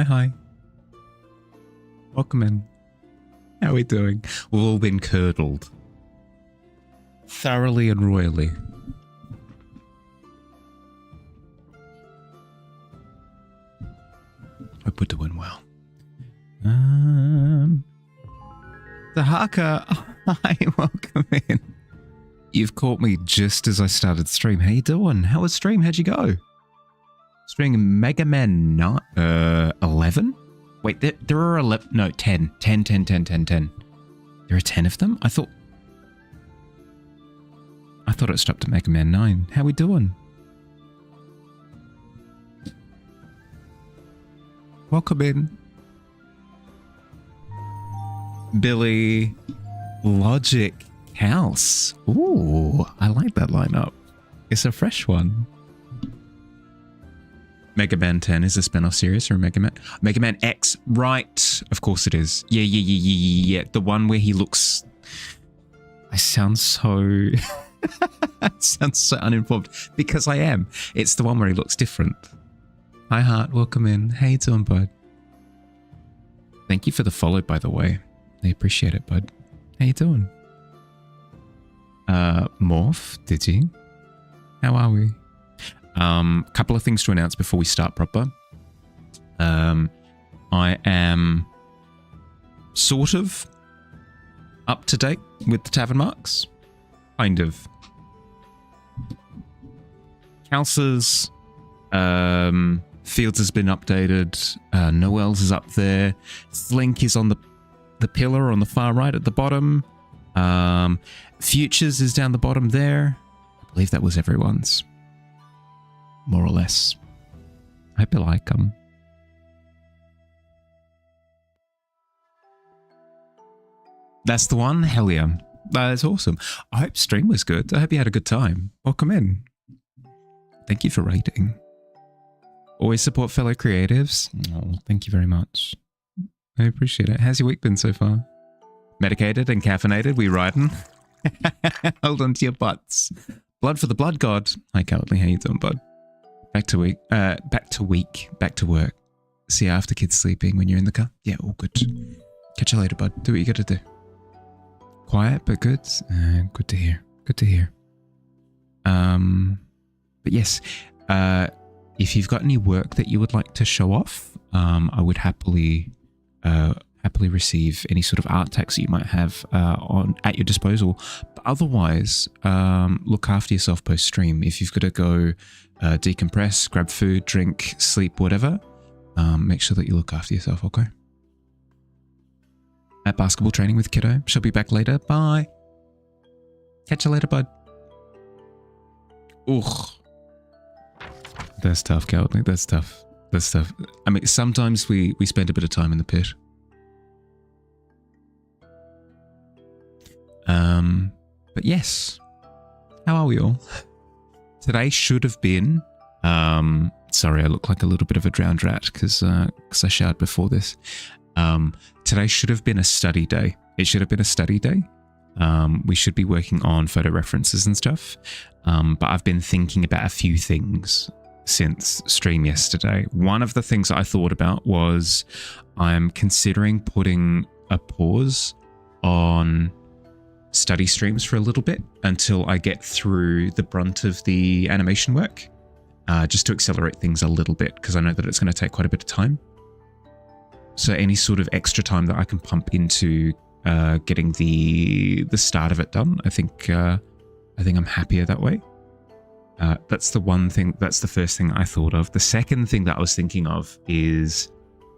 Hi. Welcome in. How are we doing? We've all been curdled. Thoroughly and royally. Hope we're doing well. The Haka. Hi, welcome in. You've caught me just as I started stream. How you doing? How was stream? How'd you go? Streaming Mega Man 11? Wait, there are 11. No, 10. 10. There are 10 of them? I thought it stopped at Mega Man 9. How we doing? Welcome in. Billy. Logic House. Ooh, I like that lineup. It's a fresh one. Mega Man 10 is a spin-off series from Mega Man X, right? Of course it is. Yeah. The one where he looks. I sound so. Sounds so uninformed because I am. It's the one where he looks different. Hi, Heart. Welcome in. How you doing, bud? Thank you for the follow, by the way. I appreciate it, bud. How you doing? Morph, did you? How are we? Couple of things to announce before we start proper. I am sort of up to date with the Tavern marks. Kind of. Houses, Fields has been updated. Noel's is up there. Slink is on the pillar on the far right at the bottom. Futures is down the bottom there. I believe that was everyone's. More or less. I hope you like them. That's the one? Hell yeah. That's awesome. I hope stream was good. I hope you had a good time. Welcome in. Thank you for rating. Always support fellow creatives. Oh, thank you very much. I appreciate it. How's your week been so far? Medicated and caffeinated? We riding? Hold on to your butts. Blood for the blood god. Hi, Cowardly. How you doing, bud? Back to work. See you after kids sleeping when you're in the car. Yeah, all good. Catch you later, bud. Do what you gotta do. Quiet, but good. Good to hear. Good to hear. But yes, if you've got any work that you would like to show off, I would happily receive any sort of art tags that you might have at your disposal. But otherwise, look after yourself post stream. If you've got to go decompress, grab food, drink, sleep, whatever, make sure that you look after yourself. Okay. At basketball training with kiddo. She'll be back later. Bye. Catch you later, bud. Ugh. That's tough, Cowardly. That's tough. I mean, sometimes we spend a bit of time in the pit. But yes. How are we all? Today should have been... sorry, I look like a little bit of a drowned rat because I showered before this. Today should have been a study day. It should have been a study day. We should be working on photo references and stuff. But I've been thinking about a few things since stream yesterday. One of the things I thought about was I'm considering putting a pause on study streams for a little bit until I get through the brunt of the animation work, just to accelerate things a little bit because I know that it's going to take quite a bit of time. So any sort of extra time that I can pump into getting the start of it done, I think I'm happier that way. That's the one thing. That's the first thing I thought of. The second thing that I was thinking of is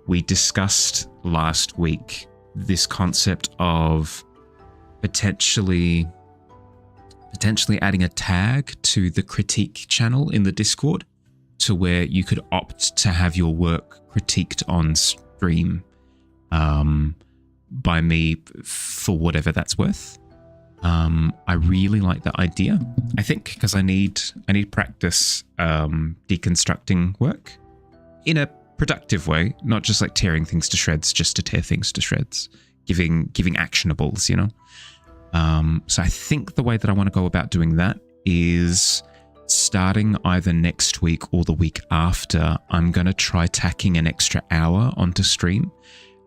we discussed last week this concept of potentially adding a tag to the critique channel in the Discord to where you could opt to have your work critiqued on stream by me for whatever that's worth. I really like that idea. I think because I need practice deconstructing work in a productive way, not just like tearing things to shreds just to tear things to shreds, giving actionables, you know. So I think the way that I want to go about doing that is starting either next week or the week after, I'm going to try tacking an extra hour onto stream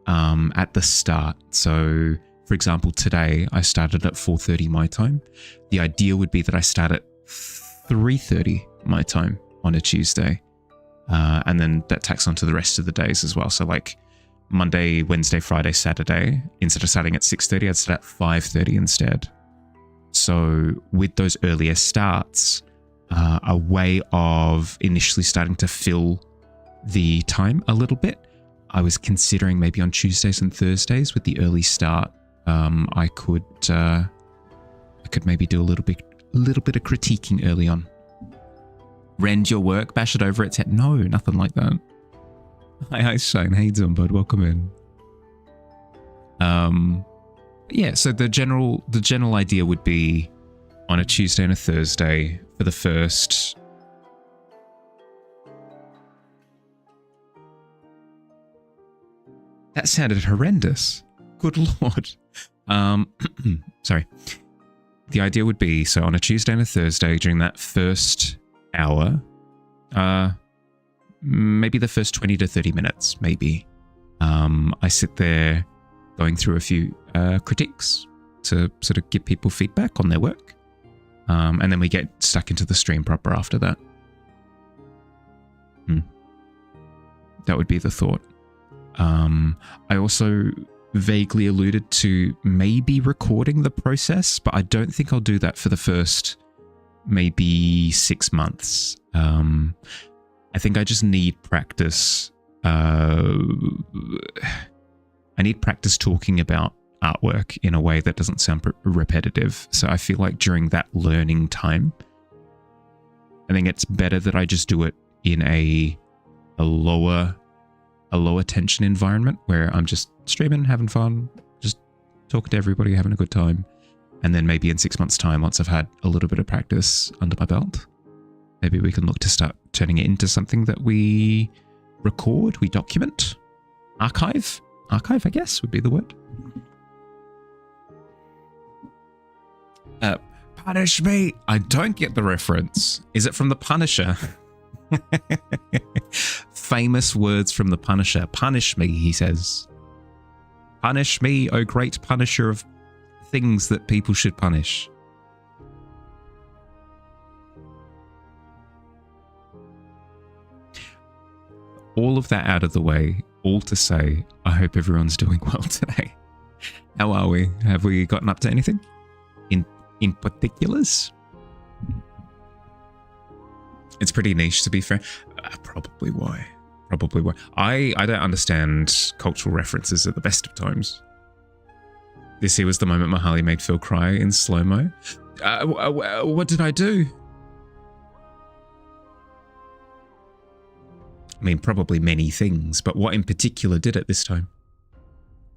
at the start. So, for example, today I started at 4:30 my time. The idea would be that I start at 3:30 my time on a Tuesday. And then that tacks onto the rest of the days as well. So like Monday, Wednesday, Friday, Saturday, instead of starting at 6:30, I'd start at 5:30 instead. So with those earlier starts, a way of initially starting to fill the time a little bit, I was considering maybe on Tuesdays and Thursdays with the early start, I could maybe do a little bit of critiquing early on. Rend your work, bash it over its head. No, nothing like that. Hi Shane, how you doing, bud? Welcome in. Yeah, so the general idea would be on a Tuesday and a Thursday for the first. That sounded horrendous. Good Lord. Sorry. The idea would be, so on a Tuesday and a Thursday during that first hour, maybe the first 20 to 30 minutes, maybe. I sit there going through a few critiques to sort of give people feedback on their work. And then we get stuck into the stream proper after that. That would be the thought. I also vaguely alluded to maybe recording the process, but I don't think I'll do that for the first maybe 6 months. I think I just need practice. I need practice talking about artwork in a way that doesn't sound repetitive. So I feel like during that learning time, I think it's better that I just do it in a lower tension environment where I'm just streaming, having fun, just talking to everybody, having a good time. And then maybe in 6 months' time, once I've had a little bit of practice under my belt, maybe we can look to start turning it into something that we record, we document, archive, I guess would be the word. Punish me. I don't get the reference. Is it from The Punisher? Famous words from The Punisher. Punish me, he says. Punish me, O great punisher of things that people should punish. All of that out of the way, all to say, I hope everyone's doing well today. How are we? Have we gotten up to anything in particulars? It's pretty niche, to be fair. Probably why. I don't understand cultural references at the best of times. This here was the moment Mahali made Phil cry in slow-mo. What did I do? I mean, probably many things, but what in particular did it this time?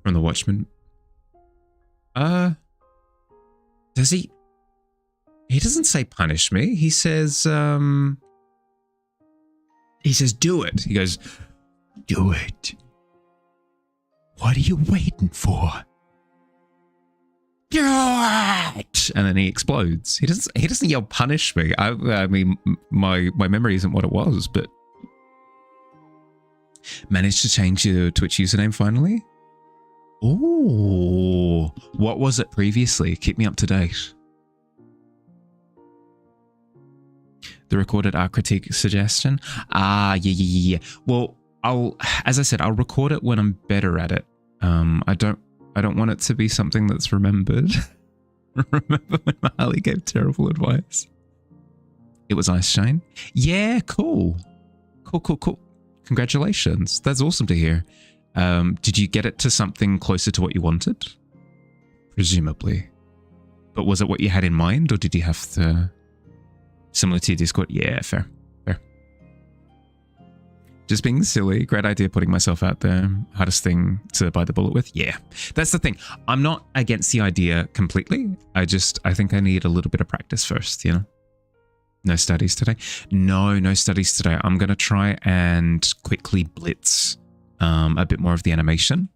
From The Watchmen? Does he? He doesn't say punish me. He says, do it. He goes, do it. What are you waiting for? Do it! And then he explodes. He doesn't yell punish me. I mean, my memory isn't what it was, but managed to change your Twitch username finally? Oh, what was it previously? Keep me up to date. The recorded art critique suggestion? Yeah. Well, as I said, I'll record it when I'm better at it. I don't want it to be something that's remembered. Remember when Mahali gave terrible advice? It was Ice Shine. Yeah, cool. Congratulations. That's awesome to hear. Did you get it to something closer to what you wanted? Presumably. But was it what you had in mind, or did you have to... Similar to your Discord? Yeah, fair. Just being silly. Great idea putting myself out there. Hardest thing to bite the bullet with? Yeah. That's the thing. I'm not against the idea completely. I think I need a little bit of practice first, you know? No studies today? No studies today. I'm going to try and quickly blitz a bit more of the animation.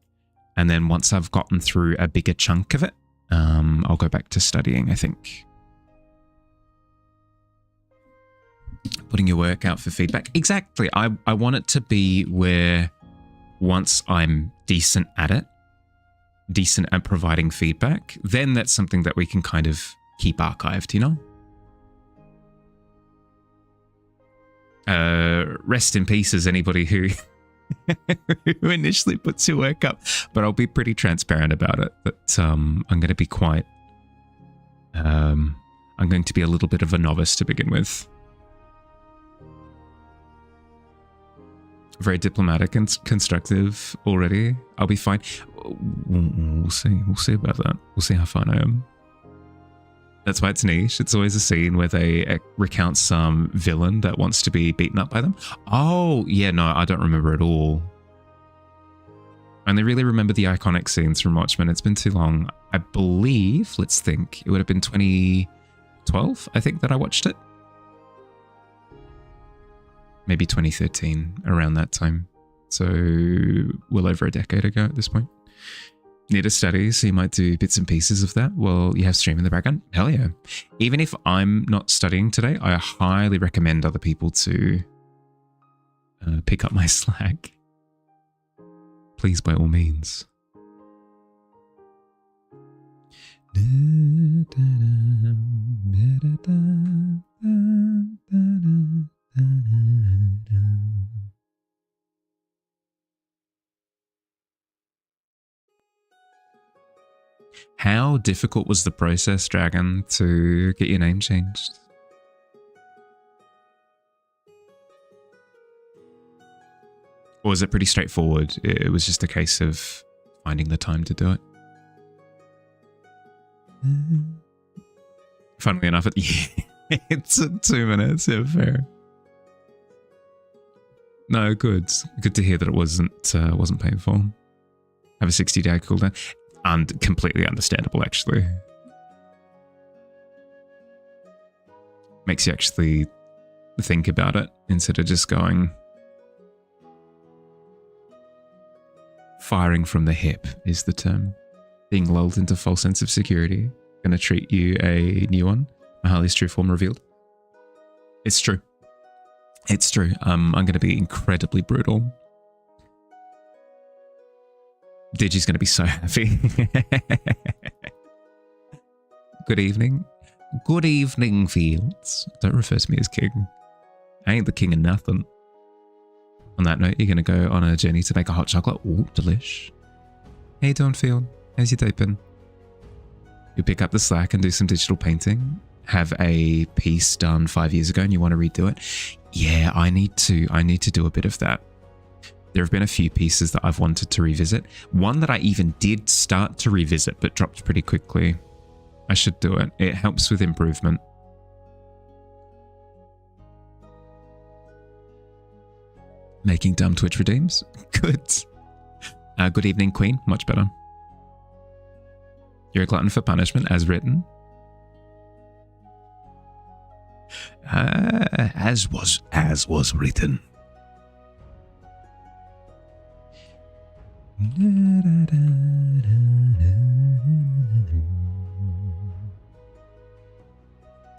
And then once I've gotten through a bigger chunk of it, I'll go back to studying, I think. Putting your work out for feedback. Exactly. I want it to be where once I'm decent at providing feedback, then that's something that we can kind of keep archived, you know? Rest in peace as anybody who who initially puts your work up, but I'll be pretty transparent about it. That I'm going to be quite, I'm going to be a little bit of a novice to begin with. Very diplomatic and constructive already. I'll be fine. We'll see. We'll see about that. We'll see how fine I am. That's why it's niche. It's always a scene where they recount some villain that wants to be beaten up by them. Oh, yeah, no, I don't remember at all. I only really remember the iconic scenes from Watchmen. It's been too long. I believe, let's think, it would have been 2012, I think, that I watched it. Maybe 2013, around that time. So, well over a decade ago at this point. Need a study, so you might do bits and pieces of that while you have stream in the background. Hell yeah. Even if I'm not studying today, I highly recommend other people to pick up my slack. Please, by all means. How difficult was the process, Dragon, to get your name changed? Or was it pretty straightforward? It was just a case of finding the time to do it. Funnily enough, it took 2 minutes. Yeah, fair. No, good. Good to hear that it wasn't painful. Have a 60-day cooldown. And completely understandable, actually. Makes you actually think about it instead of just going. Firing from the hip is the term. Being lulled into false sense of security. Gonna treat you a new one. Mahali's true form revealed. It's true. It's true. I'm gonna be incredibly brutal. Digi's going to be so happy. Good evening. Good evening, Fields. Don't refer to me as king. I ain't the king of nothing. On that note, you're going to go on a journey to make a hot chocolate. Ooh, delish. How you doing, Field? How's your day been? You pick up the slack and do some digital painting. Have a piece done 5 years ago and you want to redo it. Yeah, I need to do a bit of that. There have been a few pieces that I've wanted to revisit. One that I even did start to revisit, but dropped pretty quickly. I should do it. It helps with improvement. Making dumb Twitch redeems. Good. Good evening, Queen. Much better. You're a glutton for punishment, as written. As was written.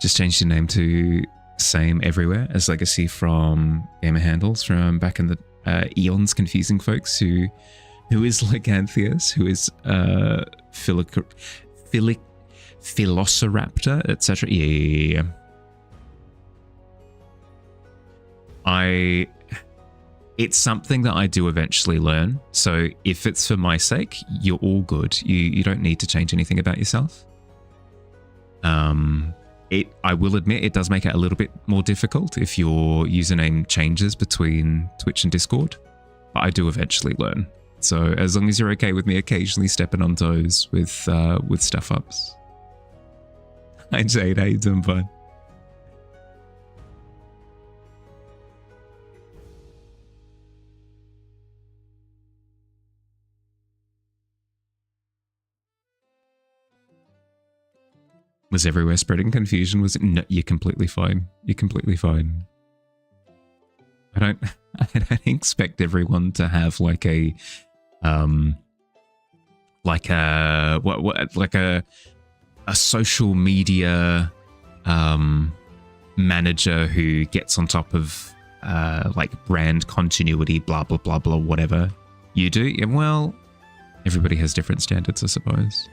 Just changed your name to same everywhere as Legacy from Gamer Handles from back in the eons, confusing folks who is Leganthius, who is Velociraptor, etc. Yeah. It's something that I do eventually learn. So if it's for my sake, you're all good. You don't need to change anything about yourself. I will admit it does make it a little bit more difficult if your username changes between Twitch and Discord. But I do eventually learn. So as long as you're okay with me occasionally stepping on toes with stuff ups. Hi Jade, how you doing, bud? Was everywhere spreading confusion? Was it? No, you're completely fine. You're completely fine. I don't expect everyone to have like a social media manager who gets on top of like brand continuity, blah, blah, blah, blah, whatever you do. Yeah, well, everybody has different standards, I suppose.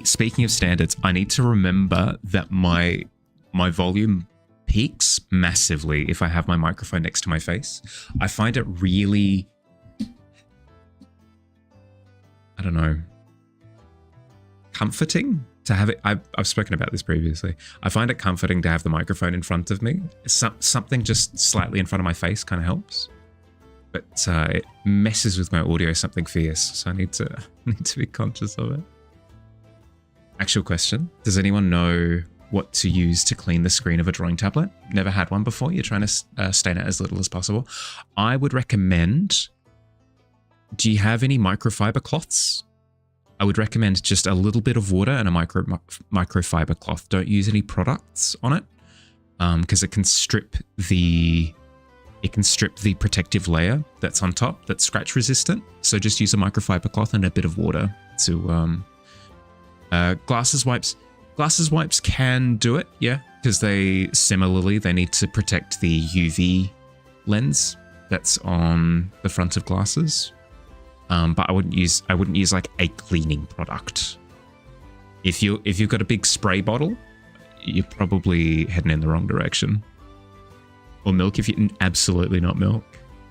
Speaking of standards, I need to remember that my volume peaks massively if I have my microphone next to my face. I find it really, I don't know, comforting to have it. I've spoken about this previously. I find it comforting to have the microphone in front of me. Something just slightly in front of my face kind of helps. But it messes with my audio something fierce, so I need to be conscious of it. Actual question. Does anyone know what to use to clean the screen of a drawing tablet? Never had one before. You're trying to stain it as little as possible. I would recommend... Do you have any microfiber cloths? I would recommend just a little bit of water and a microfiber cloth. Don't use any products on it because it can strip the protective layer that's on top that's scratch resistant. So just use a microfiber cloth and a bit of water to... glasses wipes can do it, yeah, because they need to protect the UV lens that's on the front of glasses. But I wouldn't use like a cleaning product. If you've got a big spray bottle, you're probably heading in the wrong direction. Or milk, if you absolutely not milk.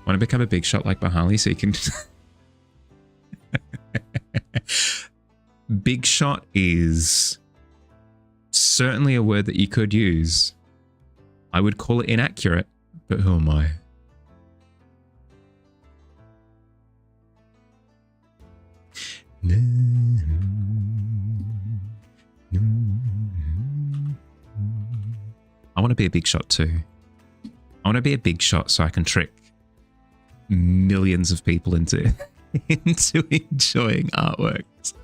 Want to become a big shot like Bahali so you can. Big shot is certainly a word that you could use. I would call it inaccurate, but who am I? I want to be a big shot too. I want to be a big shot so I can trick millions of people into enjoying artworks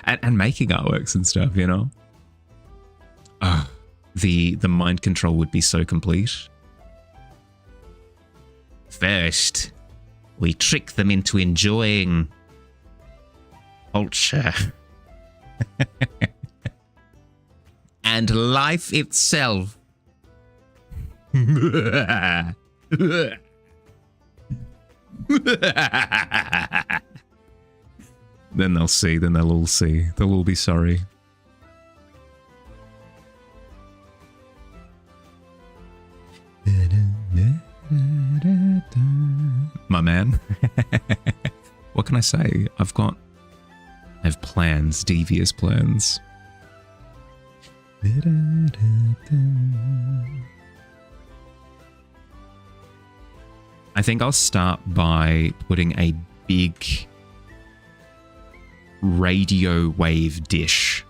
and making artworks and stuff, you know? The mind control would be so complete. First, we trick them into enjoying culture and life itself. Then they'll see, then they'll all see. They'll all be sorry. My man. What can I say? I have plans, devious plans. I think I'll start by putting a big radio wave dish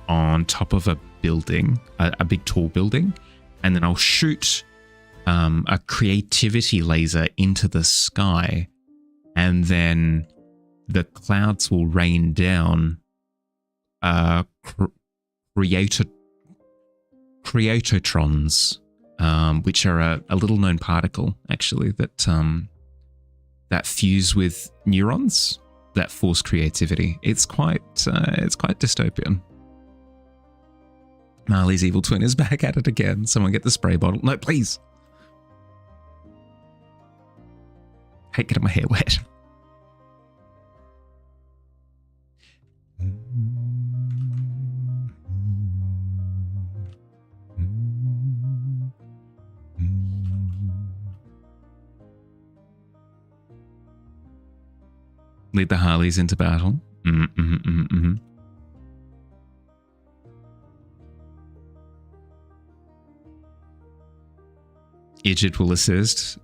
on top of a building, a big tall building, and then I'll shoot a creativity laser into the sky, and then the clouds will rain down creatotrons, which are a little known particle actually that fuse with neurons that force creativity. It's quite dystopian. Marley's evil twin is back at it again. Someone get the spray bottle. No, please. Hate getting my hair wet. Lead the Harleys into battle. Idjit will assist.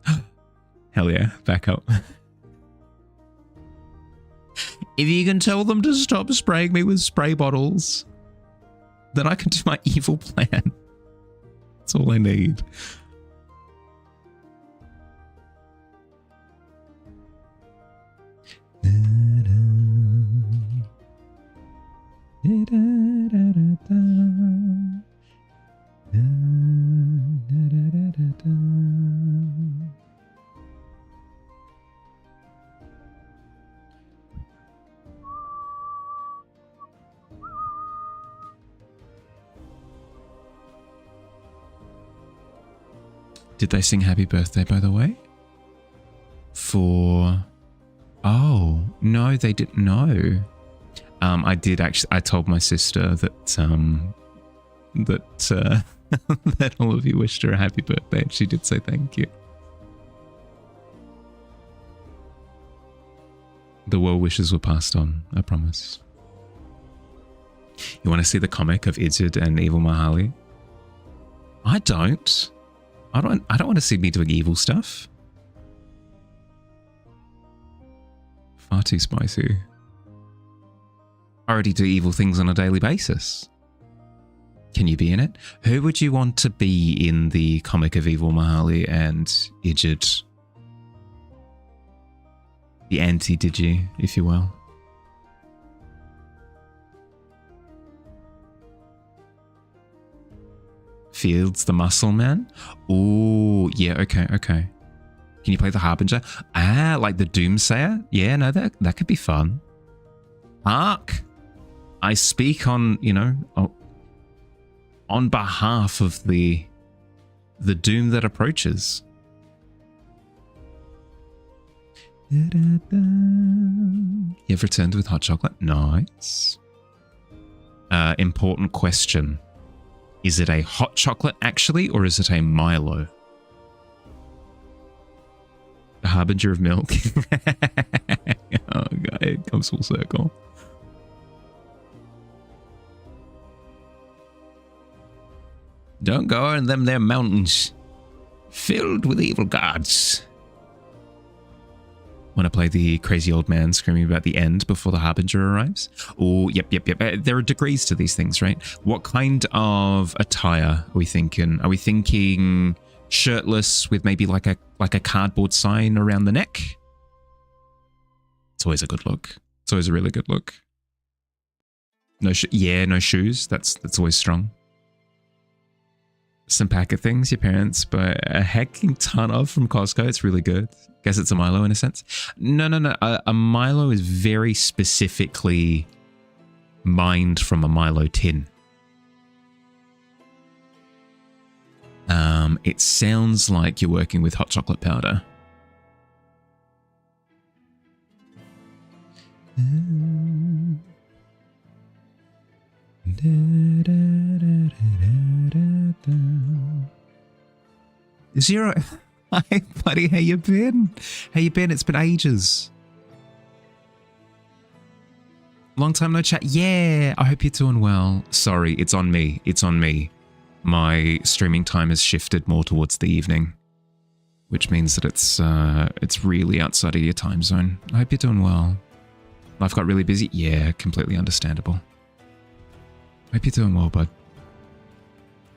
Hell yeah, back up. If you can tell them to stop spraying me with spray bottles, then I can do my evil plan. That's all I need. Did they sing happy birthday, by the way? For... Oh, no, they didn't know. I did actually... I told my sister that... that all of you wished her a happy birthday, and she did say thank you. The well wishes were passed on, I promise. You want to see the comic of Izzard and Evil Mahali? I don't. I don't want to see me doing evil stuff. Far too spicy. I already do evil things on a daily basis. Can you be in it? Who would you want to be in the comic of Evil Mahali and Izzard? The anti-Digi, if you will. Fields the Muscle Man? Ooh, yeah, okay. Can you play the Harbinger? Ah, like the Doomsayer? Yeah, no, that could be fun. Ark, I speak on, on behalf of the doom that approaches. You've returned with hot chocolate? Nice. Important question. Is it a hot chocolate actually, or is it a Milo? The Harbinger of Milk. Oh, God, it comes full circle. Don't go in them there mountains filled with evil gods. Want to play the crazy old man screaming about the end before the Harbinger arrives? Oh, yep. There are degrees to these things, right? What kind of attire are we thinking? Are we thinking shirtless with maybe like a cardboard sign around the neck? It's always a good look. It's always a really good look. No shoes. That's always strong. Some packet things your parents buy a hecking ton of from Costco. It's really good. Guess it's a Milo in a sense. No. A Milo is very specifically mined from a Milo tin. It sounds like you're working with hot chocolate powder. Zero. Hi, buddy. How you been? It's been ages. Long time no chat. Yeah, I hope you're doing well. Sorry, it's on me. My streaming time has shifted more towards the evening, which means that it's really outside of your time zone. I hope you're doing well. Life got really busy. Yeah, completely understandable. Hope you're doing well, bud.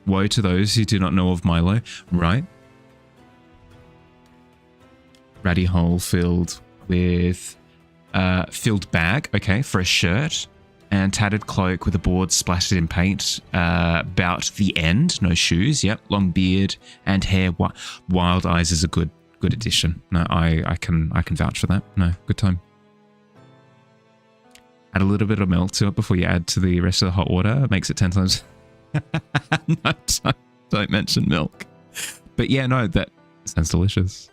Woe to those who do not know of Milo, right? Ratty hole filled with filled bag, okay, for a shirt, and tattered cloak with a board splashed in paint. About the end, no shoes. Yep, long beard and hair. Wild eyes is a good addition. No, I can vouch for that. No, good time. Add a little bit of milk to it before you add to the rest of the hot water. It makes it 10 times. No, don't mention milk. But yeah, no, that sounds delicious.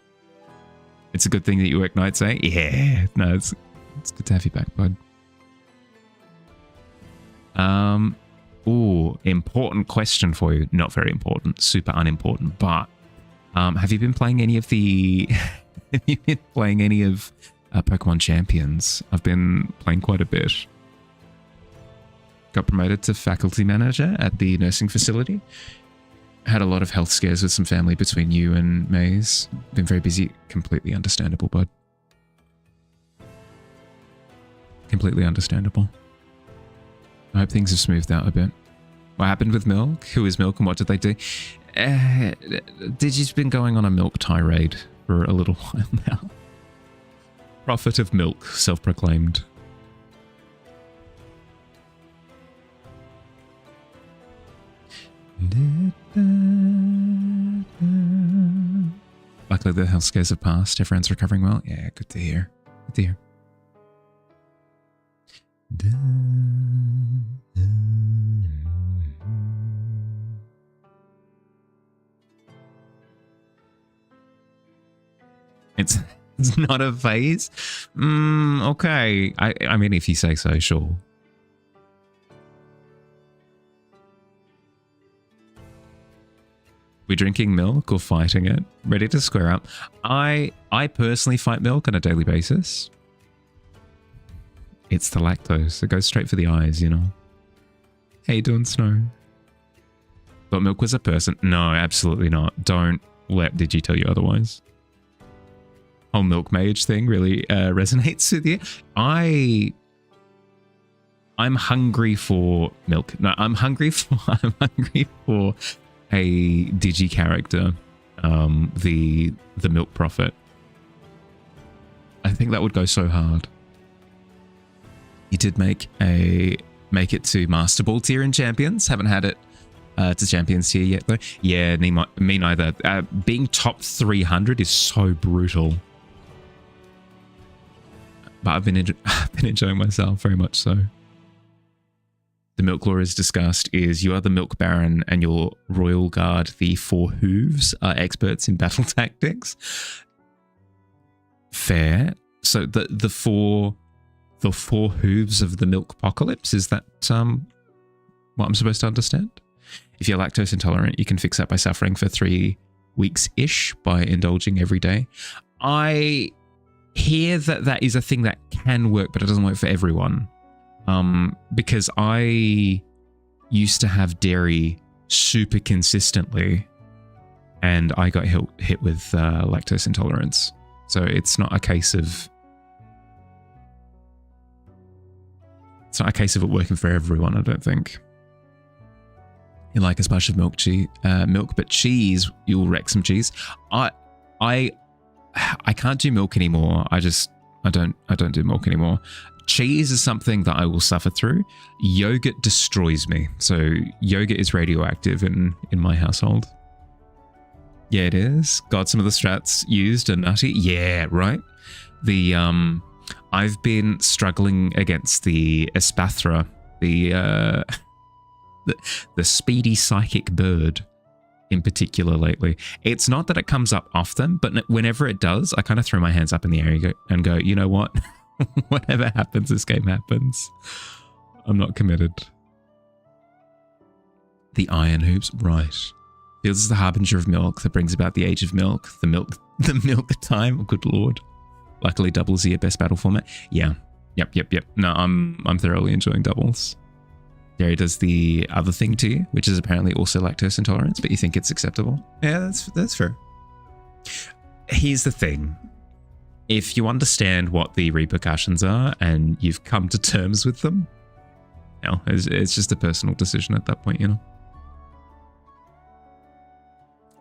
It's a good thing that you work nights, eh? Yeah. No, it's good to have you back, bud. Ooh, important question for you. Not very important, super unimportant, but have you been playing any of the Pokemon Champions? I've been playing quite a bit. Got promoted to faculty manager at the nursing facility. Had a lot of health scares with some family between you and Maze. Been very busy. Completely understandable, bud. Completely understandable. I hope things have smoothed out a bit. What happened with Milk? Who is Milk and what did they do? Digi's been going on a milk tirade for a little while now. Prophet of milk, self-proclaimed. Luckily the health scares have passed. Everyone's recovering well. Yeah, good to hear. Good to hear. It's it's not a phase. Okay. I mean, if you say so, sure. We're drinking milk or fighting it. Ready to square up. I personally fight milk on a daily basis. It's the lactose. It goes straight for the eyes, you know. How you doing, Snow? But milk was a person. No, absolutely not. Don't let Digi tell you otherwise. Whole milk mage thing really resonates with you. I'm hungry for milk. No, I'm hungry for a Digi character, the milk prophet. I think that would go so hard. He did make it to Master Ball tier in Champions. Haven't had it to Champions tier yet though. Yeah, me neither. Being top 300 is so brutal. But I've been enjoying myself very much so. The milk law is discussed is you are the milk baron and your royal guard, the four hooves, are experts in battle tactics. Fair. So the four hooves of the milk apocalypse, is that what I'm supposed to understand? If you're lactose intolerant, you can fix that by suffering for 3 weeks-ish by indulging every day. I hear that is a thing that can work, but it doesn't work for everyone. Because I used to have dairy super consistently and I got hit with lactose intolerance. So it's not a case of it working for everyone, I don't think. You like a splash of milk, but cheese, you'll wreck some cheese. I can't do milk anymore. I don't do milk anymore. Cheese is something that I will suffer through. Yogurt destroys me. So yogurt is radioactive in my household. Yeah, it is. God, some of the strats used are nutty. Yeah, right. I've been struggling against the Espathra, the speedy psychic bird in particular lately. It's not that it comes up often, but whenever it does, I kind of throw my hands up in the air and go, you know what? Whatever happens, this game happens. I'm not committed. The iron hoops, right. Feels as the harbinger of milk that brings about the age of milk. The milk time, oh, good lord. Luckily, doubles are your best battle format. Yeah. Yep. No, I'm thoroughly enjoying doubles. Gary does the other thing to you, which is apparently also lactose intolerance, but you think it's acceptable. Yeah, that's fair. Here's the thing. If you understand what the repercussions are and you've come to terms with them, you know, it's just a personal decision at that point, you know.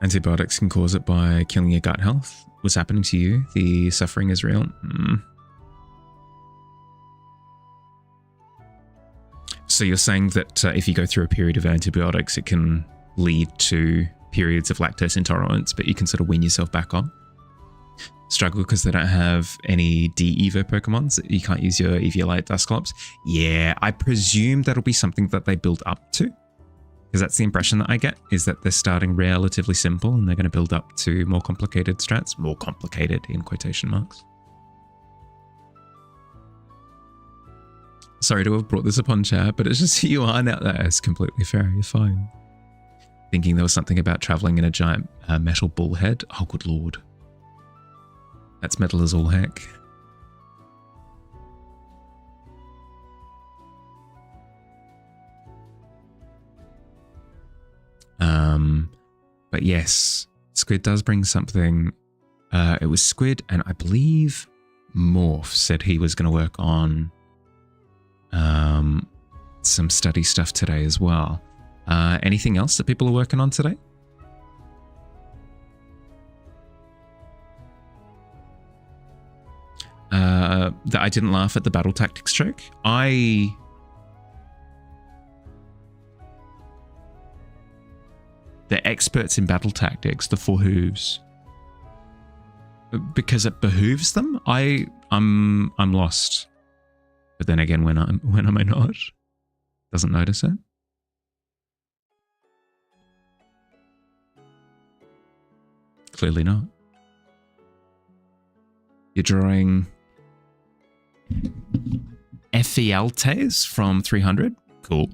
Antibiotics can cause it by killing your gut health. What's happening to you? The suffering is real. So you're saying that if you go through a period of antibiotics, it can lead to periods of lactose intolerance, but you can sort of wean yourself back on? Struggle because they don't have any D-Evo Pokemons. You can't use your Eviolite Dusclops. Yeah, I presume that'll be something that they build up to. Because that's the impression that I get, is that they're starting relatively simple and they're going to build up to more complicated strats. More complicated in quotation marks. Sorry to have brought this upon chat, but it's just who you are now. That is completely fair. You're fine. Thinking there was something about traveling in a giant metal bullhead. Oh, good lord. That's metal as all heck. But yes, Squid does bring something. It was Squid, and I believe Morph said he was going to work on some study stuff today as well. Anything else that people are working on today? That I didn't laugh at the battle tactics joke. They're experts in battle tactics, the four hooves. Because it behooves them? I'm lost. But then again, when am I not? Doesn't notice it. Clearly not. You're drawing Ephialtes from 300. Cool.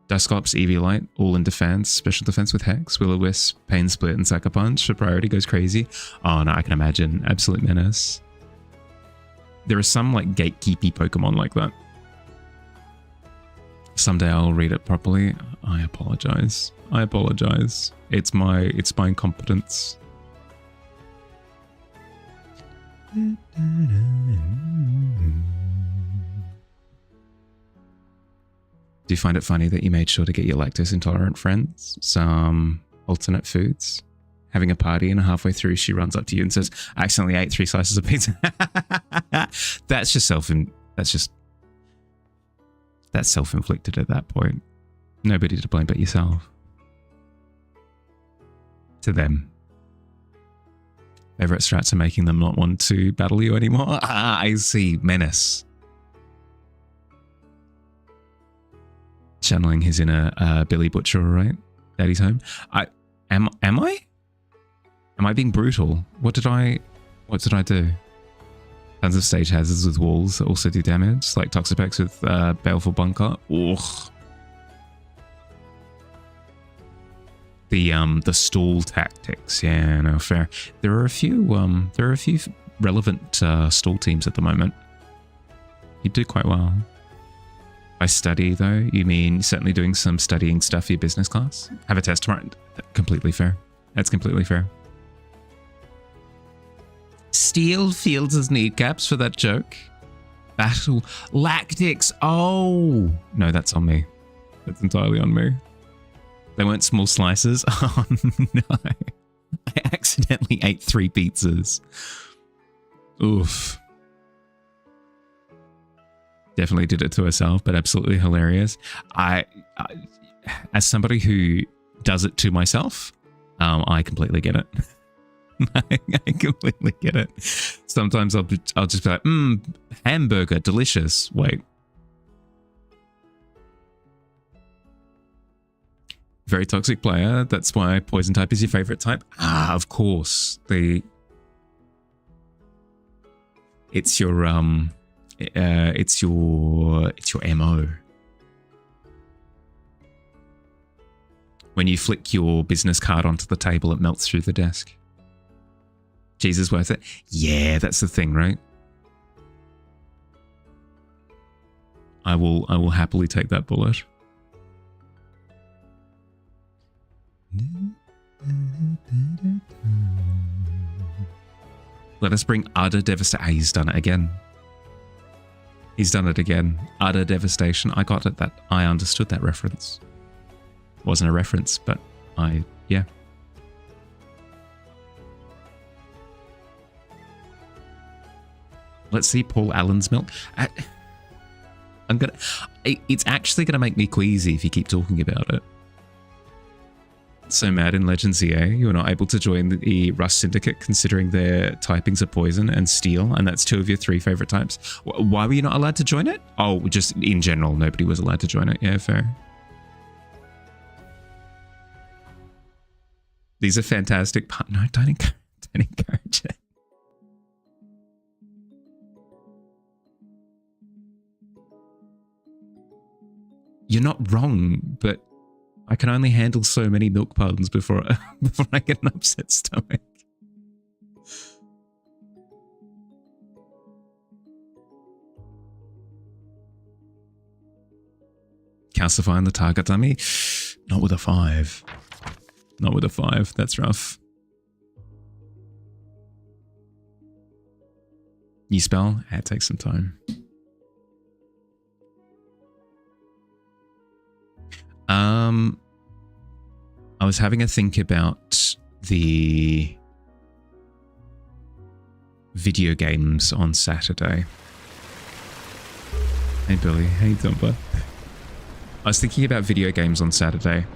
Dusclops, Eviolite, all in defense, special defense with Hex, Will-O-Wisp, Pain Split, and Sucker Punch. For priority goes crazy. Oh no, I can imagine. Absolute menace. There are some like gatekeepy Pokemon like that. Someday I'll read it properly. I apologize. I apologize. It's my incompetence. Do you find it funny that you made sure to get your lactose intolerant friends some alternate foods? Having a party and halfway through she runs up to you and says, "I accidentally ate 3 slices of pizza." That's self-inflicted at that point. Nobody to blame but yourself. To them. Favorite strats are making them not want to battle you anymore. Ah, I see. Menace. Channeling his inner Billy Butcher, right? Daddy's home. Am I? Am I being brutal? What did I do? Tons of stage hazards with walls that also do damage, like Toxapex with Baleful Bunker. Ugh. The stall tactics, yeah, no, fair. There are a few relevant stall teams at the moment. You do quite well. By study, though, you mean certainly doing some studying stuff for your business class? Have a test tomorrow? Completely fair. That's completely fair. Steel fields as kneecaps for that joke. Battle Lactics. Oh no, that's on me. That's entirely on me. They weren't small slices. Oh no, I accidentally ate 3 pizzas. Oof. Definitely did it to herself, but absolutely hilarious. I as somebody who does it to myself, I completely get it. I completely get it. Sometimes I'll just be like, hamburger, delicious. Wait. Very toxic player. That's why poison type is your favorite type. Ah, of course. It's your MO. When you flick your business card onto the table, it melts through the desk. Jesus, worth it? Yeah, that's the thing, right? I will happily take that bullet. Let us bring utter devastation. He's done it again. He's done it again. Utter devastation. I got it. I understood that reference. It wasn't a reference, but yeah. Let's see Paul Allen's milk. It's actually gonna make me queasy if you keep talking about it. So mad in Legends EA, you are not able to join the Rust Syndicate considering their typings are poison and steel, and that's 2 of your 3 favorite types. Why were you not allowed to join it? Oh, just in general, nobody was allowed to join it. Yeah, fair. These are fantastic. No, don't encourage it. You're not wrong, but I can only handle so many milk puns before I get an upset stomach. Calcifying the target dummy? Not with a 5. Not with a 5. That's rough. New spell? It takes some time. I was having a think about the video games on Saturday. Hey Billy, hey Dumper. I was thinking about video games on Saturday.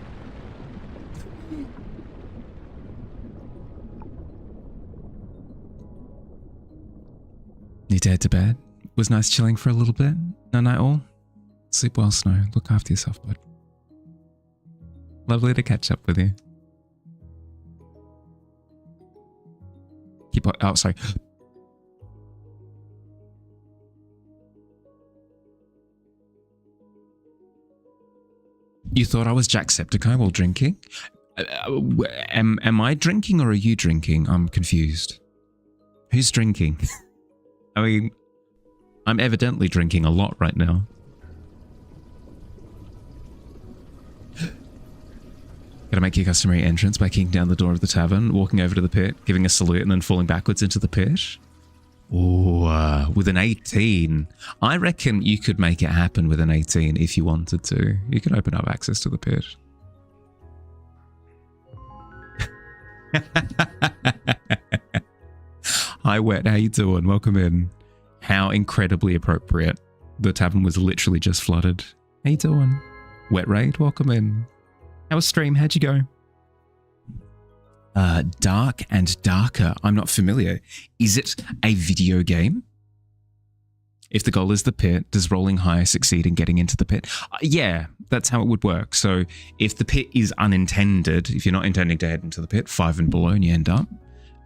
Need to head to bed? Was nice chilling for a little bit? No night all? Sleep well, Snow. Look after yourself, bud. Lovely to catch up with you. Oh, sorry. You thought I was Jacksepticeye while drinking? Am I drinking or are you drinking? I'm confused. Who's drinking? I mean, I'm evidently drinking a lot right now. Gotta make your customary entrance by kicking down the door of the tavern, walking over to the pit, giving a salute, and then falling backwards into the pit. Ooh, with an 18. I reckon you could make it happen with an 18 if you wanted to. You could open up access to the pit. Hi, Wet. How you doing? Welcome in. How incredibly appropriate. The tavern was literally just flooded. How you doing? Wet Raid, welcome in. How was stream? How'd you go? Dark and Darker. I'm not familiar. Is it a video game? If the goal is the pit, does rolling high succeed in getting into the pit? Yeah, that's how it would work. So if the pit is unintended, if you're not intending to head into the pit, 5 and below and you end up.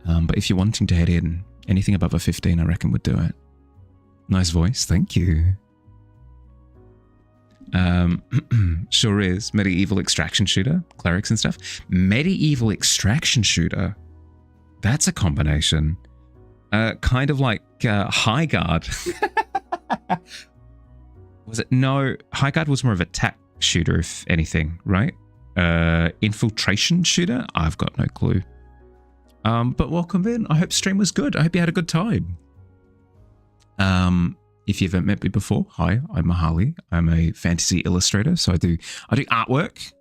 But if you're wanting to head in, anything above a 15, I reckon would do it. Nice voice. Thank you. Sure is. Medieval extraction shooter, clerics and stuff. Medieval extraction shooter. That's a combination. Kind of like High Guard. Was it? No, High Guard was more of a attack shooter, if anything, right? Infiltration shooter? I've got no clue. But welcome in. I hope stream was good. I hope you had a good time. If you haven't met me before, hi, I'm Mahali. I'm a fantasy illustrator, so I do artwork.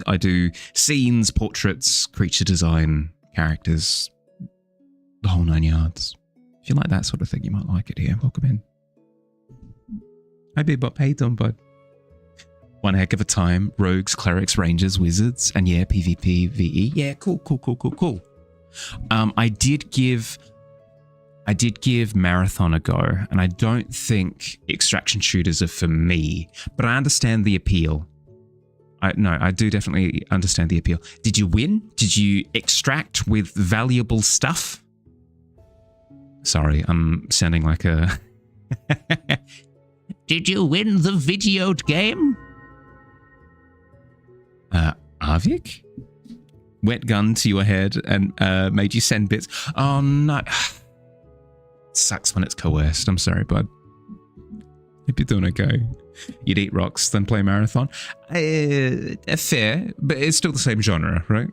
I do scenes, portraits, creature design, characters, the whole 9 yards. If you like that sort of thing, you might like it here. Welcome in. Hi, Bebop. How you doing, bud? One heck of a time. Rogues, clerics, rangers, wizards, and yeah, PvP, VE. Yeah, cool. I did give Marathon a go, and I don't think extraction shooters are for me, but I understand the appeal. I do definitely understand the appeal. Did you win? Did you extract with valuable stuff? Sorry, I'm sounding like a... Did you win the video game? Arvik? Wet gun to your head and made you send bits. Oh, no. Sucks when it's coerced. I'm sorry, bud. Hope you're doing okay. You'd eat rocks, then play Marathon. Fair, but it's still the same genre, right?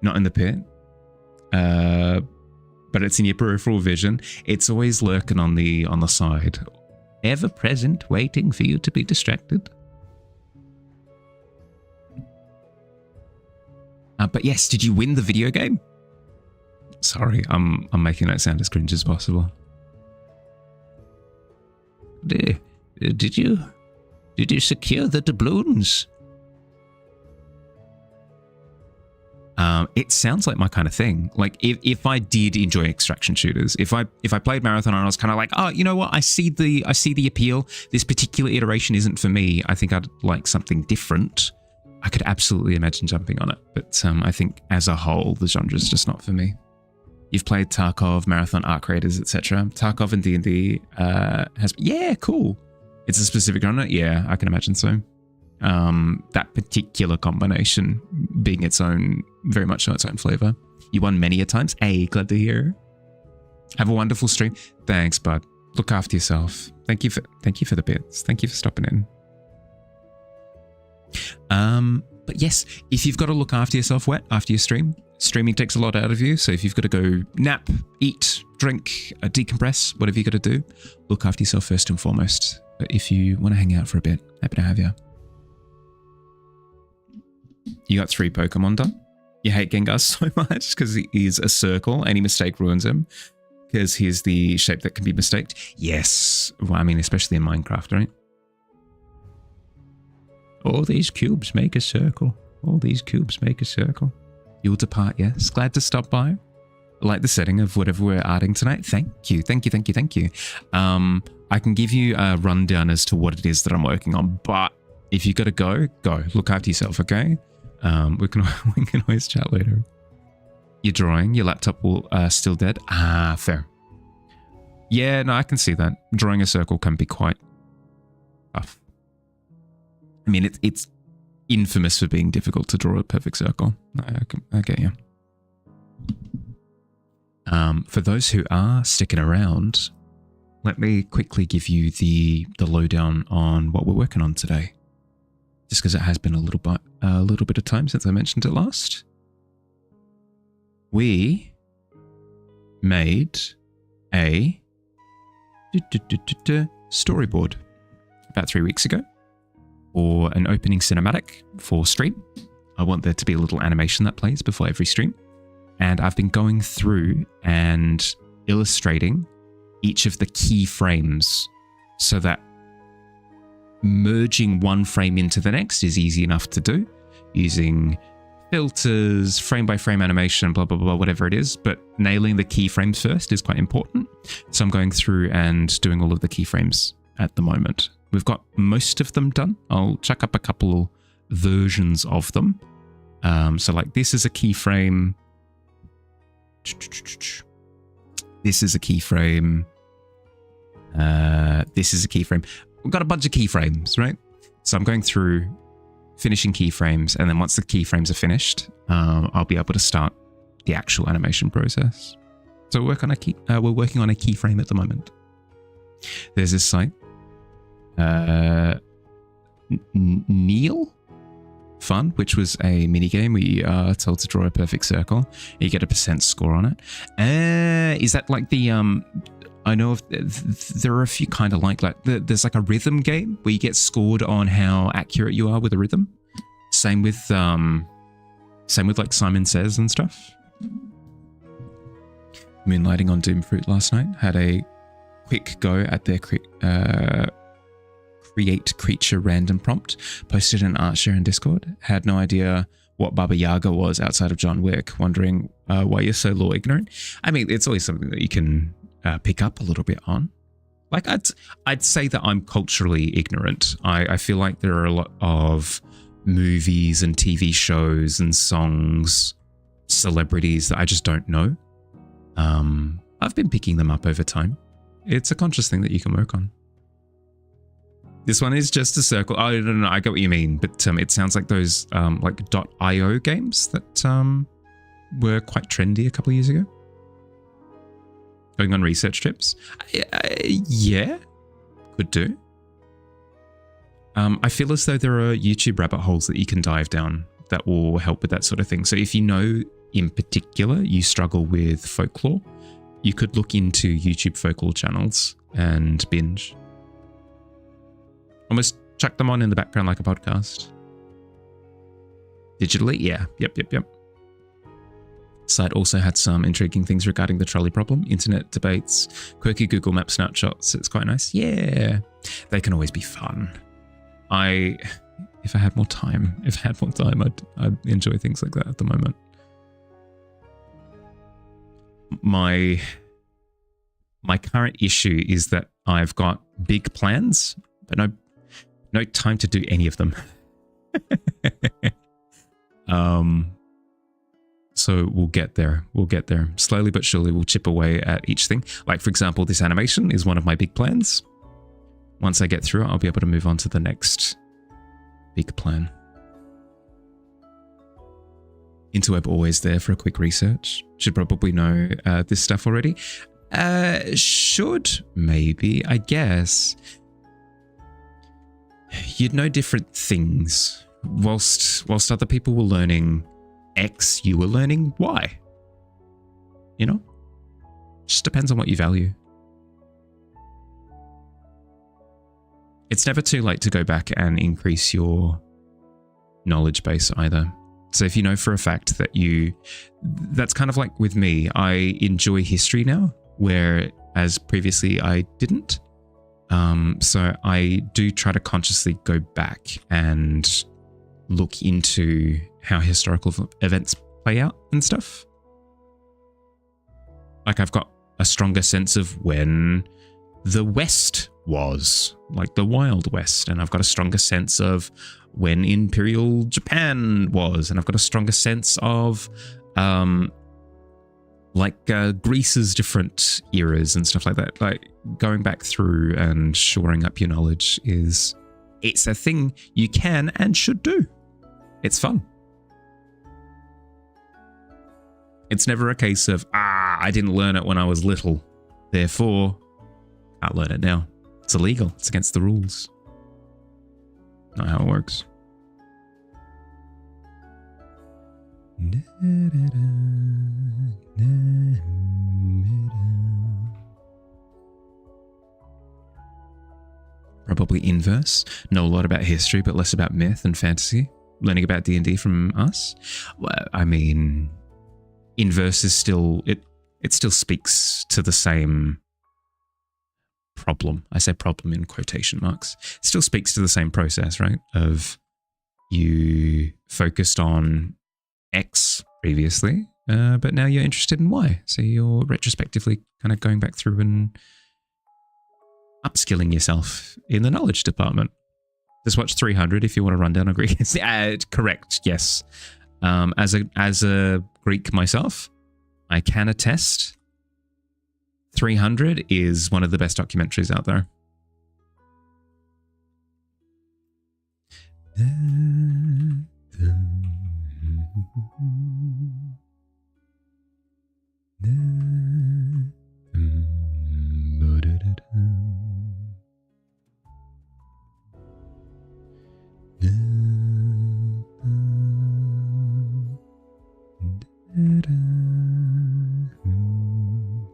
Not in the pit. But it's in your peripheral vision. It's always lurking on the side. Ever present, waiting for you to be distracted. But yes, did you win the video game? Sorry, I'm making that sound as cringe as possible. Did you secure the doubloons? It sounds like my kind of thing. Like if I did enjoy extraction shooters, if I played Marathon and I was kind of like, oh, you know what? I see the appeal. This particular iteration isn't for me. I think I'd like something different. I could absolutely imagine jumping on it, but I think as a whole, the genre is just not for me. You've played Tarkov, Marathon, Arc Raiders, etc. Tarkov and D&D has... Yeah, cool. It's a specific genre? Yeah, I can imagine so. That particular combination being its own, very much so its own flavor. You won many a times. Hey, glad to hear. Have a wonderful stream. Thanks, bud. Look after yourself. Thank you for the bits. Thank you for stopping in. But yes, if you've got to look after yourself, Wet, after your stream, streaming takes a lot out of you. So if you've got to go nap, eat, drink, decompress, whatever you got to do, look after yourself first and foremost. But if you want to hang out for a bit, happy to have you. You got 3 Pokemon done. You hate Gengar so much because he is a circle. Any mistake ruins him because he's the shape that can be mistaked. Yes. Well, I mean, especially in Minecraft, right? All these cubes make a circle. All these cubes make a circle. You'll depart, yes. Glad to stop by. I like the setting of whatever we're adding tonight. Thank you. I can give you a rundown as to what it is that I'm working on, but if you got to go. Look after yourself, okay? We can always chat later. You're drawing. Your laptop will still dead. Ah, fair. Yeah, no, I can see that. Drawing a circle can be quite tough. I mean, it's infamous for being difficult to draw a perfect circle. I get you. For those who are sticking around, let me quickly give you the lowdown on what we're working on today. Just because it has been a little bit of time since I mentioned it last. We made a storyboard about 3 weeks ago for an opening cinematic for stream. I want there to be a little animation that plays before every stream. And I've been going through and illustrating each of the key frames so that merging one frame into the next is easy enough to do using filters, frame by frame animation, blah, blah, blah, whatever it is. But nailing the keyframes first is quite important. So I'm going through and doing all of the keyframes at the moment. We've got most of them done. I'll chuck up a couple versions of them. So like this is a keyframe. This is a keyframe. This is a keyframe. We've got a bunch of keyframes, right? So I'm going through finishing keyframes, and then once the keyframes are finished, I'll be able to start the actual animation process. So we're working on a keyframe at the moment. There's this site, Neil Fun, which was a mini game where you are told to draw a perfect circle. You get a % score on it. Is that like the I know there are a few kind of like there's like a rhythm game where you get scored on how accurate you are with a rhythm. Same with like Simon Says and stuff. Moonlighting on Doomfruit last night. Had a quick go at their create creature random prompt. Posted an art share in Discord. Had no idea what Baba Yaga was outside of John Wick. Wondering why you're so lore ignorant. I mean, it's always something that you can pick up a little bit on. Like I'd say that I'm culturally ignorant. I feel like there are a lot of movies and TV shows and songs, celebrities that I just don't know. I've been picking them up over time. It's a conscious thing that you can work on. This one is just a circle. Oh, no, I get what you mean. But it sounds like those like .io games that were quite trendy a couple of years ago. Going on research trips. Yeah, could do. I feel as though there are YouTube rabbit holes that you can dive down that will help with that sort of thing. So if you know in particular you struggle with folklore, you could look into YouTube folklore channels and binge. Almost chuck them on in the background like a podcast. Digitally, yeah. Yep. Site also had some intriguing things regarding the trolley problem, internet debates, quirky Google Map snapshots. It's quite nice. Yeah, they can always be fun. If I had more time, I'd enjoy things like that at the moment. My current issue is that I've got big plans, but no time to do any of them. So we'll get there. Slowly but surely we'll chip away at each thing. Like for example, this animation is one of my big plans. Once I get through it, I'll be able to move on to the next big plan. Interweb always there for a quick research. Should probably know this stuff already. Should, maybe, I guess. You'd know different things. Whilst other people were learning X, you were learning Y. You know? Just depends on what you value. It's never too late to go back and increase your knowledge base either. So if you know for a fact that that's kind of like with me, I enjoy history now, whereas previously I didn't. So I do try to consciously go back and look into how historical events play out and stuff. Like I've got a stronger sense of when the West was, like the Wild West, and I've got a stronger sense of when Imperial Japan was, and I've got a stronger sense of like Greece's different eras and stuff like that. Like going back through and shoring up your knowledge it's a thing you can and should do. It's fun. It's never a case of, I didn't learn it when I was little, therefore can't learn it now. It's illegal. It's against the rules. Not how it works. Probably inverse. Know a lot about history, but less about myth and fantasy. Learning about D&D from us. Well, I mean, inverse is still, it still speaks to the same problem. I say problem in quotation marks. It still speaks to the same process, right? Of you focused on X previously, but now you're interested in Y. So you're retrospectively kind of going back through and upskilling yourself in the knowledge department. Just watch 300 if you want to run down a Greek. Correct, yes. As a Greek myself, I can attest 300 is one of the best documentaries out there.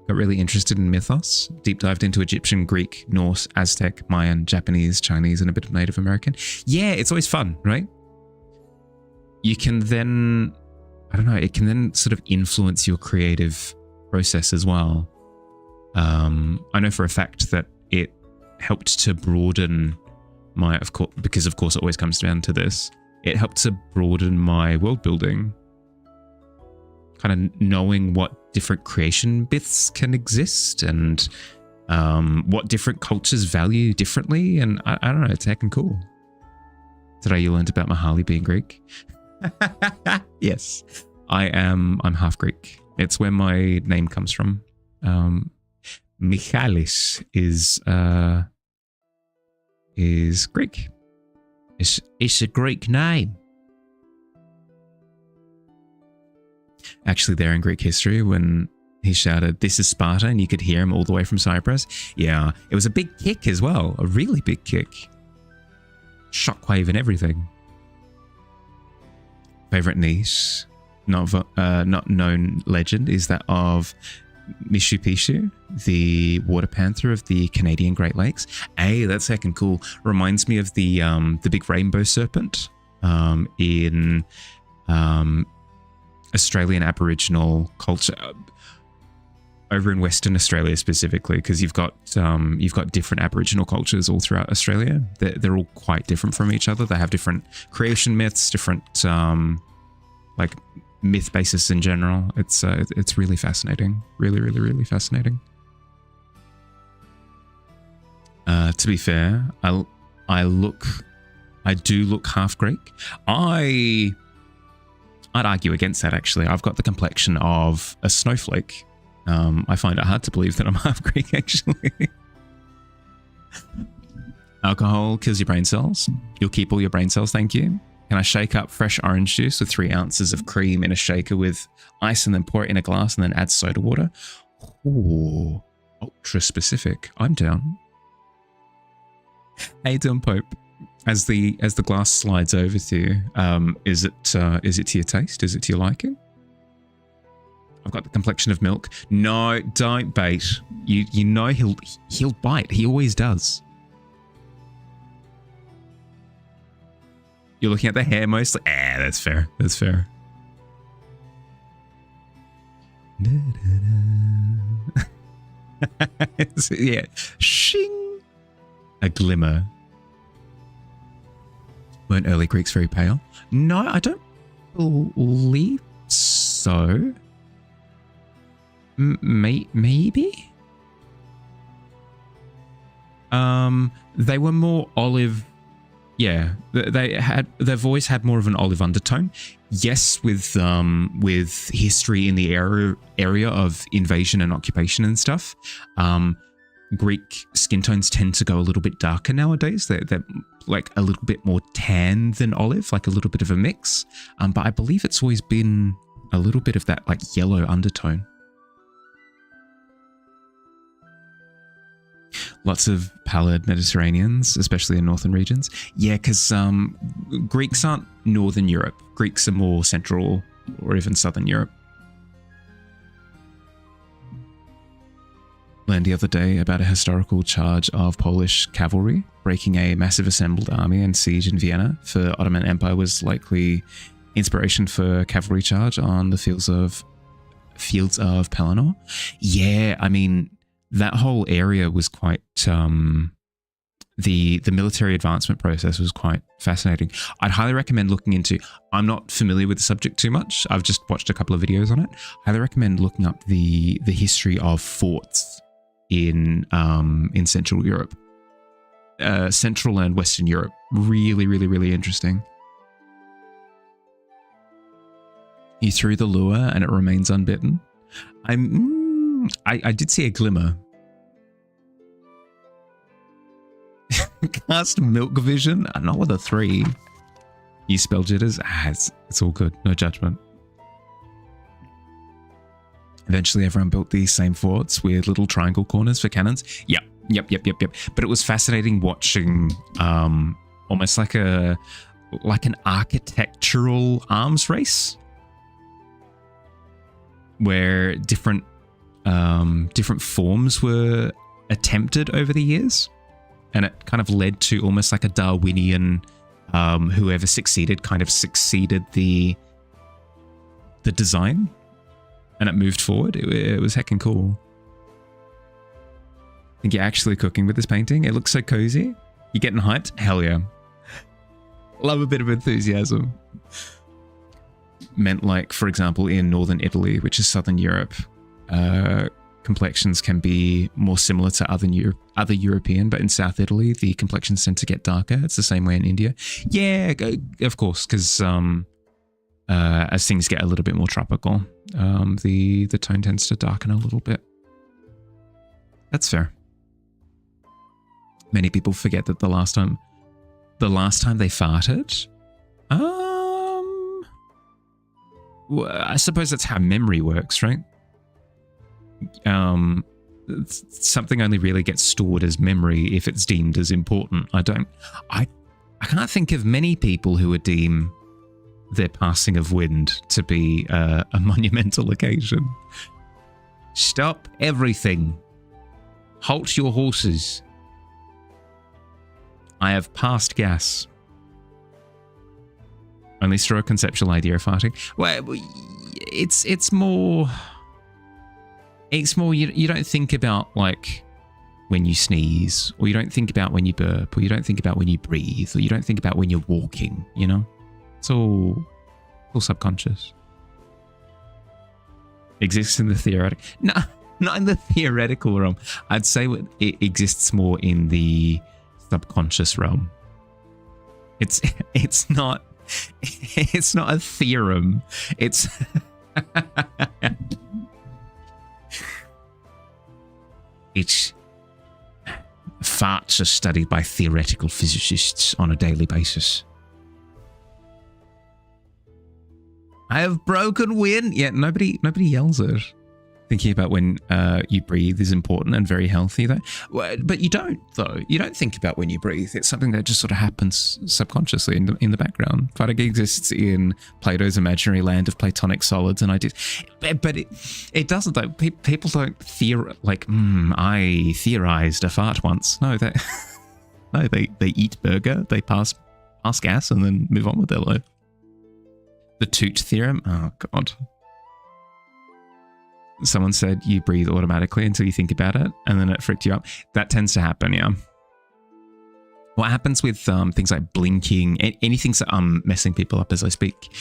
Got really interested in mythos, deep dived into Egyptian, Greek, Norse, Aztec, Mayan, Japanese, Chinese, and a bit of Native American. Yeah, it's always fun, right? You can then, I don't know, it can then sort of influence your creative process as well. I know for a fact that it helped to broaden my, of course, because of course it always comes down to this, it helped to broaden my world building. Kind of knowing what different creation myths can exist and what different cultures value differently. And I don't know, it's heckin' cool. Today you learned about Mahali being Greek. Yes, I'm half Greek. It's where my name comes from. Michalis is Greek. It's a Greek name. Actually, there in Greek history, when he shouted, "This is Sparta," and you could hear him all the way from Cyprus. Yeah, it was a big kick as well. A really big kick. Shockwave and everything. Favorite niche, not known legend, is that of Mishu Pishu, the water panther of the Canadian Great Lakes. Hey, that's heckin' cool. Reminds me of the big rainbow serpent in Australian Aboriginal culture over in Western Australia specifically, because you've got different Aboriginal cultures all throughout Australia. They're all quite different from each other. They have different creation myths, different like myth basis in general. It's really fascinating. Really fascinating. To be fair, I do look half Greek. I'd argue against that, actually. I've got the complexion of a snowflake. I find it hard to believe that I'm half Greek, actually. Alcohol kills your brain cells. You'll keep all your brain cells, thank you. Can I shake up fresh orange juice with 3 ounces of cream in a shaker with ice and then pour it in a glass and then add soda water? Ooh, ultra specific. I'm down. How you doing, Pope? As the glass slides over to you, is it to your taste? Is it to your liking? I've got the complexion of milk. No, don't bait. You know he'll bite. He always does. You're looking at the hair mostly. That's fair. That's fair. Yeah, shing. A glimmer. Weren't early Greeks very pale? No, I don't believe so. Maybe? They were more olive Yeah, they've always had more of an olive undertone. Yes, with history in the area of invasion and occupation and stuff, Greek skin tones tend to go a little bit darker nowadays. They're like a little bit more tan than olive, like a little bit of a mix. But I believe it's always been a little bit of that like yellow undertone. Lots of pallid Mediterraneans, especially in northern regions. Yeah, because Greeks aren't northern Europe. Greeks are more central or even southern Europe. Learned the other day about a historical charge of Polish cavalry breaking a massive assembled army and siege in Vienna for Ottoman Empire was likely inspiration for cavalry charge on the fields of Pelennor. Yeah, I mean, that whole area was quite the military advancement process was quite fascinating. I'd highly recommend looking into. I'm not familiar with the subject too much. I've just watched a couple of videos on it. Highly recommend looking up the history of forts in Central Europe, Central and Western Europe. Really, really, really interesting. You threw the lure and it remains unbitten. I did see a glimmer. Cast milk vision? Not with a 3. You spell jitters? It's all good. No judgment. Eventually everyone built these same forts with little triangle corners for cannons. Yep. But it was fascinating watching almost like an architectural arms race where different forms were attempted over the years, and it kind of led to almost like a Darwinian whoever succeeded kind of succeeded the design, and it moved forward. It was heckin' cool. I think you're actually cooking with this painting. It looks so cozy. You getting hyped? Hell yeah. Love a bit of enthusiasm. Meant like, for example, in northern Italy, which is southern Europe, complexions can be more similar to other European, but in South Italy, the complexions tend to get darker. It's the same way in India. Yeah, of course, because as things get a little bit more tropical, the tone tends to darken a little bit. That's fair. Many people forget that the last time they farted, well, I suppose that's how memory works, right? Something only really gets stored as memory if it's deemed as important. I can't think of many people who would deem their passing of wind to be a monumental occasion. Stop everything. Halt your horses. I have passed gas. Only through a conceptual idea of farting. Well, it's more you don't think about like when you sneeze, or you don't think about when you burp, or you don't think about when you breathe, or you don't think about when you're walking, you know? It's all subconscious. Exists in the theoretical. No, not in the theoretical realm. I'd say it exists more in the subconscious realm. It's not a theorem. It's farts are studied by theoretical physicists on a daily basis. I have broken wind. Yeah, nobody yells it. Thinking about when you breathe is important and very healthy, though. But you don't, though. You don't think about when you breathe. It's something that just sort of happens subconsciously in the background. Farting exists in Plato's imaginary land of Platonic solids and ideas. But it doesn't, though. People don't I theorized a fart once. No, they eat burger, they pass gas, and then move on with their life. The toot theorem? Oh, God. Someone said you breathe automatically until you think about it, and then it freaked you out. That tends to happen, yeah. What happens with things like blinking, anything that I'm messing people up as I speak,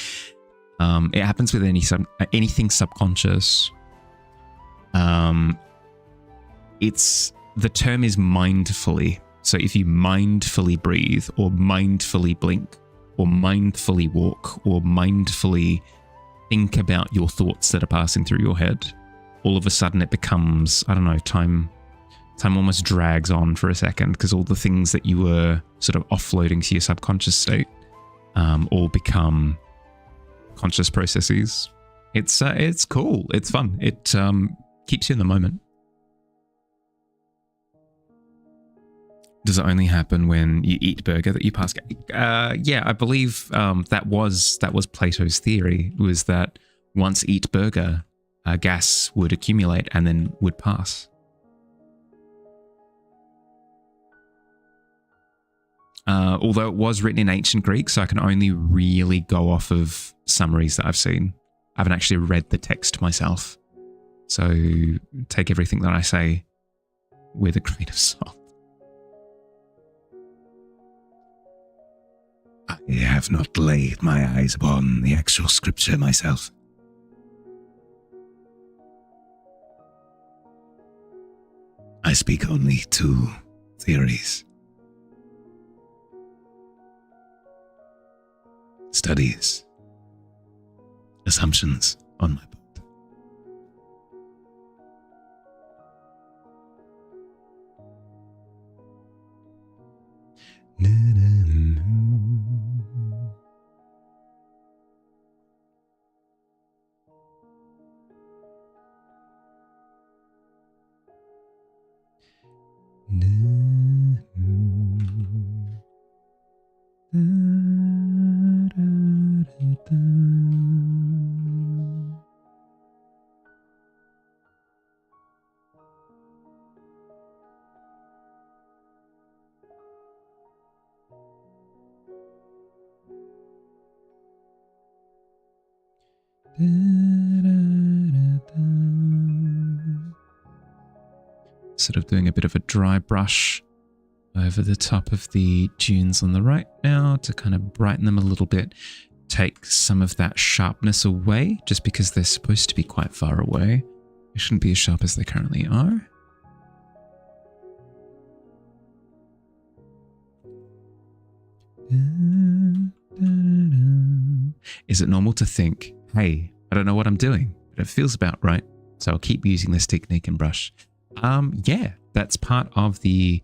it happens with anything subconscious. The term is mindfully. So if you mindfully breathe or mindfully blink or mindfully walk or mindfully think about your thoughts that are passing through your head, all of a sudden it becomes, I don't know, time almost drags on for a second because all the things that you were sort of offloading to your subconscious state all become conscious processes. It's cool. It's fun. It keeps you in the moment. Does it only happen when you eat burger that you pass? Yeah, I believe that was Plato's theory, was that once eat burger, gas would accumulate and then would pass. Although it was written in ancient Greek, so I can only really go off of summaries that I've seen. I haven't actually read the text myself. So take everything that I say with a grain of salt. I have not laid my eyes upon the actual scripture myself. I speak only to theories, studies, assumptions on my part. Sort of doing a bit of a dry brush over the top of the dunes on the right now to kind of brighten them a little bit, take some of that sharpness away, just because they're supposed to be quite far away. They shouldn't be as sharp as they currently are. Is it normal to think, hey, I don't know what I'm doing, but it feels about right, so I'll keep using this technique and brush? Yeah, that's part of the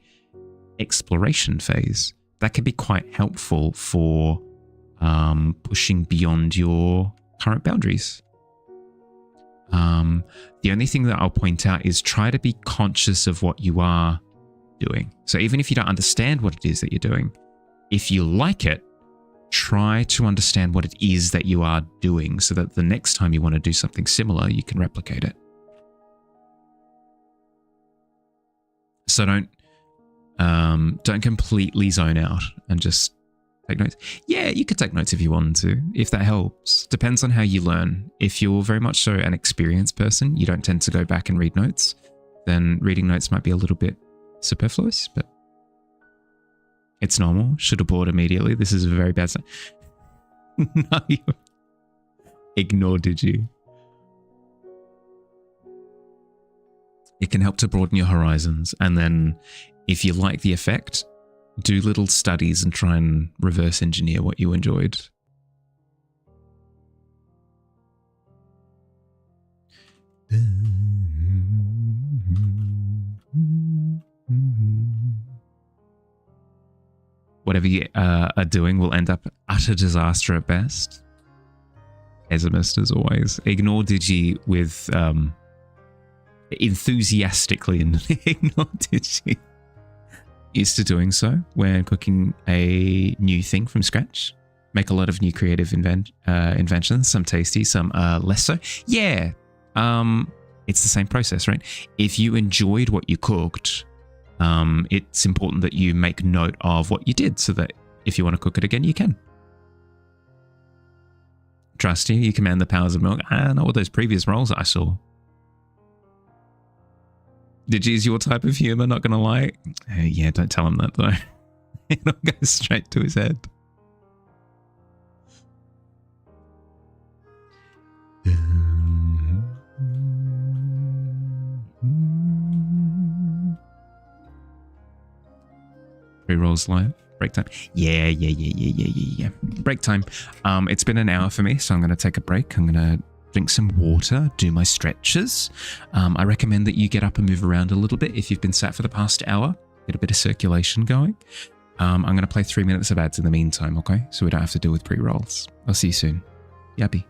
exploration phase. That can be quite helpful for pushing beyond your current boundaries. The only thing that I'll point out is try to be conscious of what you are doing. So even if you don't understand what it is that you're doing, if you like it, try to understand what it is that you are doing so that the next time you want to do something similar, you can replicate it. So don't completely zone out and just take notes. Yeah, you could take notes if you wanted to, if that helps. Depends on how you learn. If you're very much so an experienced person, you don't tend to go back and read notes, then reading notes might be a little bit superfluous, but it's normal. Should have bored immediately. This is a very bad sign. No, you ignored, did you? It can help to broaden your horizons. And then if you like the effect, do little studies and try and reverse engineer what you enjoyed. Whatever you are doing will end up utter disaster at best. Pessimist as always. Ignore Digi with enthusiastically and ignore Digi. Used to doing so when cooking a new thing from scratch. Make a lot of new creative inventions, some tasty, some less so. Yeah, it's the same process, right? If you enjoyed what you cooked, it's important that you make note of what you did so that if you want to cook it again, you can. Trust you command the powers of milk. I know what those previous roles I saw. Digi's your type of humor, not gonna lie. Yeah, don't tell him that though. It'll go straight to his head. pre-rolls live. Break time. Yeah. Break time. It's been an hour for me, so I'm going to take a break. I'm going to drink some water, do my stretches. I recommend that you get up and move around a little bit if you've been sat for the past hour. Get a bit of circulation going. I'm going to play 3 minutes of ads in the meantime, okay? So we don't have to deal with pre-rolls. I'll see you soon. Yappy.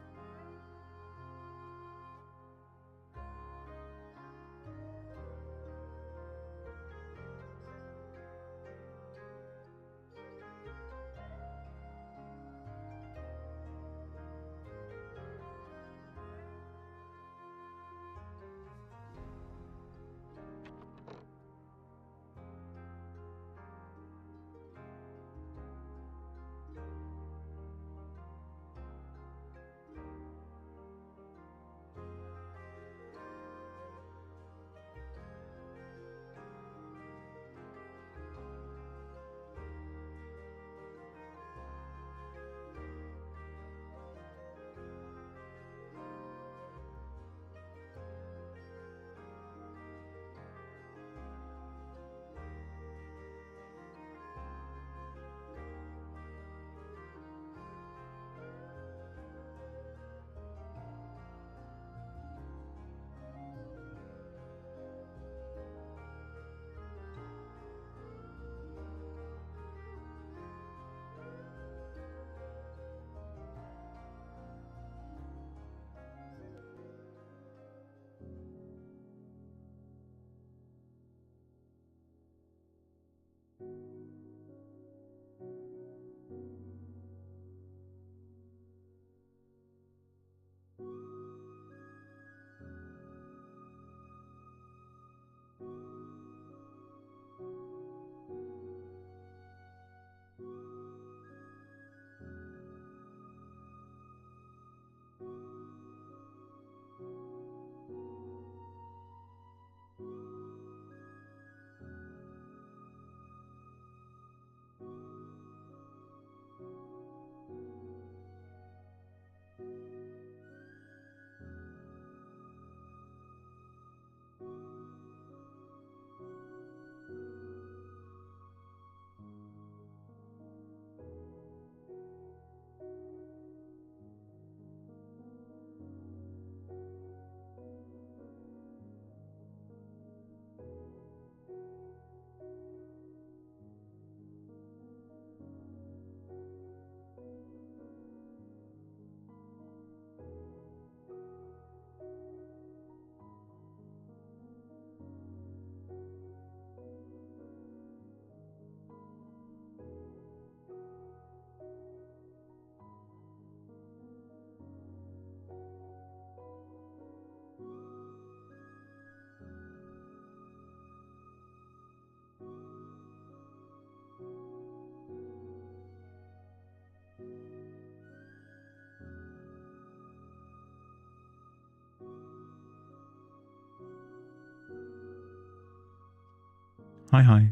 Hi.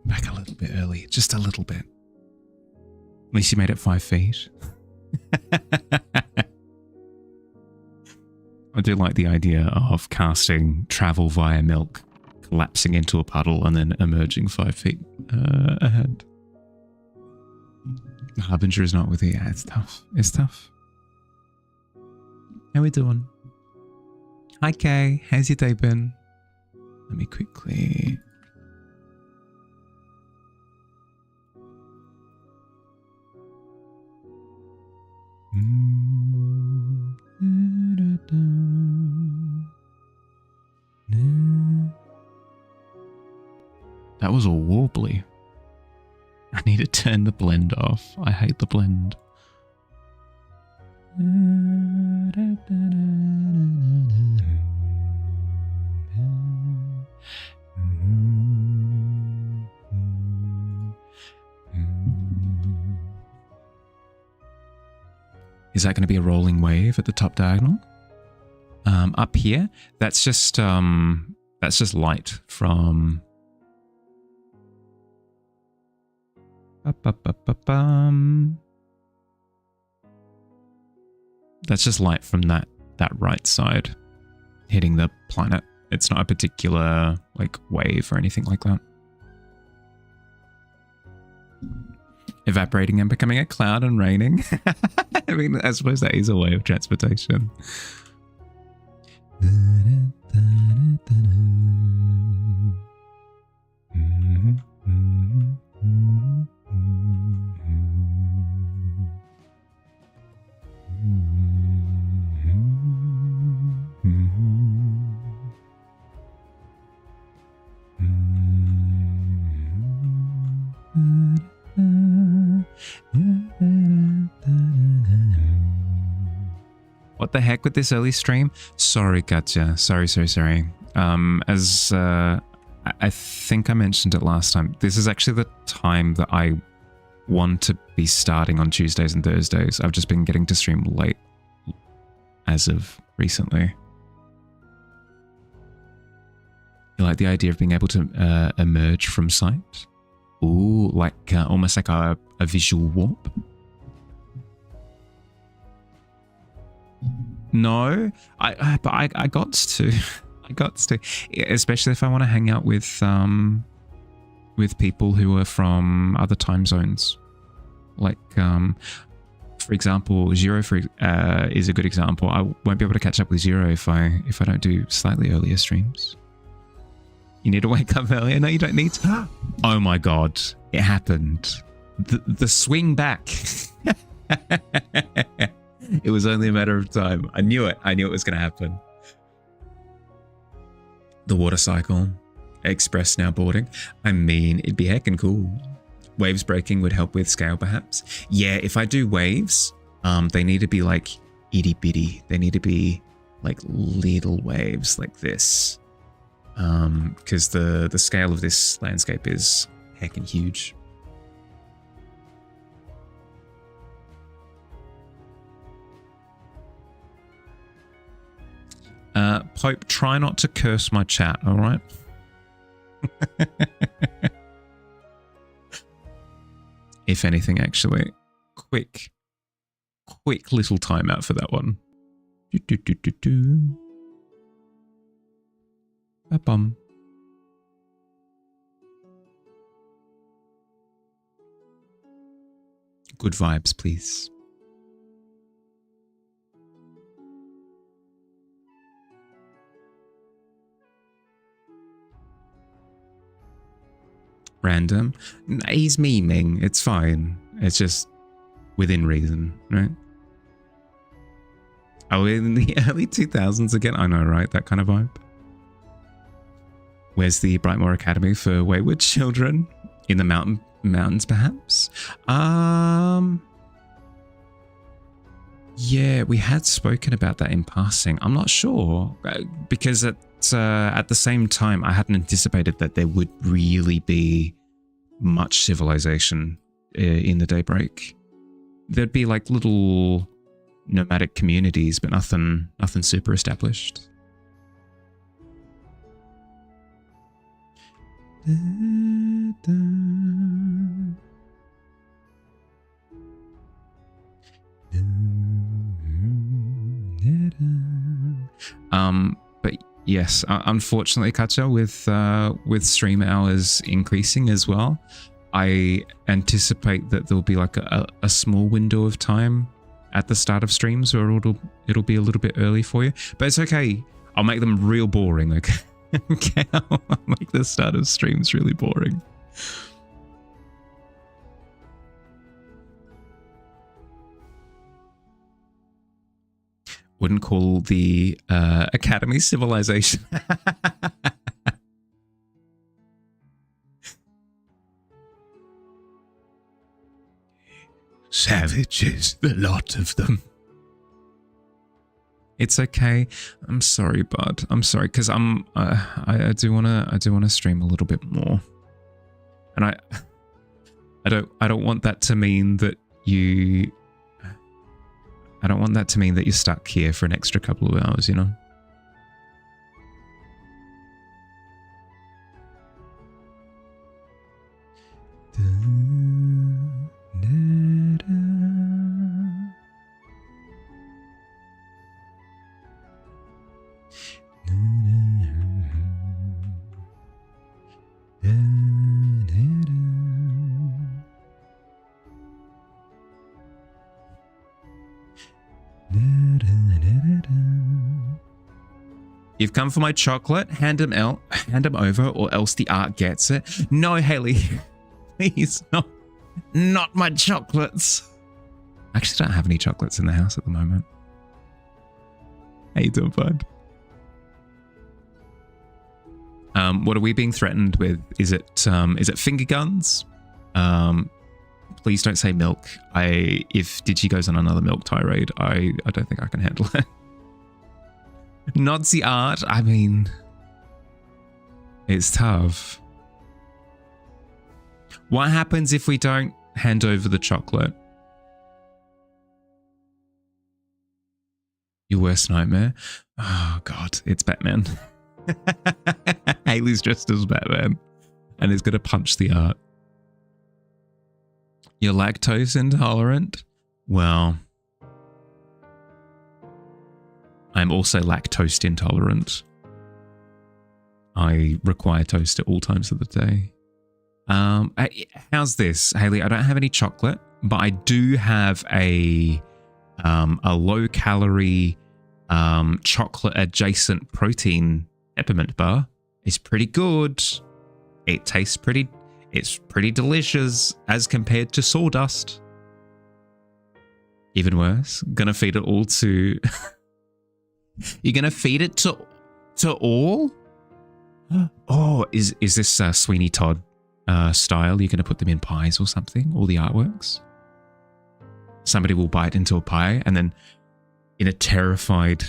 Back a little bit early, just a little bit. At least you made it 5 feet. I do like the idea of casting travel via milk, collapsing into a puddle and then emerging 5 feet ahead. The Harbinger is not with you. Yeah, it's tough. It's tough. How we doing? Hi Kay, how's your day been? Let me quickly... That was all warbly. I need to turn the blend off. I hate the blend. Is that going to be a rolling wave at the top diagonal? Up here, that's just light from. That's just light from that right side hitting the planet. It's not a particular like wave or anything like that. Evaporating and becoming a cloud and raining. I mean, I suppose that is a way of transportation. What the heck with this early stream? Sorry, Katja. Sorry. I think I mentioned it last time. This is actually the time that I want to be starting on Tuesdays and Thursdays. I've just been getting to stream late as of recently. You like the idea of being able to emerge from sight? Ooh, like almost like a visual warp? No, but I got to. I got to, especially if I want to hang out with people who are from other time zones. Like, for example, Zero is a good example. I won't be able to catch up with Zero if I don't do slightly earlier streams. You need to wake up earlier? No, you don't need to. Oh my god, it happened. The swing back. It was only a matter of time. I knew it. I knew it was going to happen. The water cycle. Express snowboarding. I mean, it'd be heckin' cool. Waves breaking would help with scale, perhaps. Yeah, if I do waves, they need to be like itty bitty. They need to be like little waves like this. Because the scale of this landscape is heckin' huge. Pope, try not to curse my chat, all right? If anything, actually. Quick little timeout for that one. Ba-bum. Good vibes, please. Random. He's memeing. It's fine. It's just within reason, right? Oh, in the early 2000s again? I know, right? That kind of vibe. Where's the Brightmoor Academy for Wayward Children? In the mountains, perhaps? Yeah, we had spoken about that in passing. I'm not sure, because at the same time, I hadn't anticipated that there would really be much civilization in the Daybreak. There'd be like little nomadic communities, but nothing super established. But yes, unfortunately, Katja, with stream hours increasing as well, I anticipate that there'll be like a small window of time at the start of streams where it'll be a little bit early for you. But it's okay. I'll make them real boring, okay? Okay, I'll make the start of streams really boring. Wouldn't call the Academy civilization. Savages, the lot of them. It's okay. I'm sorry, bud. I'm sorry, because I do wanna stream a little bit more, and I don't want that to mean that you. I don't want that to mean that you're stuck here for an extra couple of hours, you know? You've come for my chocolate. Hand him over, or else the art gets it. No, Haley, please, not my chocolates. I actually don't have any chocolates in the house at the moment. How you doing, bud? What are we being threatened with? Is it finger guns? Please don't say milk. If Digi goes on another milk tirade, I don't think I can handle it. Nazi art, I mean, it's tough. What happens if we don't hand over the chocolate? Your worst nightmare? Oh God, it's Batman. Haley's dressed as Batman and is going to punch the art. You're lactose intolerant? Well, I'm also lactose intolerant. I require toast at all times of the day. How's this, Haley? I don't have any chocolate, but I do have a low-calorie chocolate-adjacent protein peppermint bar. It's pretty good. It tastes pretty. It's pretty delicious as compared to sawdust. Even worse, gonna feed it all to. You're gonna feed it to all? Oh, is this Sweeney Todd style? You're gonna put them in pies or something? All the artworks. Somebody will bite into a pie and then, in a terrified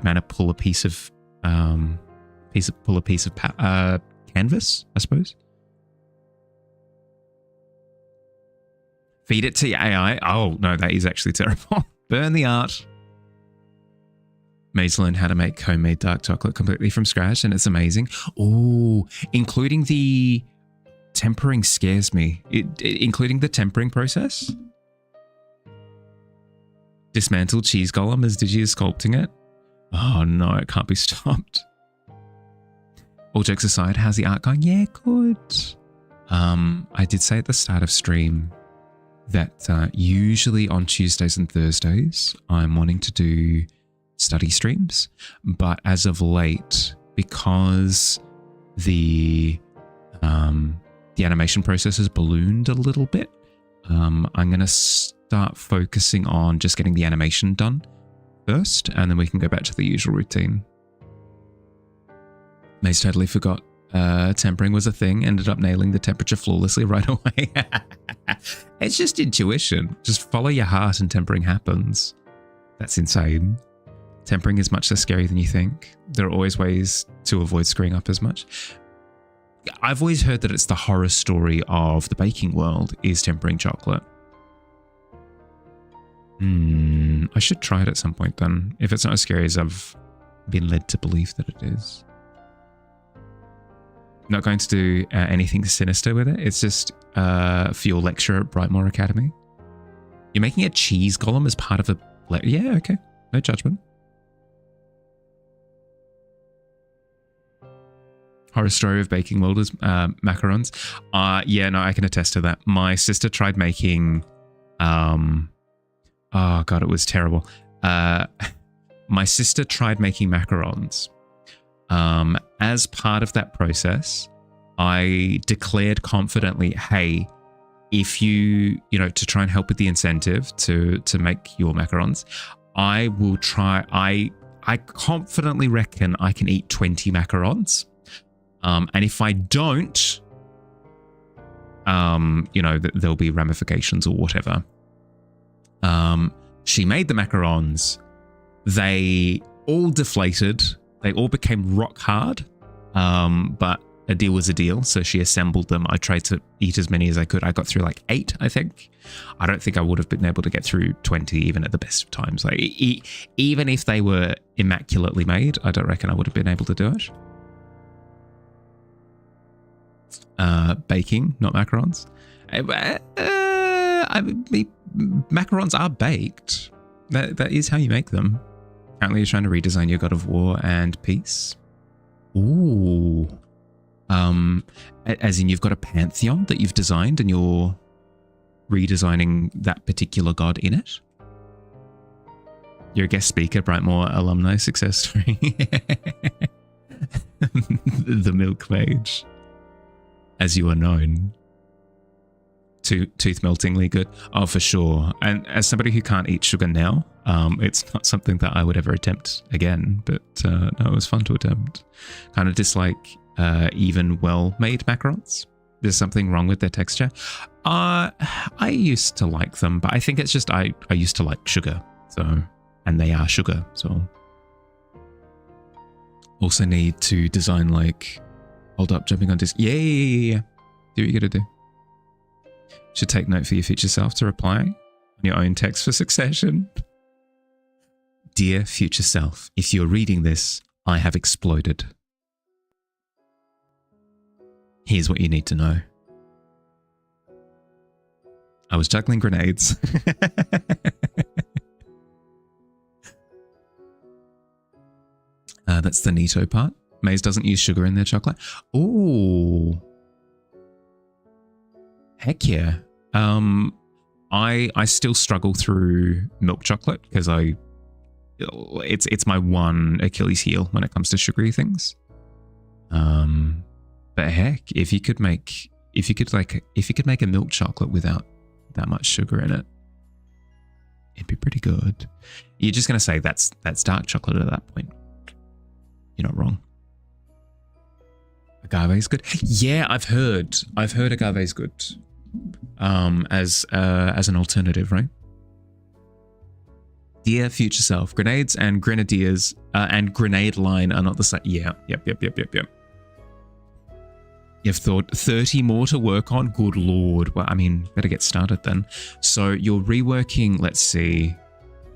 manner, pull a piece of canvas, I suppose. Feed it to your AI. Oh no, that is actually terrible. Burn the art. Maids learned how to make homemade dark chocolate completely from scratch, and it's amazing. Oh, including the tempering scares me. Including the tempering process. Dismantled cheese golem as Digi is sculpting it. Oh no, it can't be stopped. All jokes aside, how's the art going? Yeah, good. I did say at the start of stream that usually on Tuesdays and Thursdays, I'm wanting to do study streams, but as of late, because the animation process has ballooned a little bit, I'm going to start focusing on just getting the animation done first, and then we can go back to the usual routine. Maze totally forgot tempering was a thing, ended up nailing the temperature flawlessly right away. It's just intuition. Just follow your heart and tempering happens. That's insane. Tempering is much less scary than you think. There are always ways to avoid screwing up as much. I've always heard that it's the horror story of the baking world is tempering chocolate. I should try it at some point then, if it's not as scary as I've been led to believe that it is. Not going to do anything sinister with it. It's just for your lecture at Brightmoor Academy. You're making a cheese golem as part of a... Yeah, okay. No judgment. Horror story of baking world is macarons. Yeah, no, I can attest to that. My sister tried making... oh, God, it was terrible. My sister tried making macarons. As part of that process, I declared confidently, hey, if you to try and help with the incentive to make your macarons, I will try. I confidently reckon I can eat 20 macarons. And if I don't, there'll be ramifications or whatever. She made the macarons. They all deflated. They all became rock hard, but a deal was a deal. So she assembled them. I tried to eat as many as I could. I got through like 8, I think. I don't think I would have been able to get through 20 even at the best of times. Like even if they were immaculately made, I don't reckon I would have been able to do it. Baking, not macarons. Macarons are baked. That is how you make them. Apparently you're trying to redesign your God of War and Peace. Ooh. As in you've got a pantheon that you've designed and you're redesigning that particular god in it? You're a guest speaker, Brightmoor alumni success story. The milk mage, as you are known. Tooth meltingly good. Oh, for sure. And as somebody who can't eat sugar now, it's not something that I would ever attempt again. But no, it was fun to attempt. Kind of dislike even well-made macarons. There's something wrong with their texture. I used to like them, but I think it's just I used to like sugar. So, and they are sugar. So, also need to design like, hold up, jumping on disc. Yeah. Do what you gotta do. Should take note for your future self to reply on your own text for succession. Dear future self, if you're reading this, I have exploded. Here's what you need to know. I was juggling grenades. That's the neato part. Maze doesn't use sugar in their chocolate. Ooh. Heck yeah. I still struggle through milk chocolate because it's my one Achilles heel when it comes to sugary things. But heck, if you could make a milk chocolate without that much sugar in it, it'd be pretty good. You're just gonna say that's dark chocolate at that point. You're not wrong. Agave's good. Yeah, I've heard agave's good. As an alternative, right? Dear future self, grenades and grenadiers and grenade line are not the same. Yeah, yep. You've thought 30 more to work on? Good lord. Well, I mean, better get started then. So you're reworking, let's see,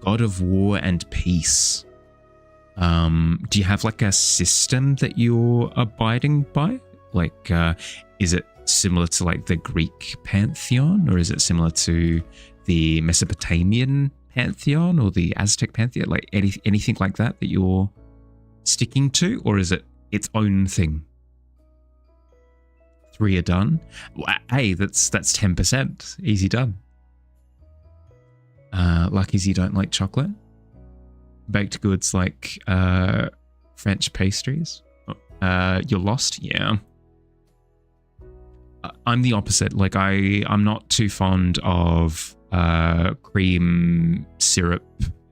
God of War and Peace. Do you have like a system that you're abiding by? Like, is it similar to like the Greek pantheon, or is it similar to the Mesopotamian pantheon or the Aztec pantheon? Like anything like that you're sticking to, or is it its own thing? 3 are done. Hey, that's 10%. Easy done. Luckies you don't like chocolate. Baked goods like French pastries. You're lost? Yeah. I'm the opposite. Like I'm not too fond of cream, syrup,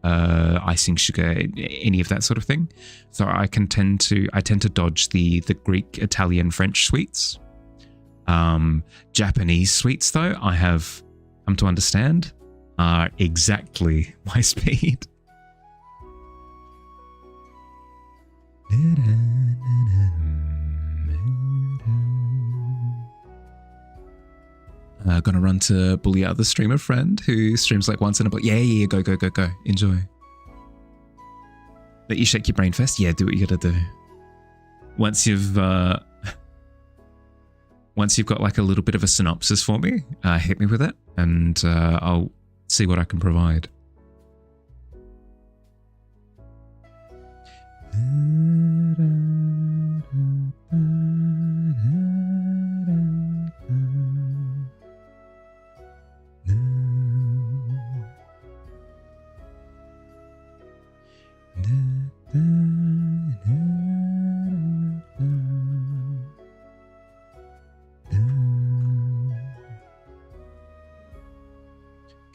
icing, sugar, any of that sort of thing. So I tend to dodge the Greek, Italian, French sweets. Japanese sweets, though, I have come to understand are exactly my speed. Gonna run to bully out the streamer friend who streams like once in a blue. Yeah, go. Enjoy. Let you shake your brain first. Yeah, do what you gotta do. Once you've got like a little bit of a synopsis for me, hit me with it, and I'll see what I can provide.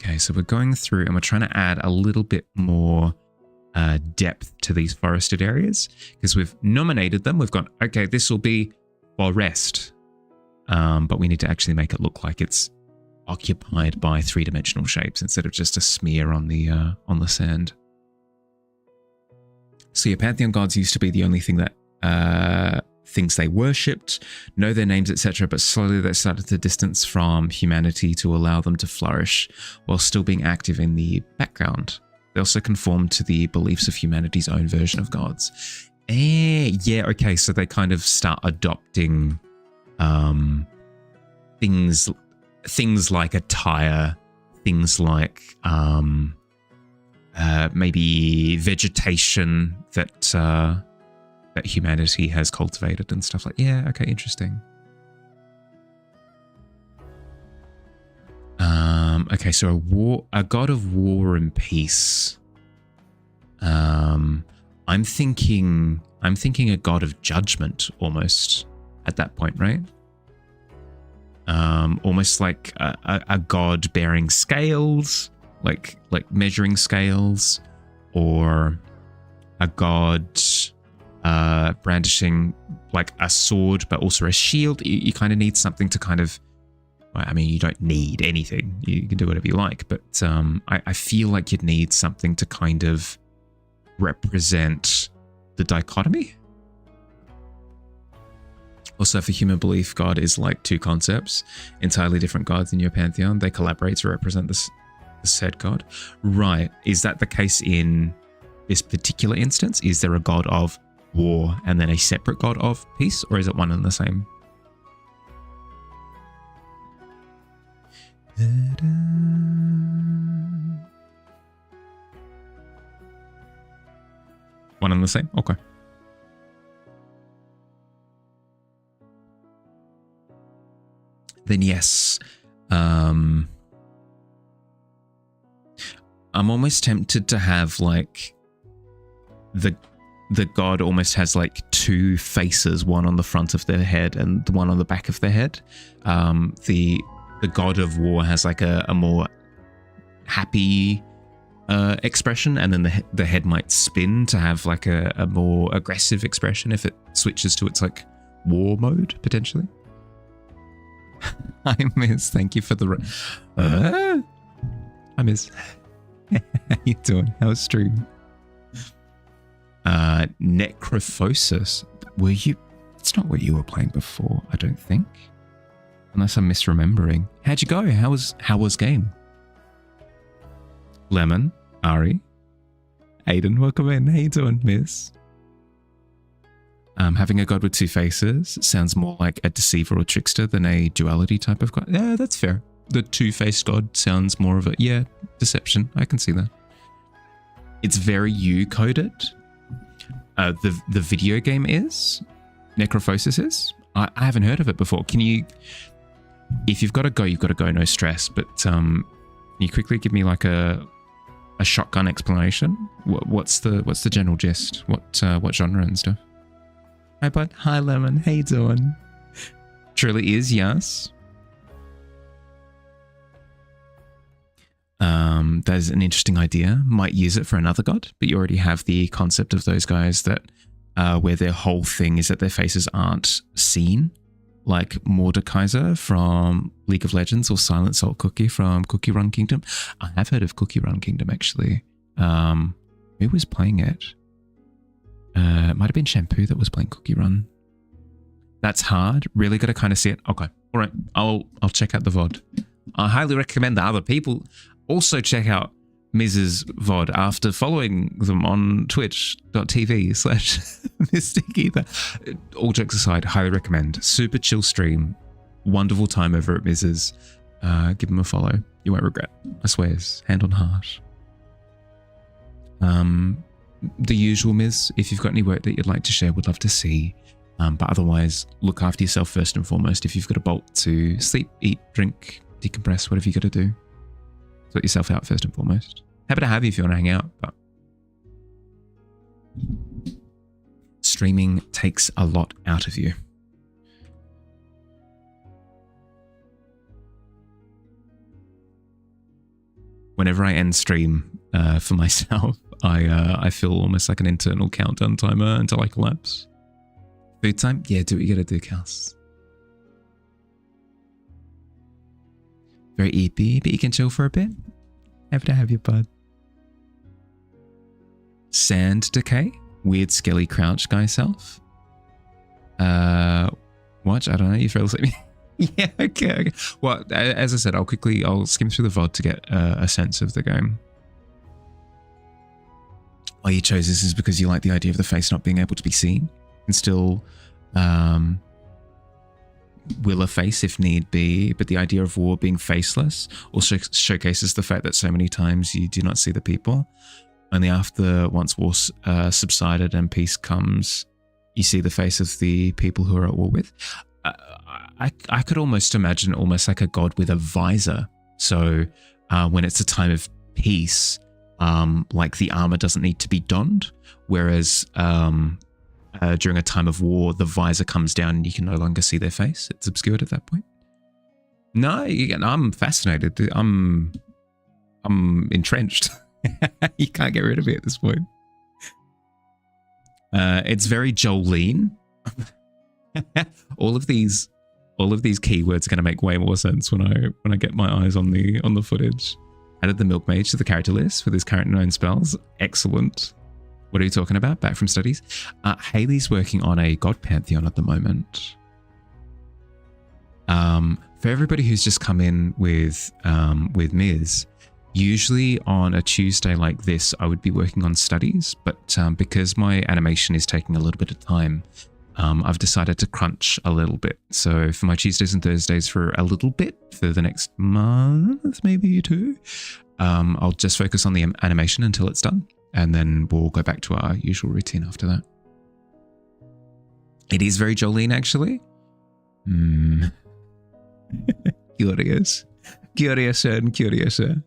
Okay, so we're going through and we're trying to add a little bit more depth to these forested areas because we've nominated them. We've gone, okay, this will be forest, but we need to actually make it look like it's occupied by 3-dimensional shapes instead of just a smear on the sand. So your pantheon gods used to be the only thing that things they worshipped, know their names, etc., but slowly they started to distance from humanity to allow them to flourish while still being active in the background. They also conformed to the beliefs of humanity's own version of gods. Yeah, okay, so they kind of start adopting things like attire, things like maybe vegetation that humanity has cultivated and stuff like. Yeah, okay, interesting. Okay, so a god of war and peace. I'm thinking a god of judgment almost at that point, right? Almost like a god bearing scales, like measuring scales, or a god brandishing like a sword but also a shield. You kind of need something to kind of, I mean, you don't need anything, you can do whatever you like, but I feel like you'd need something to kind of represent the dichotomy. Also, for human belief, God is like two concepts, entirely different gods in your pantheon. They collaborate to represent the said god. Right. Is that the case in this particular instance? Is there a god of war and then a separate god of peace, or is it one and the same? One and the same? Okay. Then yes. I'm almost tempted to have like the god almost has like two faces, one on the front of their head and the one on the back of their head. The god of war has like a more happy expression, and then the head might spin to have like a more aggressive expression if it switches to its like war mode potentially. Hi Miss, thank you for the hi Miss. How you doing? How's stream? Necrophosis. Were you? It's not what you were playing before, I don't think. Unless I'm misremembering. How'd you go? How was game? Lemon, Ari, Aiden, welcome in. How you doing, Miss? Having a god with two faces sounds more like a deceiver or trickster than a duality type of god. Yeah, that's fair. The two-faced god sounds more of a, yeah, deception. I can see that. It's very you-coded. The video game is. Necrophosis is. I haven't heard of it before. Can you, if you've got to go, you've got to go, no stress. But can you quickly give me like a shotgun explanation? What's the general gist? What genre and stuff? Hi bud. Hi Lemon. How you doing? Truly is, yes. That is an interesting idea. Might use it for another god, but you already have the concept of those guys that where their whole thing is that their faces aren't seen, like Mordekaiser from League of Legends or Silent Salt Cookie from Cookie Run Kingdom. I have heard of Cookie Run Kingdom actually. Who was playing it? It might have been Shampoo that was playing Cookie Run. That's hard. Really got to kind of see it. Okay. All right. I'll check out the VOD. I highly recommend that other people also check out Mrs. VOD after following them on twitch.tv/Mystic Ether. All jokes aside, highly recommend. Super chill stream. Wonderful time over at Mrs. Give them a follow. You won't regret. I swears. Hand on heart. The usual, Ms. If you've got any work that you'd like to share, would love to see. But otherwise, look after yourself first and foremost. If you've got a bolt to sleep, eat, drink, decompress, whatever you got to do, sort yourself out first and foremost. Happy to have you if you want to hang out, but streaming takes a lot out of you. Whenever I end stream for myself, I feel almost like an internal countdown timer until I collapse. Food time? Yeah, do what you gotta do, Kels. Very eepy, but you can chill for a bit. Happy to have you, bud. Sand decay? Weird skelly crouch guy self? Watch? I don't know, you fell asleep. Yeah, okay. Well, as I said, I'll skim through the VOD to get a sense of the game. Why you chose this is because you like the idea of the face not being able to be seen and still will a face if need be, but the idea of war being faceless also showcases the fact that so many times you do not see the people. Only after once war subsided and peace comes, you see the face of the people who are at war with. I could almost imagine almost like a god with a visor. So when it's a time of peace, like the armor doesn't need to be donned, whereas during a time of war, the visor comes down and you can no longer see their face. It's obscured at that point. No, I'm fascinated. I'm entrenched. You can't get rid of me at this point. It's very Jolene. all of these keywords are going to make way more sense when I get my eyes on the footage. Added the Milk Mage to the character list with his current known spells. Excellent. What are you talking about? Back from studies? Haley's working on a god pantheon at the moment. For everybody who's just come in with Miz, usually on a Tuesday like this, I would be working on studies, but because my animation is taking a little bit of time, I've decided to crunch a little bit. So for my Tuesdays and Thursdays for a little bit, for the next month, maybe 2, I'll just focus on the animation until it's done. And then we'll go back to our usual routine after that. It is very Jolene, actually. Curious. Curiouser and curiouser.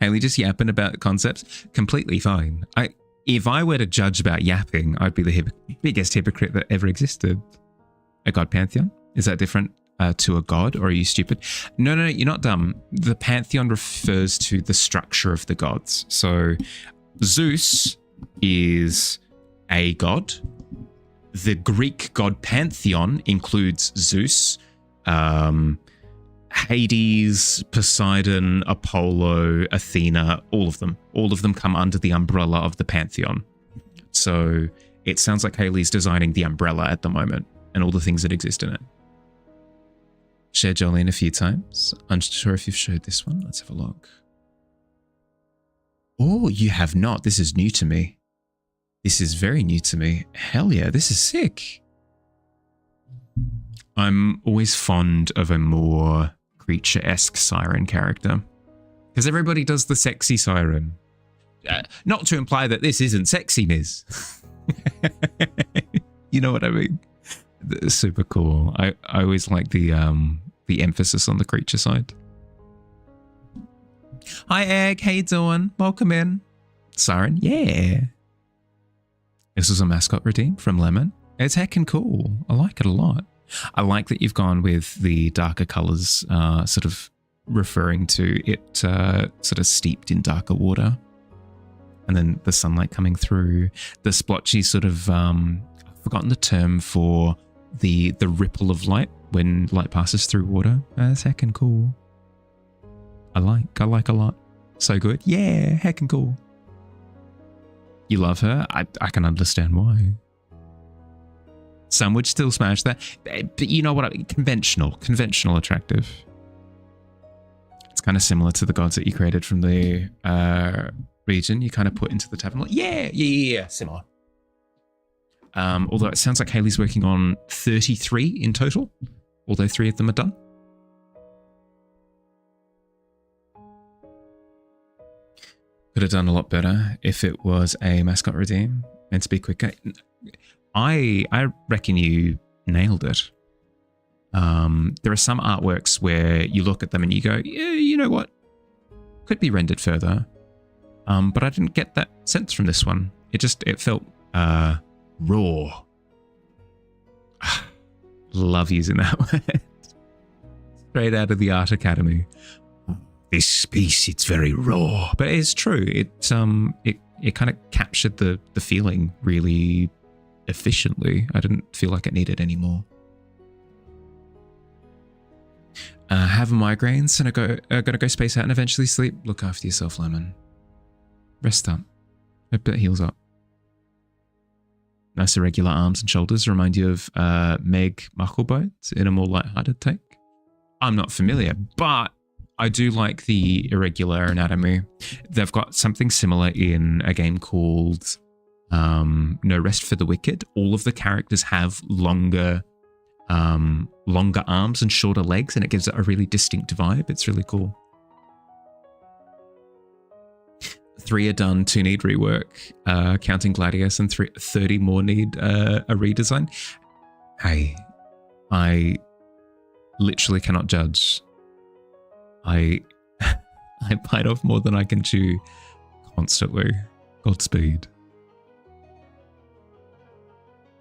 Haley just yapping about concepts. Completely fine. If I were to judge about yapping, I'd be the biggest hypocrite that ever existed. A god pantheon? Is that different to a god, or are you stupid? No, you're not dumb. The pantheon refers to the structure of the gods. So Zeus is a god. The Greek god pantheon includes Zeus, Hades, Poseidon, Apollo, Athena, all of them. All of them come under the umbrella of the pantheon. So it sounds like Haley's designing the umbrella at the moment and all the things that exist in it. Shared Jolene a few times. Unsure if you've showed this one. Let's have a look. Oh, you have not. This is new to me. This is very new to me. Hell yeah, this is sick. I'm always fond of a more creature-esque siren character. Because everybody does the sexy siren. Not to imply that this isn't sexy, Miz. You know what I mean? Super cool. I always like the emphasis on the creature side. Hi Egg, how you doing? Welcome in. Siren, yeah. This is a mascot redeem from Lemon. It's heckin' cool. I like it a lot. I like that you've gone with the darker colors, sort of referring to it sort of steeped in darker water. And then the sunlight coming through. The splotchy sort of, I've forgotten the term for the ripple of light when light passes through water. That's heckin' cool. I like a lot. So good. Yeah, heckin' cool. You love her? I can understand why. Some would still smash that. But you know what I mean? Conventional attractive. It's kind of similar to the gods that you created from the region. You kind of put into the tavern. Like, yeah, similar. Although it sounds like Haley's working on 33 in total, although 3 of them are done. Could have done a lot better if it was a mascot redeem and to be quicker. I reckon you nailed it. There are some artworks where you look at them and you go, yeah, you know what? Could be rendered further. But I didn't get that sense from this one. It felt raw. Love using that word. Straight out of the Art Academy. This piece, it's very raw. But it's true. It kind of captured the feeling really efficiently. I didn't feel like it needed any more. Have migraines and gonna go space out and eventually sleep. Look after yourself, Lemon. Rest up. Hope that heals up. Nice irregular arms and shoulders remind you of Meg Muckleboat in a more lighthearted take. I'm not familiar, but I do like the irregular anatomy. They've got something similar in a game called No Rest for the Wicked. All of the characters have longer arms and shorter legs, and it gives it a really distinct vibe. It's really cool. 3 are done, 2 need rework, counting Gladius, and 30 more need a redesign. Hey, I literally cannot judge. I bite off more than I can chew constantly. Godspeed.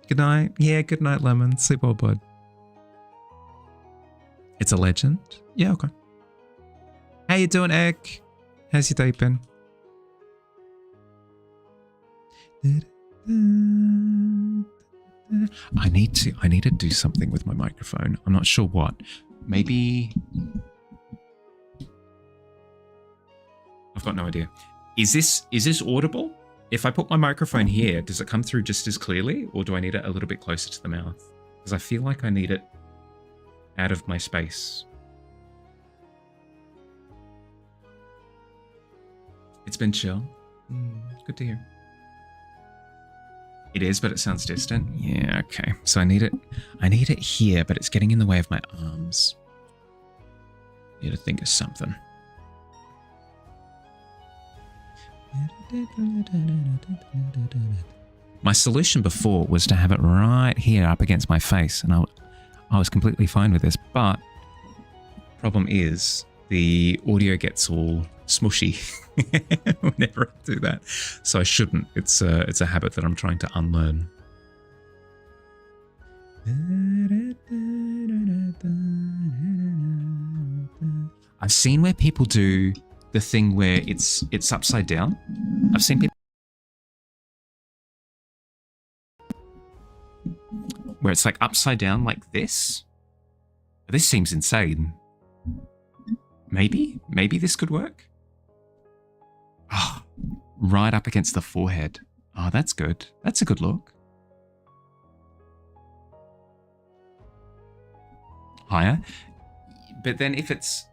Good night. Yeah, good night, Lemon. Sleep well, bud. It's a legend? Yeah, okay. How you doing, Egg? How's your day been? I need to do something with my microphone. I'm not sure what. Maybe I've got no idea. Is this audible? If I put my microphone here, does it come through just as clearly, or do I need it a little bit closer to the mouth? Because I feel like I need it out of my space. It's been chill. Good to hear. It is, but it sounds distant. Yeah, okay. So I need it here, but it's getting in the way of my arms. Need to think of something. My solution before was to have it right here up against my face, and I was completely fine with this, but problem is the audio gets all smushy whenever I do that. So I shouldn't. It's a habit that I'm trying to unlearn. I've seen where people do the thing where it's upside down. I've seen people where it's like upside down like this. This seems insane. Maybe this could work. Oh, right up against the forehead. Oh, that's good. That's a good look. Higher. But then if it's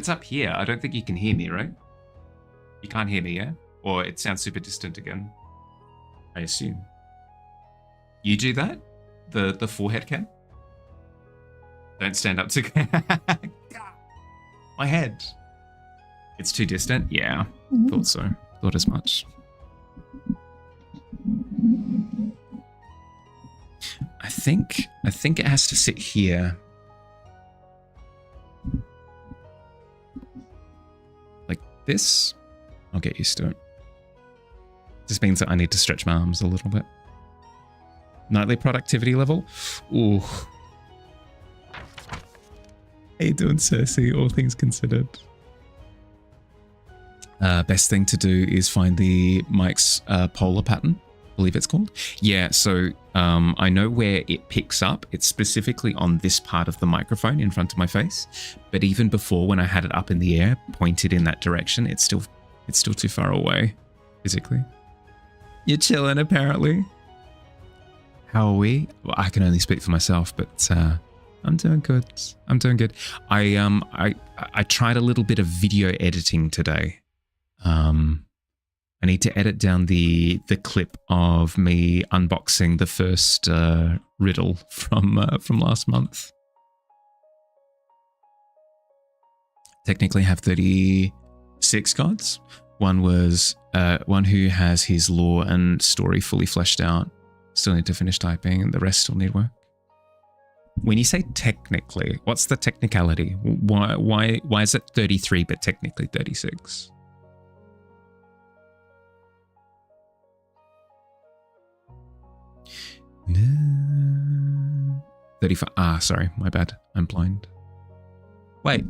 up here, I don't think you can hear me, right? You can't hear me, yeah? Or it sounds super distant again, I assume. You do that? The forehead cam? Don't stand up to... My head. It's too distant? Yeah, thought so. Thought as much. I think it has to sit here. Like this. I'll get used to it. This means that I need to stretch my arms a little bit. Nightly productivity level? Ooh. How you doing, Cersei? All things considered. Best thing to do is find the mic's polar pattern, I believe it's called. Yeah, so I know where it picks up. It's specifically on this part of the microphone in front of my face. But even before, when I had it up in the air, pointed in that direction, it's still too far away, physically. You're chilling, apparently. How are we? Well, I can only speak for myself, but I'm doing good. I'm doing good. I tried a little bit of video editing today. I need to edit down the clip of me unboxing the first riddle from last month. Technically have 36 gods. One was one who has his lore and story fully fleshed out. Still need to finish typing, and the rest still need work. When you say technically, what's the technicality? Why is it 33 but technically 36? No. 35. Ah, sorry, my bad. I'm blind. Wait,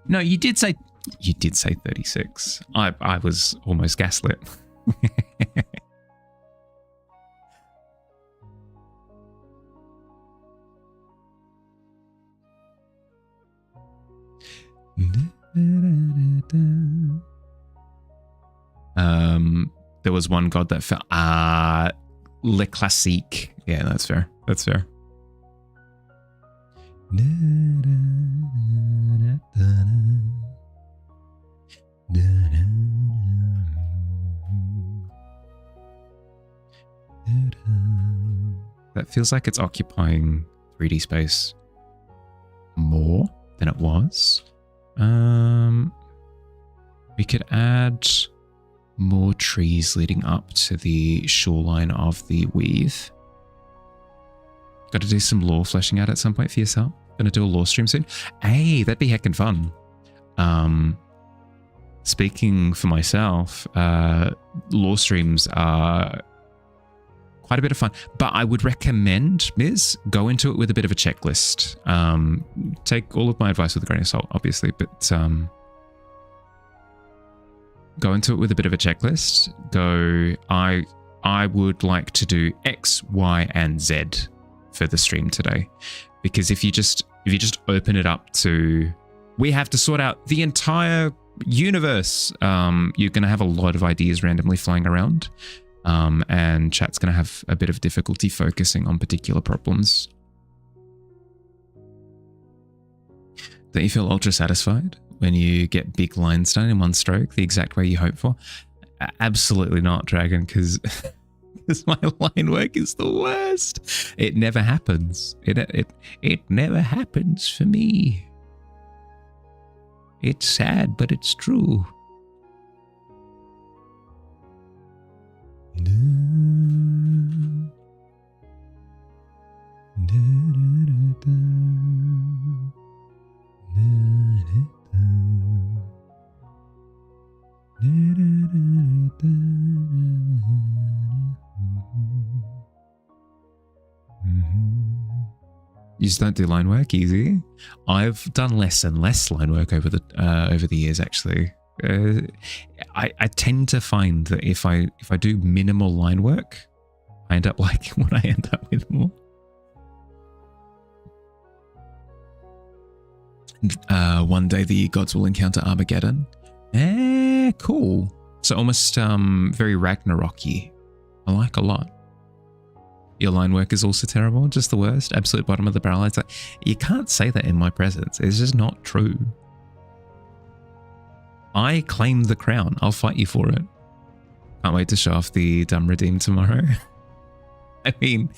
no, you did say 36. I was almost gaslit. There was one god that felt Le Classique. Yeah, that's fair. That's fair. That feels like it's occupying 3D space more than it was. We could add more trees leading up to the shoreline of the weave. Got to do some lore fleshing out at some point for yourself. Gonna do a lore stream soon. Hey, that'd be heckin' fun. speaking for myself, lore streams are quite a bit of fun, but I would recommend, Miz, go into it with a bit of a checklist. Take all of my advice with a grain of salt, obviously, but go into it with a bit of a checklist. I would like to do X, Y, and Z for the stream today, because if you just open it up to, we have to sort out the entire universe, you're going to have a lot of ideas randomly flying around, and chat's going to have a bit of difficulty focusing on particular problems. Don't you feel ultra satisfied when you get big lines done in one stroke the exact way you hope for? Absolutely not, Dragon, because my line work is the worst. It never happens. It never happens for me. It's sad, but it's true. You just don't do line work easy. I've done less and less line work over the years. Actually, I tend to find that if I do minimal line work, I end up liking what I end up with more. One day the gods will encounter Armageddon. Cool. So almost very Ragnarok-y. I like a lot. Your line work is also terrible, just the worst, absolute bottom of the barrel. It's like, you can't say that in my presence. It's just not true. I claim the crown. I'll fight you for it. Can't wait to show off the dumb redeem tomorrow. I mean,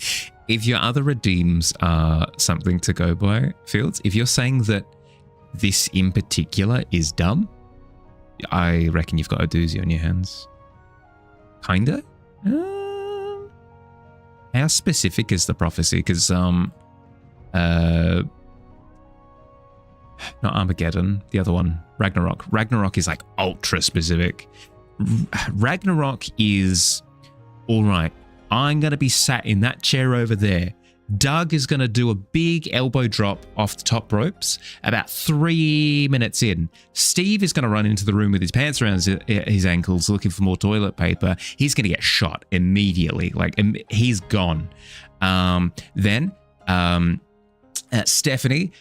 if your other redeems are something to go by, Fields, if you're saying that this in particular is dumb, I reckon you've got a doozy on your hands. Kinda? How specific is the prophecy? Because, not Armageddon, the other one, Ragnarok. Ragnarok is like ultra specific. Ragnarok is, all right, I'm going to be sat in that chair over there. Doug is going to do a big elbow drop off the top ropes about 3 minutes in. Steve is going to run into the room with his pants around his ankles looking for more toilet paper. He's going to get shot immediately. Like, he's gone. Then Stephanie,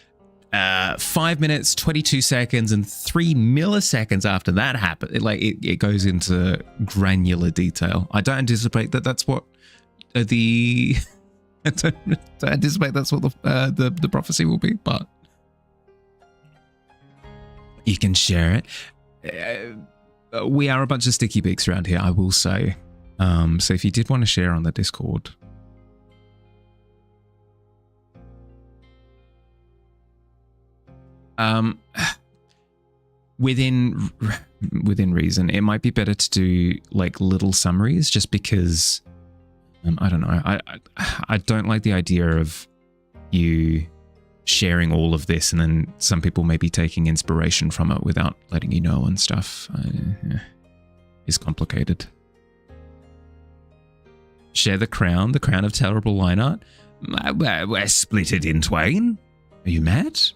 5 minutes, 22 seconds, and 3 milliseconds after that happened, like it goes into granular detail. I don't anticipate that's what the... I don't anticipate that's what the prophecy will be, but you can share it. We are a bunch of sticky beaks around here, I will say. So if you did want to share on the Discord, within reason, it might be better to do like little summaries, just because. I don't know. I don't like the idea of you sharing all of this and then some people may be taking inspiration from it without letting you know and stuff. It's complicated. Share the crown of terrible line art. We're split it in twain. Are you mad? It's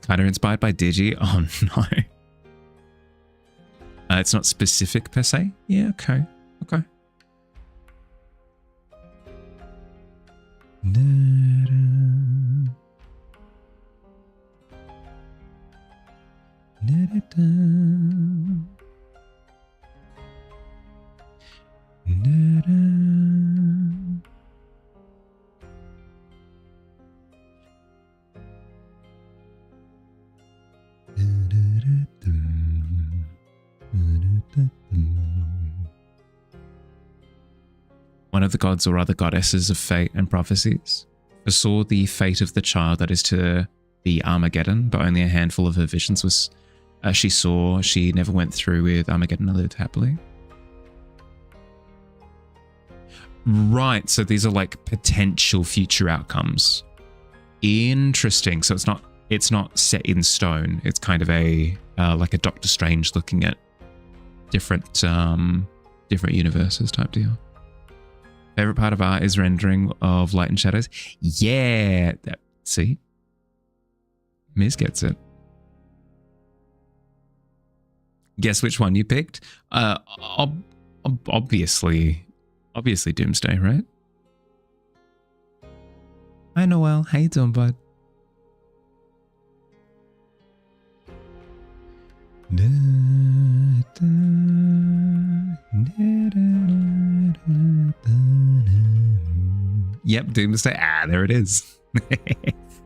kind of inspired by Digi. Oh no. It's not specific per se. Yeah, okay. One of the gods or other goddesses of fate and prophecies foresaw the fate of the child that is to be Armageddon, but only a handful of her visions was she saw. She never went through with Armageddon and lived happily. Right, so these are like potential future outcomes. Interesting. So it's not set in stone. It's kind of a like a Doctor Strange looking at different universes type deal. Favorite part of art is rendering of light and shadows. Yeah, see, Miz gets it. Guess which one you picked? Obviously Doomsday, right? Hi Noel, how you doing, bud? Yep, Doomsday. Ah, there it is.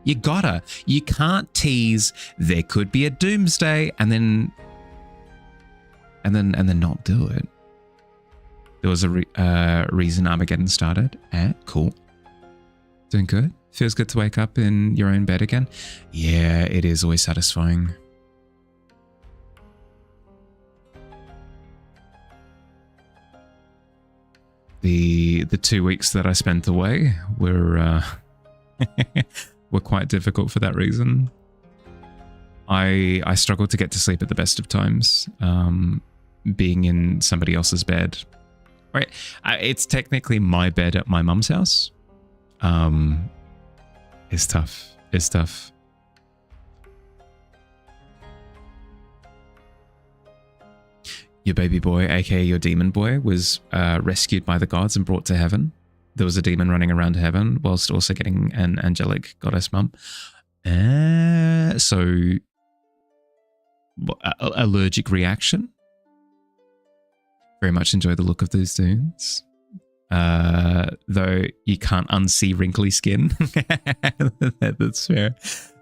You can't tease there could be a Doomsday and then not do it. There was a reason Armageddon started. Cool. Doing good. Feels good to wake up in your own bed again. Yeah, it is always satisfying. The 2 weeks that I spent away were were quite difficult for that reason. I struggled to get to sleep at the best of times. Being in somebody else's bed. Right, it's technically my bed at my mum's house. It's tough. It's tough. Your baby boy, aka your demon boy, was rescued by the gods and brought to heaven. There was a demon running around heaven whilst also getting an angelic goddess mum. So, allergic reaction. Very much enjoy the look of those dunes. Though you can't unsee wrinkly skin. That's fair.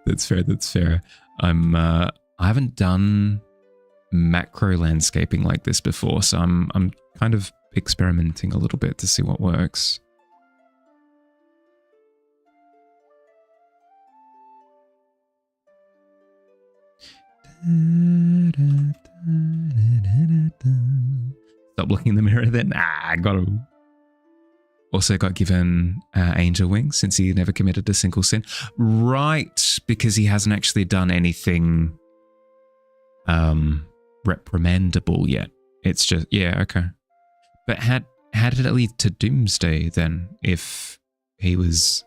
That's fair. I haven't done macro landscaping like this before, so I'm kind of experimenting a little bit to see what works. Stop looking in the mirror then. I got to. Also got given angel wings since he never committed a single sin. Right, because he hasn't actually done anything reprimandable yet. It's just, yeah, okay. But how did it lead to Doomsday then, if he was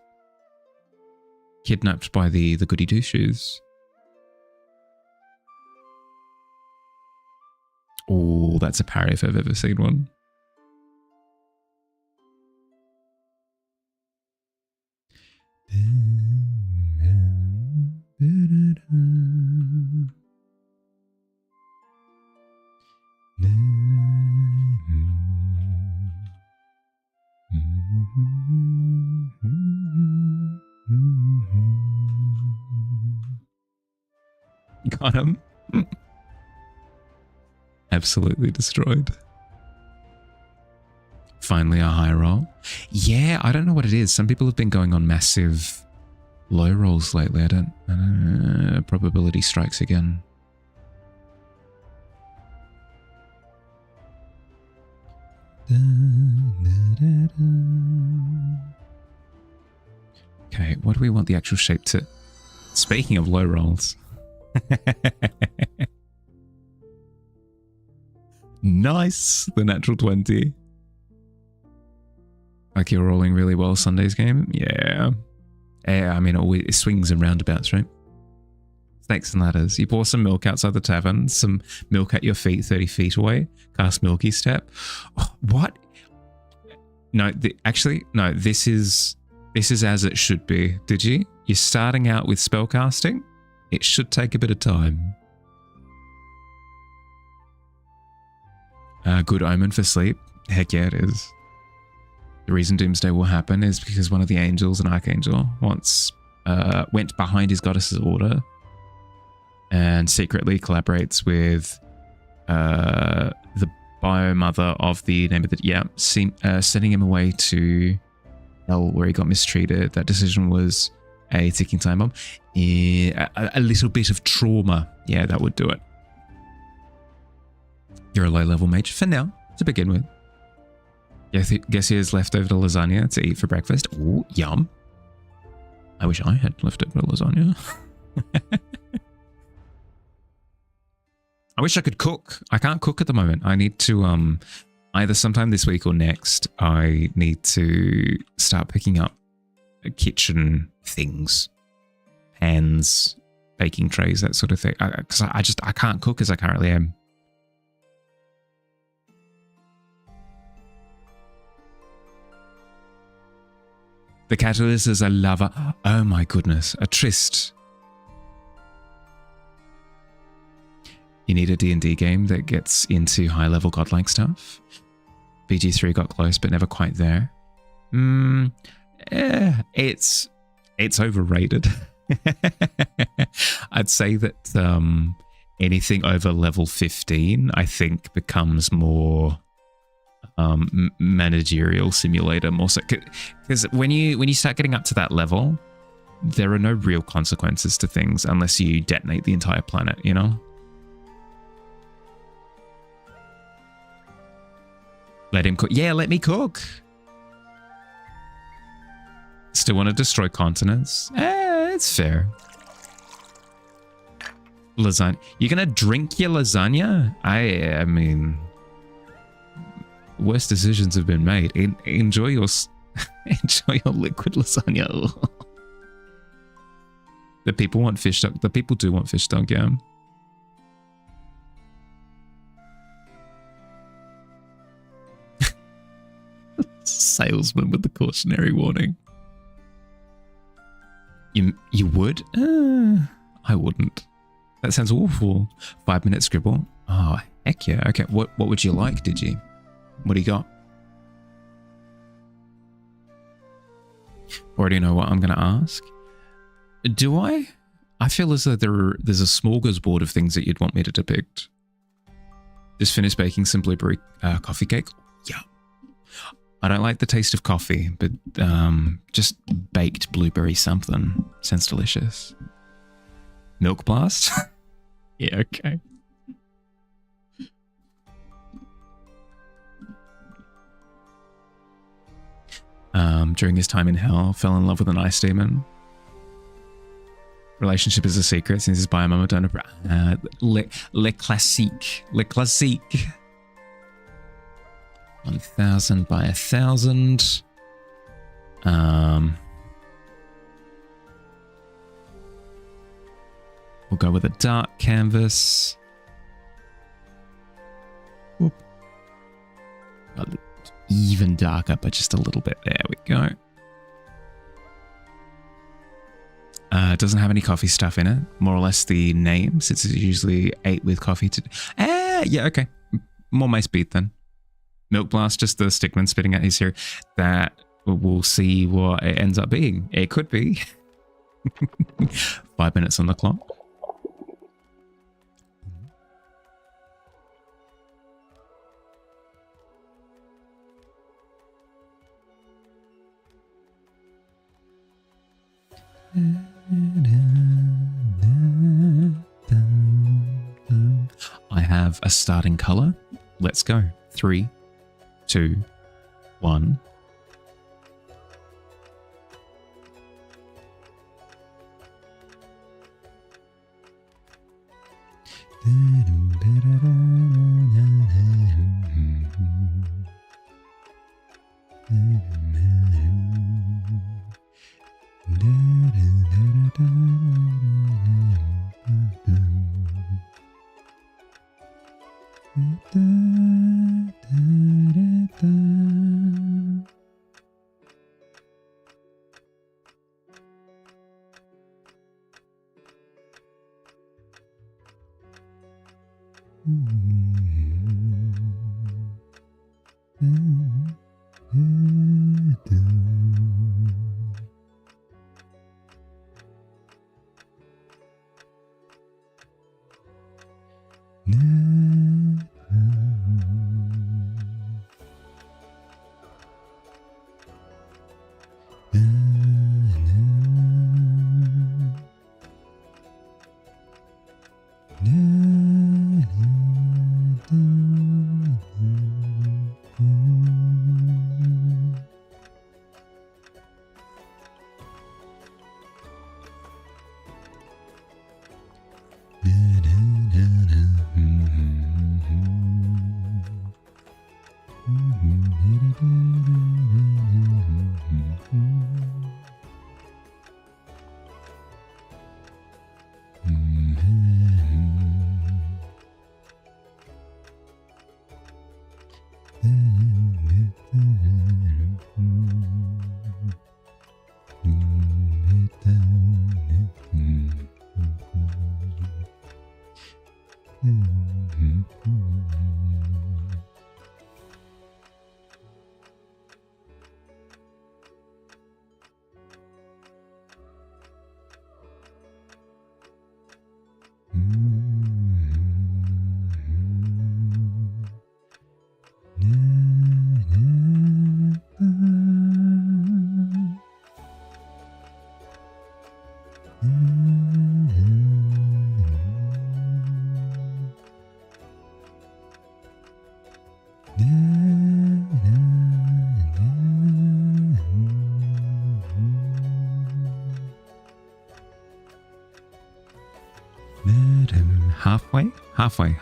kidnapped by the goody two-shoes? Oh, that's a parry if I've ever seen one. Got him. Absolutely destroyed. Finally a high roll. Yeah, I don't know what it is. Some people have been going on massive low rolls lately. I don't know. Probability strikes again. Okay, what do we want the actual shape to... Speaking of low rolls. Nice! The natural 20. Like you're rolling really well Sunday's game? Yeah. I mean, it swings and roundabouts, right? Snakes and ladders. You pour some milk outside the tavern, some milk at your feet 30 feet away, cast Milky Step. Oh, what? No, actually, no, this is as it should be. Did you? You're starting out with spellcasting. It should take a bit of time. Good omen for sleep. Heck yeah, it is. The reason Doomsday will happen is because one of the angels, an archangel, once went behind his goddess's order and secretly collaborates with the bio-mother of the name of the... sending him away to hell where he got mistreated. That decision was a ticking time bomb. A little bit of trauma. Yeah, that would do it. You're a low-level mage for now, to begin with. Guess here's leftover lasagna to eat for breakfast. Ooh, yum. I wish I had leftover lasagna. I wish I could cook. I can't cook at the moment. I need to either sometime this week or next. I need to start picking up kitchen things, pans, baking trays, that sort of thing. Because I can't cook as I currently am. The catalyst is a lava. Oh my goodness, a tryst. You need a D&D game that gets into high-level godlike stuff. BG3 got close, but never quite there. It's overrated. I'd say that anything over level 15, I think, becomes more managerial simulator, more so. Because when you start getting up to that level, there are no real consequences to things unless you detonate the entire planet, you know? Let him cook. Yeah, let me cook. Still want to destroy continents? It's fair. Lasagna. You're going to drink your lasagna? I mean, worse decisions have been made. Enjoy your enjoy your liquid lasagna. The people want fish dunk. The people do want fish dunk, yeah. Salesman with the cautionary warning. You would? I wouldn't. That sounds awful. 5-minute scribble. Oh, heck yeah. Okay, what would you like, did you? What do you got? Already know what I'm going to ask. Do I? I feel as though there's a smorgasbord of things that you'd want me to depict. Just finished baking some blueberry coffee cake. Yeah. I don't like the taste of coffee, but just baked blueberry something sounds delicious. Milk blast? Yeah, okay. During his time in hell, fell in love with an ice demon. Relationship is a secret since his biomama don't le classique. Le classique. 1,000 by 1,000. We'll go with a dark canvas. Whoop. Even darker, but just a little bit. There we go. It doesn't have any coffee stuff in it. More or less the name, since it's usually 8 with coffee. Yeah, okay. More my speed then. Milk blast, just the stickman spitting at his hair. That we'll see what it ends up being. It could be 5 minutes on the clock. I have a starting color. Let's go. 3, 2, 1.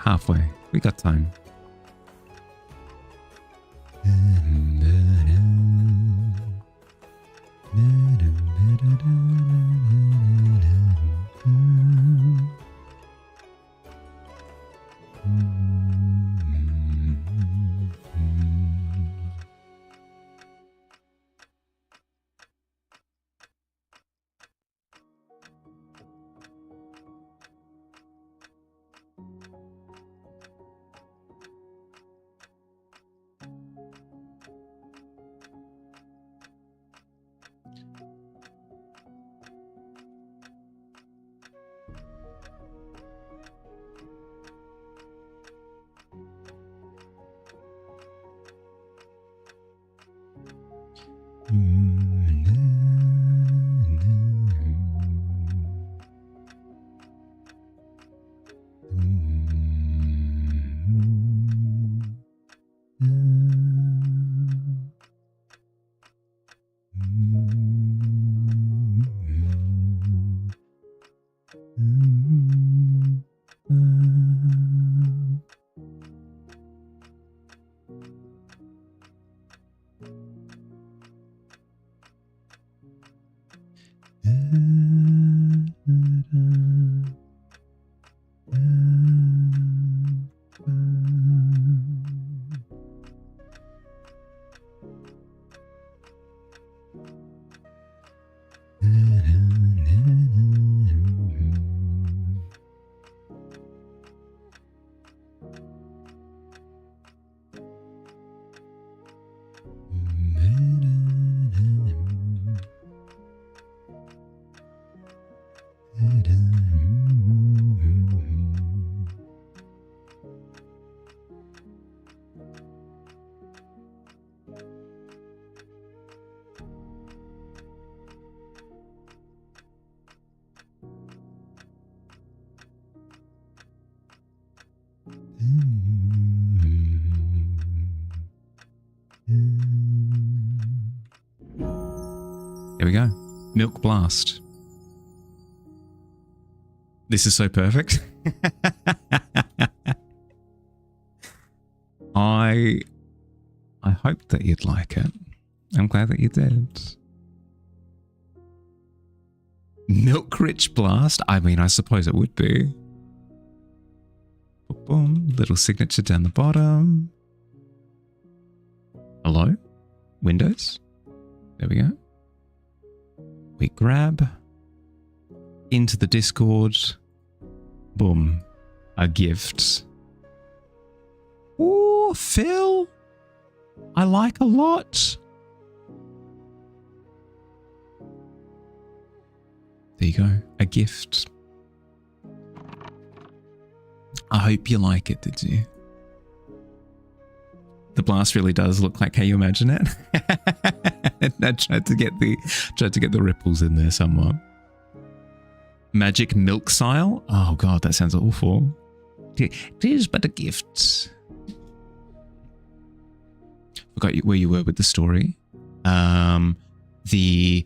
Halfway. We got time. There we go. Milk Blast. This is so perfect. I hoped that you'd like it. I'm glad that you did. Milk Rich Blast? I mean, I suppose it would be. Boom. Little signature down the bottom. Hello? Windows? There we go. We grab into the Discord. Boom. A gift. Ooh, Phil. I like a lot. There you go. A gift. I hope you like it, did you? The blast really does look like how you imagine it. I tried to get the ripples in there somewhat. Magic milk sile? Oh god, that sounds awful. It is but a gift. Forgot where you were with the story. The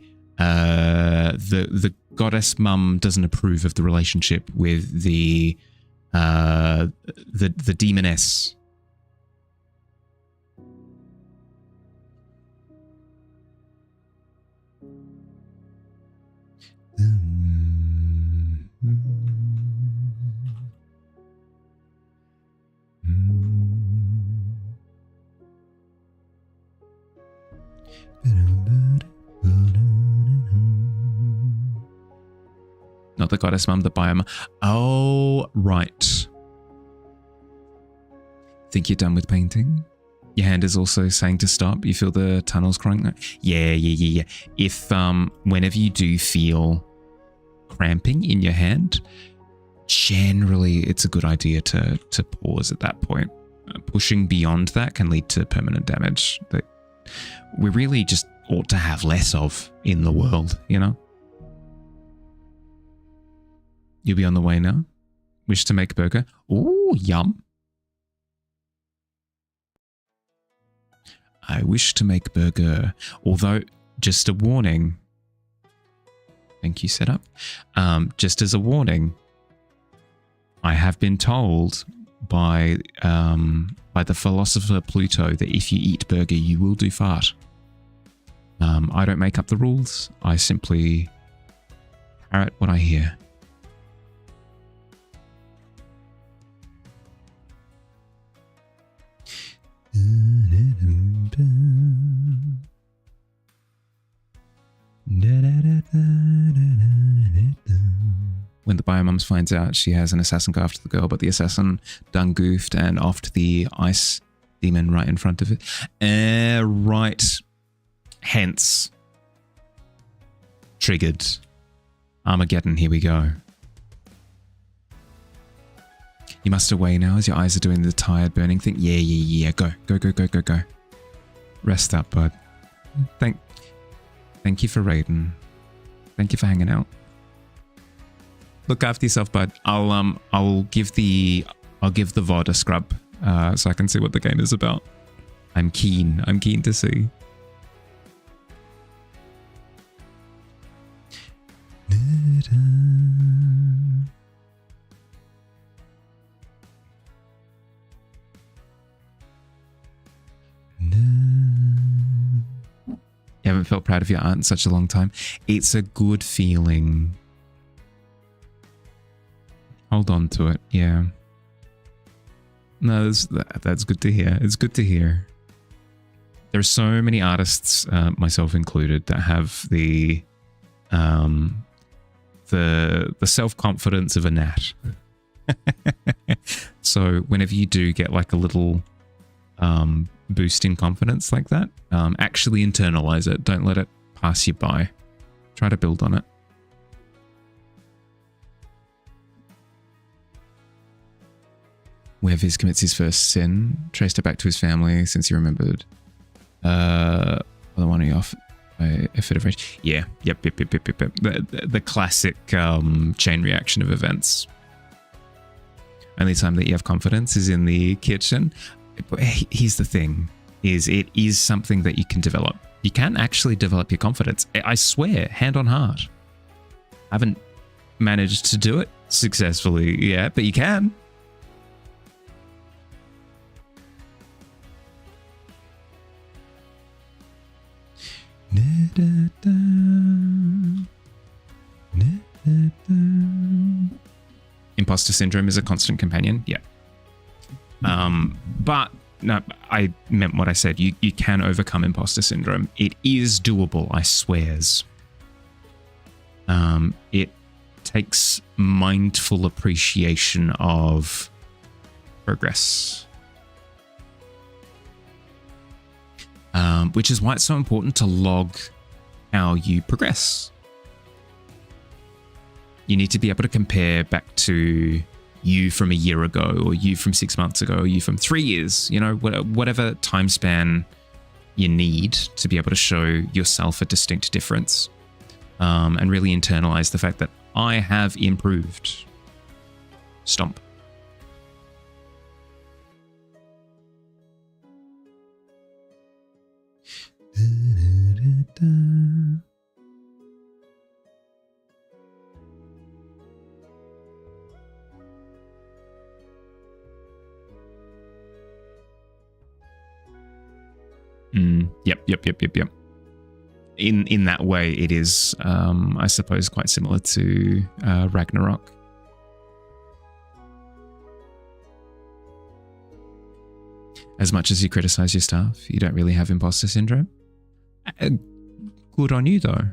goddess mum doesn't approve of the relationship with the demoness. Not the goddess mum, the biome. Oh, right. Think you're done with painting? Your hand is also saying to stop. You feel the tunnels crying. Yeah. If whenever you do feel cramping in your hand, generally it's a good idea to pause at that point. Pushing beyond that can lead to permanent damage that we really just ought to have less of in the world, you know? You'll be on the way now? Wish to make burger? Ooh, yum. I wish to make burger, although just a warning. Thank you, setup. Just as a warning, I have been told by the philosopher Pluto that if you eat burger, you will do fart. I don't make up the rules. I simply parrot what I hear. When the Biomoms finds out she has an assassin go after the girl, but the assassin done goofed and offed the ice demon right in front of it. Right. Hence. Triggered. Armageddon, here we go. You must away now as your eyes are doing the tired burning thing. Yeah. Go. Rest up, bud. Thank you for raiding. Thank you for hanging out. Look after yourself, bud. I'll give the VOD a scrub, so I can see what the game is about. I'm keen to see. You haven't felt proud of your art in such a long time. It's a good feeling. Hold on to it, yeah. No, that's good to hear. It's good to hear. There are so many artists, myself included, that have the self-confidence of a gnat. So whenever you do get like a little boost in confidence like that, actually internalize it. Don't let it pass you by. Try to build on it. Where Viz commits his first sin, traced it back to his family since he remembered. The one he off a fit of rage. Yeah, yep. The classic chain reaction of events. Only time that you have confidence is in the kitchen. But here's the thing: it is something that you can develop. You can actually develop your confidence. I swear, hand on heart. I haven't managed to do it successfully yet, but you can. Imposter syndrome is a constant companion. Yeah. But no, I meant what I said. You can overcome imposter syndrome. It is doable, I swears. It takes mindful appreciation of progress. Which is why it's so important to log how you progress. You need to be able to compare back to you from a year ago, or you from 6 months ago, or you from 3 years, you know, whatever time span you need to be able to show yourself a distinct difference, and really internalize the fact that I have improved. Stomp. Yep. In that way, it is, I suppose, quite similar to Ragnarok. As much as you criticize your staff, you don't really have imposter syndrome. Good on you, though.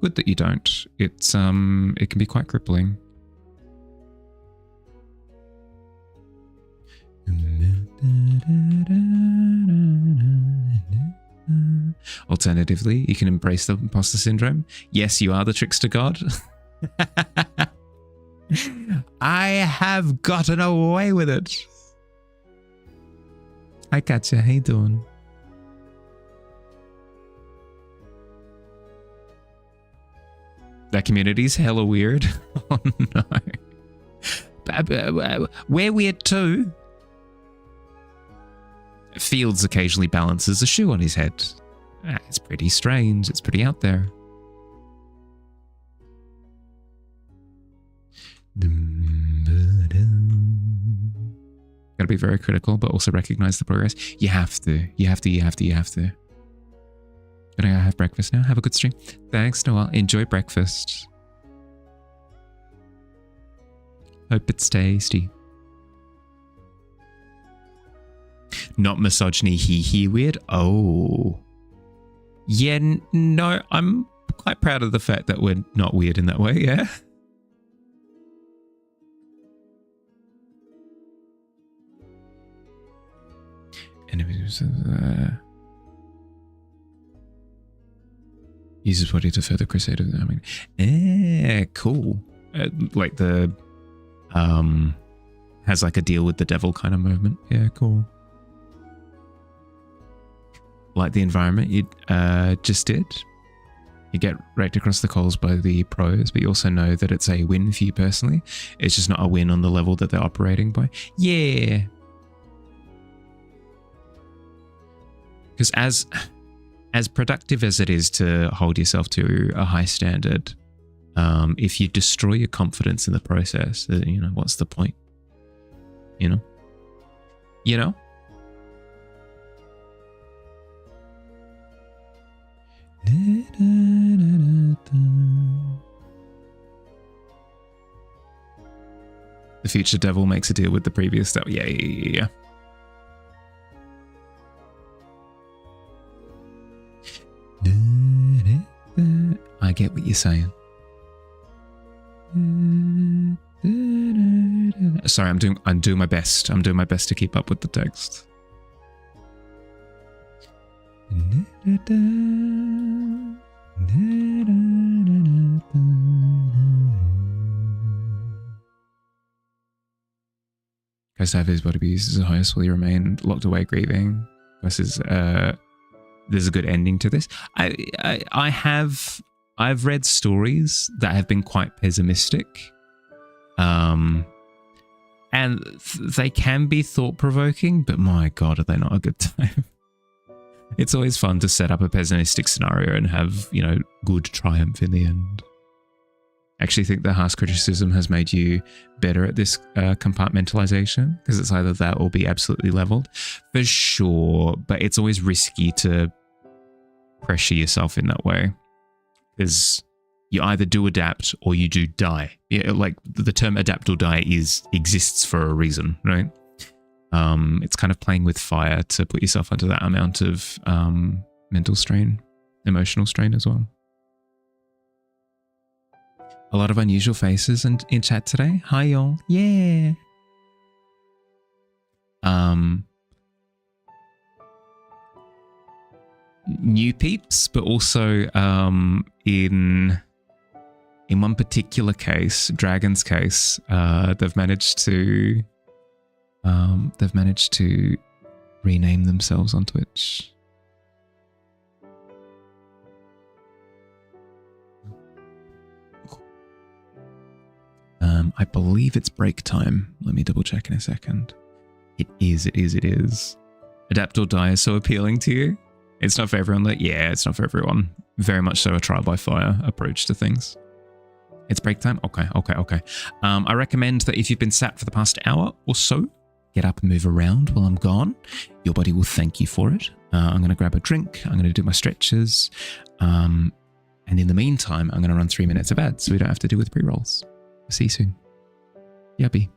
Good that you don't. It's it can be quite crippling. Alternatively, you can embrace the imposter syndrome. Yes, you are the trickster god. I have gotten away with it. Hi, Katya. How you doing? That community's hella weird. Oh, no. We're weird too. Fields occasionally balances a shoe on his head. It's pretty strange. It's pretty out there. Gotta be very critical, but also recognize the progress. You have to. Gonna have breakfast now. Have a good stream. Thanks, Noel. Enjoy breakfast. Hope it's tasty. Not misogyny, he weird. Oh. Yeah, no, I'm quite proud of the fact that we're not weird in that way, yeah? Enemies uses body to further crusade. I mean, cool. Like the has like a deal with the devil kind of movement. Yeah, cool. Like the environment you just did. You get raked across the coals by the pros, but you also know that it's a win for you personally. It's just not a win on the level that they're operating by. Yeah. Because as productive as it is to hold yourself to a high standard, if you destroy your confidence in the process, you know, what's the point? You know? You know? The future devil makes a deal with the previous devil. Yeah. I get what you're saying. Sorry, I'm doing my best. I'm doing my best to keep up with the text. Ghost have his body be used as a host while he remained locked away grieving. Versus there's a good ending to this. I've read stories that have been quite pessimistic. And they can be thought-provoking, but my God, are they not a good time? It's always fun to set up a pessimistic scenario and have, you know, good triumph in the end. I actually think the harsh criticism has made you better at this compartmentalization, because it's either that or be absolutely leveled. For sure, but it's always risky to pressure yourself in that way, because you either do adapt or you do die. Yeah, like the term adapt or die exists for a reason, right? It's kind of playing with fire to put yourself under that amount of mental strain, emotional strain as well. A lot of unusual faces in chat today. Hi y'all. Yeah. New peeps, but also in one particular case, Dragon's case, they've managed to rename themselves on Twitch. I believe it's break time. Let me double check in a second. It is. Adapt or die is so appealing to you. It's not for everyone. Yeah, it's not for everyone. Very much so a trial by fire approach to things. It's break time? Okay. I recommend that if you've been sat for the past hour or so, get up and move around while I'm gone. Your body will thank you for it. I'm going to grab a drink. I'm going to do my stretches. And in the meantime, I'm going to run 3 minutes of ads so we don't have to deal with pre-rolls. See you soon. Yabby.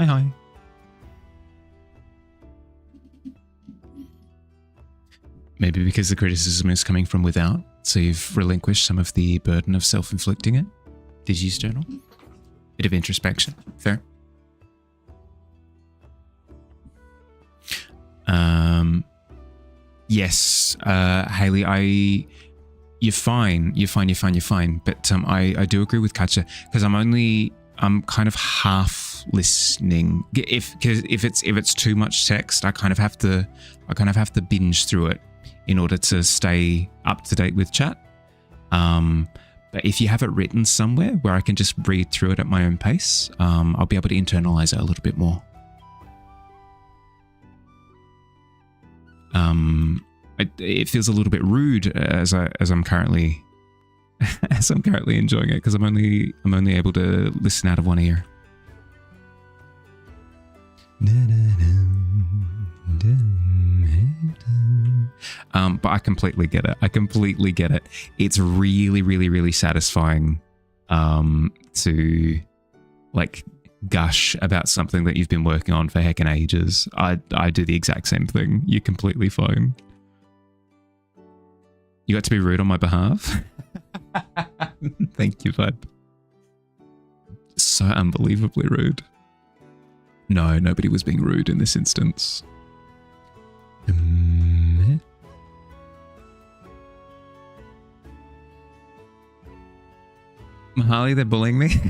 Hi. Maybe because the criticism is coming from without, so you've relinquished some of the burden of self-inflicting it. Did you use journal? Bit of introspection. Fair. Yes, Haley, you're fine. But I do agree with Katja, because I'm kind of half listening. If it's too much text, I kind of have to binge through it in order to stay up to date with chat. But if you have it written somewhere where I can just read through it at my own pace, I'll be able to internalize it a little bit more. It feels a little bit rude as I'm currently enjoying it, because I'm only able to listen out of one ear. But I completely get it. It's really, really, really satisfying to like gush about something that you've been working on for heckin' ages. I do the exact same thing. You're completely fine. You got to be rude on my behalf. Thank you, bud. So unbelievably rude. No, nobody was being rude in this instance. Mahali, they're bullying me.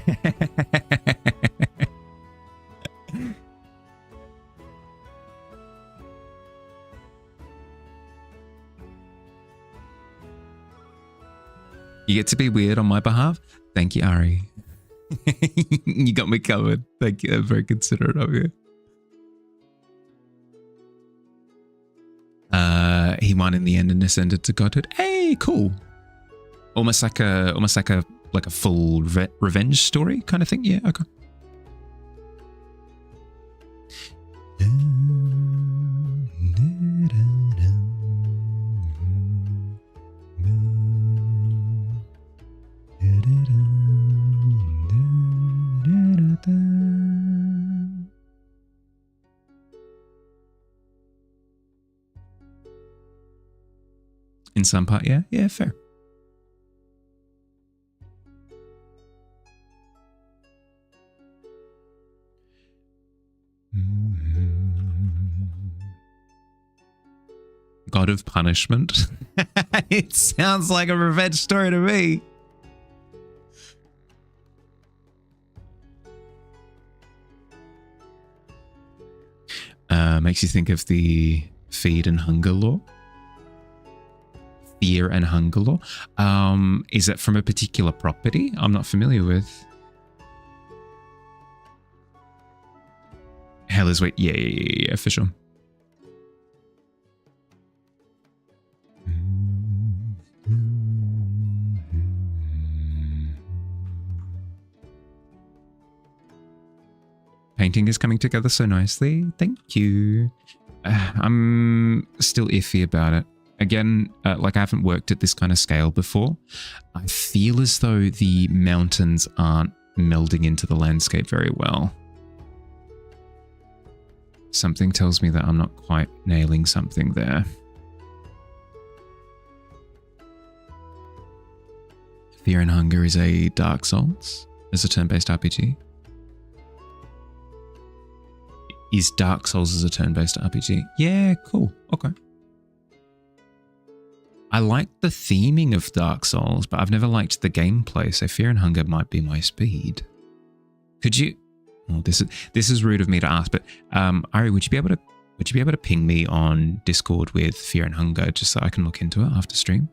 You get to be weird on my behalf? Thank you, Ari. You got me covered. Thank you. I'm very considerate of you. He won in the end and ascended to godhood. Hey, cool. Almost like a full revenge story kind of thing. Yeah, okay. In some part, yeah. Yeah, fair. God of punishment. It sounds like a revenge story to me. Makes you think of the feed and hunger law. Fear and hunger law. Is it from a particular property I'm not familiar with? Hell is wait. Yeah, for sure. Painting is coming together so nicely. Thank you. I'm still iffy about it. Again, like I haven't worked at this kind of scale before. I feel as though the mountains aren't melding into the landscape very well. Something tells me that I'm not quite nailing something there. Fear and Hunger is a Dark Souls as a turn-based RPG. Is Dark Souls as a turn-based RPG? Yeah, cool. Okay. I like the theming of Dark Souls, but I've never liked the gameplay, so Fear and Hunger might be my speed. Could you? Oh, this is rude of me to ask, but Ari, would you be able to ping me on Discord with Fear and Hunger just so I can look into it after stream?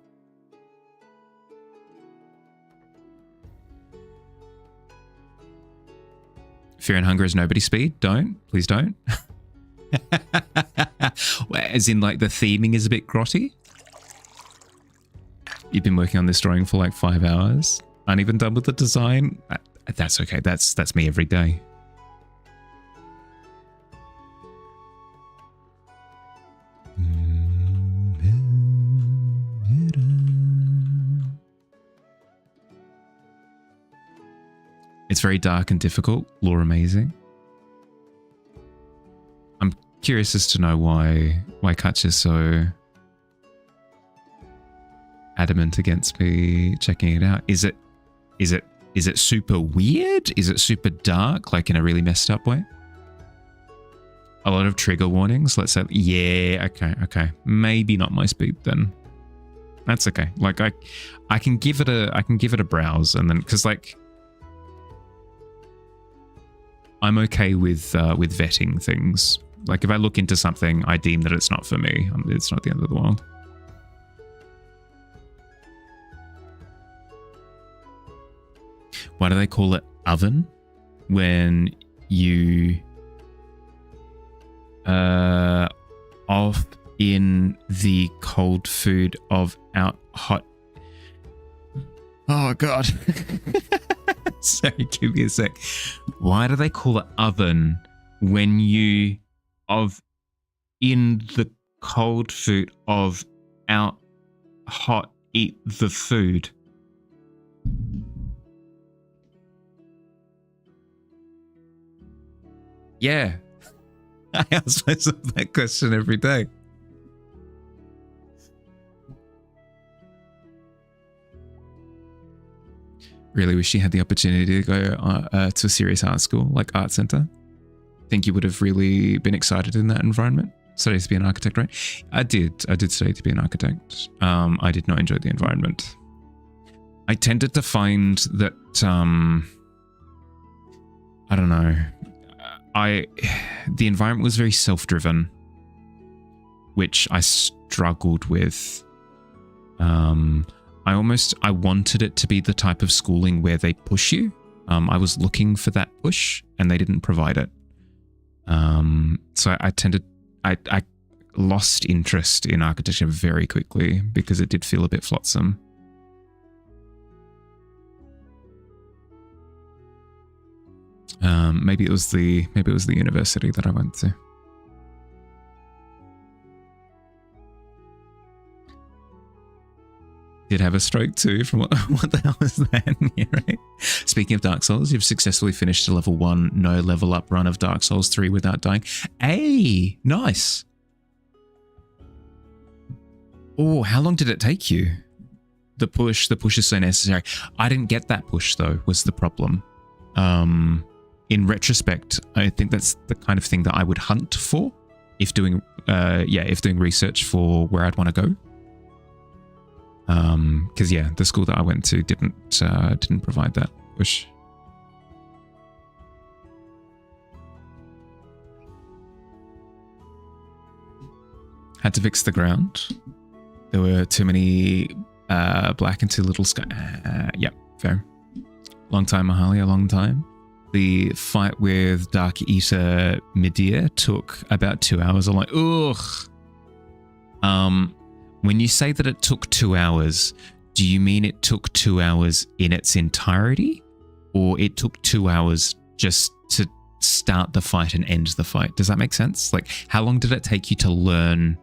Fear and Hunger is nobody's speed? Please don't. As in, like, the theming is a bit grotty? You've been working on this drawing for like 5 hours? Aren't even done with the design? That's okay. That's me every day. It's very dark and difficult. Lore amazing. curious as to know why Katch is so adamant against me checking it out. Is it super weird? Is it super dark, like in a really messed up way? A lot of trigger warnings. Let's say, yeah, okay. Maybe not my speed then. That's okay. Like I can give it a browse, and then because like I'm okay with vetting things. Like if I look into something, I deem that it's not for me. It's not the end of the world. Why do they call it oven when you off in the cold food of out hot? Oh god. Sorry, give me a sec. Why do they call it oven when you of in the cold food of out hot eat the food? Yeah. I ask myself that question every day. Really wish you had the opportunity to go to a serious art school, like art center. Think you would have really been excited in that environment? Studied to be an architect, right? I did study to be an architect. I did not enjoy the environment. I tended to find that, I don't know, the environment was very self-driven, which I struggled with. I wanted it to be the type of schooling where they push you. I was looking for that push and they didn't provide it. So I lost interest in architecture very quickly because it did feel a bit flotsam. Maybe it was the university that I went to. Did have a stroke too from what the hell was that? Yeah, right. Speaking of Dark Souls, you've successfully finished a level 1 no level up run of Dark Souls 3 without dying. Hey, nice. Oh, how long did it take you? The push is so necessary. I didn't get that push though, was the problem. In retrospect, I think that's the kind of thing that I would hunt for if doing research for where I'd want to go. Because yeah, the school that I went to didn't provide that push. Had to fix the ground. There were too many black and too little sky. Yep, fair. Long time, Mahalia, long time. The fight with Dark Eater Medea took about 2 hours. I'm like, ugh. When you say that it took 2 hours, do you mean it took 2 hours in its entirety? Or it took 2 hours just to start the fight and end the fight? Does that make sense? Like, how long did it take you to learn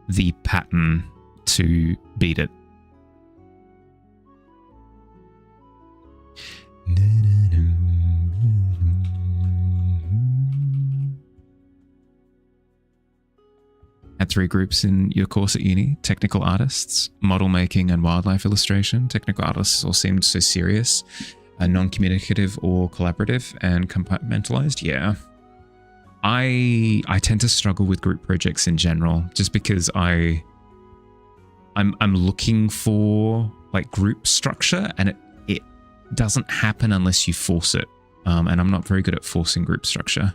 the pattern to beat it? Had 3 groups in your course at uni: technical artists, model making, and wildlife illustration. Technical artists all seemed so serious, non-communicative or collaborative, and compartmentalized. Yeah. I tend to struggle with group projects in general, just because I'm looking for like group structure, and it doesn't happen unless you force it. And I'm not very good at forcing group structure.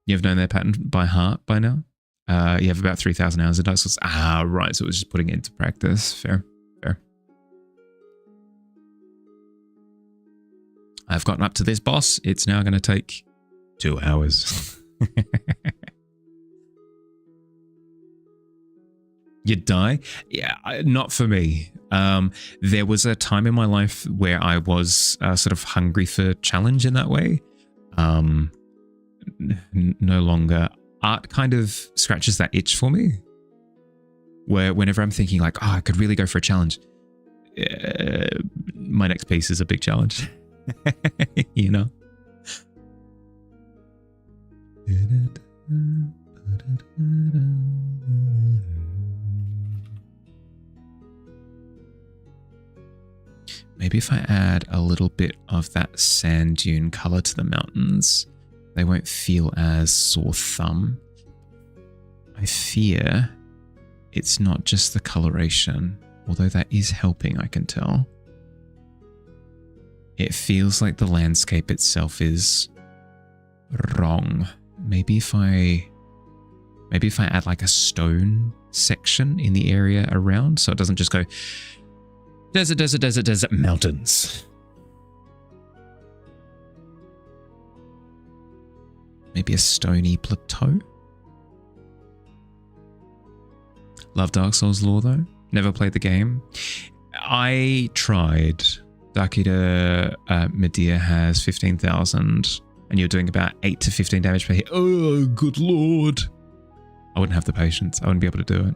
You've known their pattern by heart by now? You have about 3,000 hours of Dark Souls. Ah, right. So it was just putting it into practice. Fair. I've gotten up to this boss. It's now going to take 2 hours. You die? Yeah, not for me. There was a time in my life where I was sort of hungry for challenge in that way. No longer. Art kind of scratches that itch for me, where whenever I'm thinking like, oh, I could really go for a challenge, my next piece is a big challenge. You know? Maybe if I add a little bit of that sand dune color to the mountains, they won't feel as sore thumb. I fear it's not just the coloration, although that is helping, I can tell. It feels like the landscape itself is wrong. Maybe if I add like a stone section in the area around, so it doesn't just go desert, desert, desert, desert, mountains. Maybe a stony plateau. Love Dark Souls lore though. Never played the game. I tried. Dark Eater Medea has 15,000 and you're doing about 8 to 15 damage per hit. Oh, good lord. I wouldn't have the patience. I wouldn't be able to do it.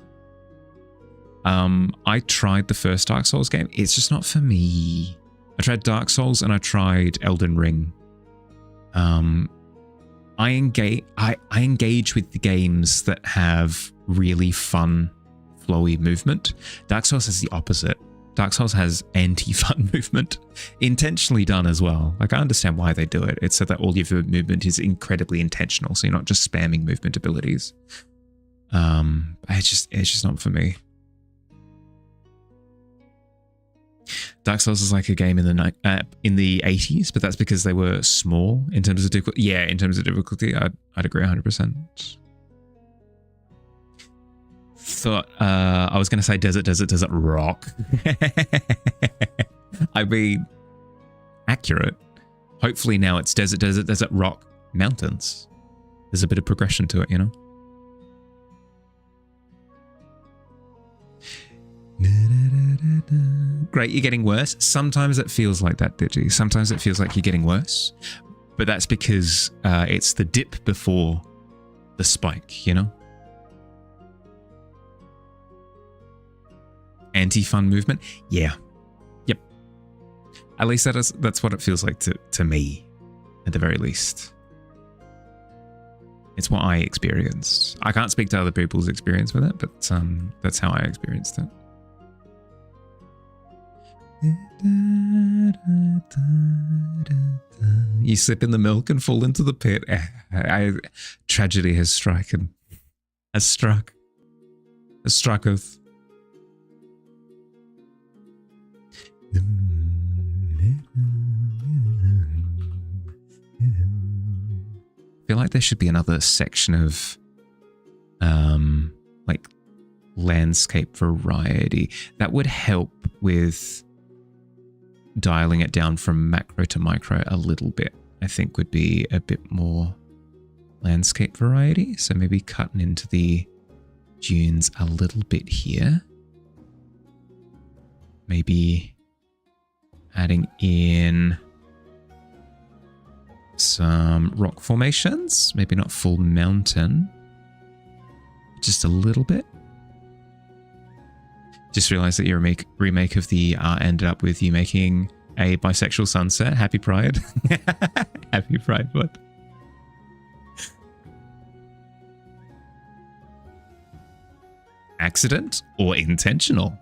I tried the first Dark Souls game. It's just not for me. I tried Dark Souls and I tried Elden Ring. I engage with the games that have really fun, flowy movement. Dark Souls has the opposite. Dark Souls has anti-fun movement, intentionally done as well. Like, I understand why they do it. It's so that all your movement is incredibly intentional, so you're not just spamming movement abilities. It's just not for me. Dark Souls is like a game in the 80s, but that's because they were small in terms of difficulty. Yeah, in terms of difficulty, I'd agree 100%. Thought I was going to say desert, desert, desert, rock. I mean, accurate. Hopefully now it's desert, desert, desert, rock, mountains. There's a bit of progression to it, you know? Great, you're getting worse. Sometimes it feels like that, Digi. Sometimes it feels like you're getting worse. But that's because it's the dip before the spike, you know? Anti-fun movement? Yeah. Yep. At least that's what it feels like to me, at the very least. It's what I experienced. I can't speak to other people's experience with it, but that's how I experienced it. You sip in the milk and fall into the pit. Tragedy has stricken. Has struck. Has strucketh. I feel like there should be another section of like landscape variety that would help with dialing it down from macro to micro a little bit. I think would be a bit more landscape variety. So maybe cutting into the dunes a little bit here. Maybe adding in some rock formations, maybe not full mountain, just a little bit. Just realized that your remake of the art ended up with you making a bisexual sunset. Happy Pride. Happy Pride, what? Accident or intentional?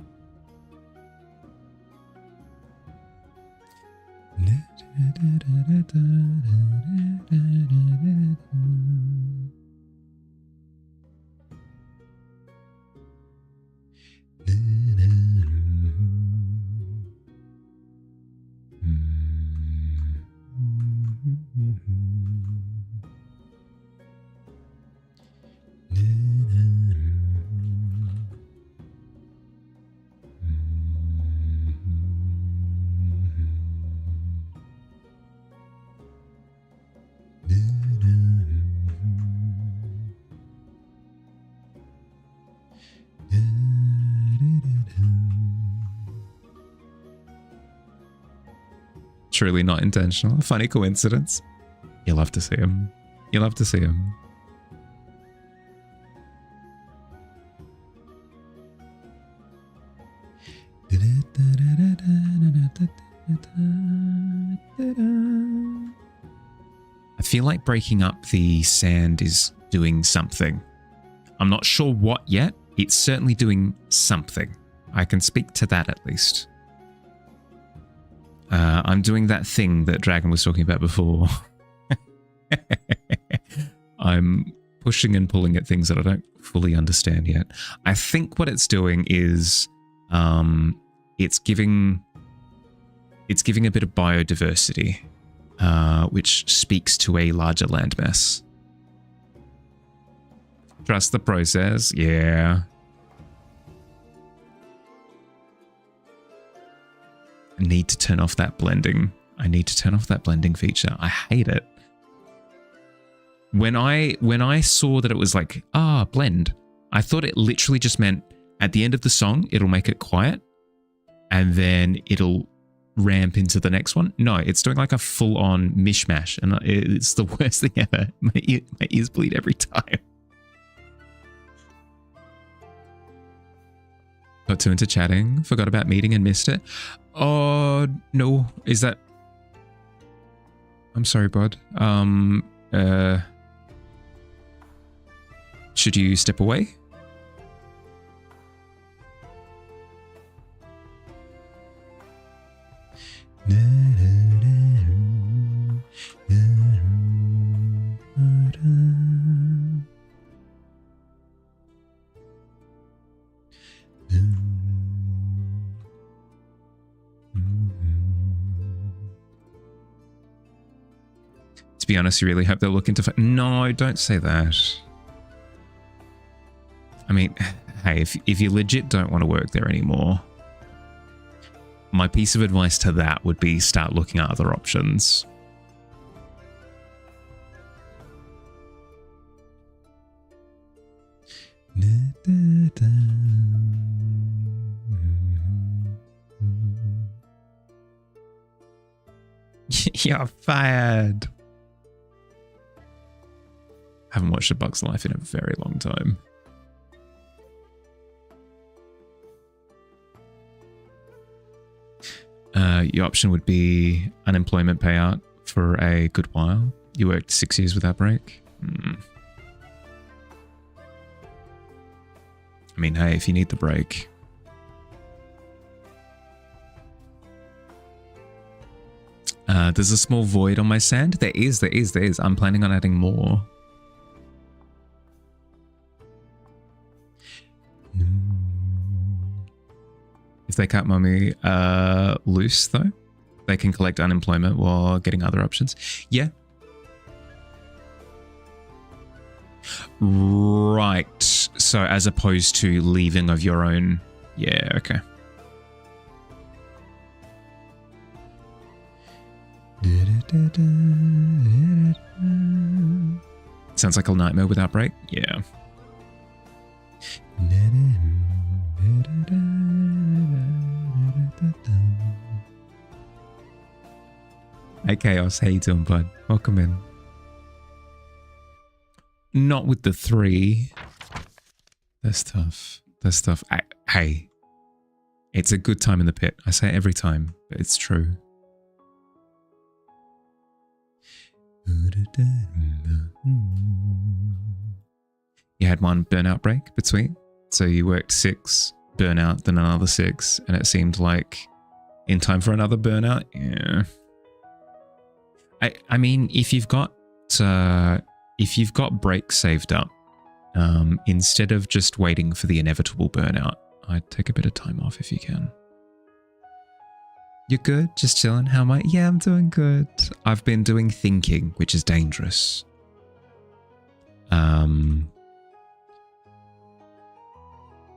Truly not intentional. A funny coincidence. You'll love to see him. You'll love to see him. feel like breaking up the sand is doing something. I'm not sure what yet. It's certainly doing something. I can speak to that at least. I'm doing that thing that Dragon was talking about before. I'm pushing and pulling at things that I don't fully understand yet. I think what it's doing is it's giving a bit of biodiversity, which speaks to a larger landmass. Trust the process, yeah. I need to turn off that blending. I need to turn off that blending feature. I hate it. When I saw that it was like, blend, I thought it literally just meant at the end of the song, it'll make it quiet and then it'll ramp into the next one. No, it's doing like a full-on mishmash and it's the worst thing ever. My ears bleed every time. Got too into chatting, forgot about meeting and missed it. Oh, no. Is that... I'm sorry, bud. Should you step away? To be honest, you really hope they'll look into... No, don't say that. I mean, hey, if you legit don't want to work there anymore, my piece of advice to that would be start looking at other options. You're fired. Haven't watched A Bug's Life in a very long time. Your option would be unemployment payout for a good while. You worked 6 years without break. I mean, hey, if you need the break. There's a small void on my sand. There is. I'm planning on adding more. If they cut Mummy loose, though, they can collect unemployment while getting other options. Yeah. Right. So as opposed to leaving of your own. Yeah, okay. Sounds like a nightmare without break. Yeah. Hey Chaos, how you doing, bud? Welcome in. Not with the 3. That's tough. That's tough. Hey, it's a good time in the pit. I say it every time, but it's true. You had one burnout break between, so you worked 6, burnout, then another 6, and it seemed like in time for another burnout. Yeah. I mean, if you've got breaks saved up, instead of just waiting for the inevitable burnout, I'd take a bit of time off if you can. You're good? Just chilling? How am I? Yeah, I'm doing good. I've been doing thinking, which is dangerous.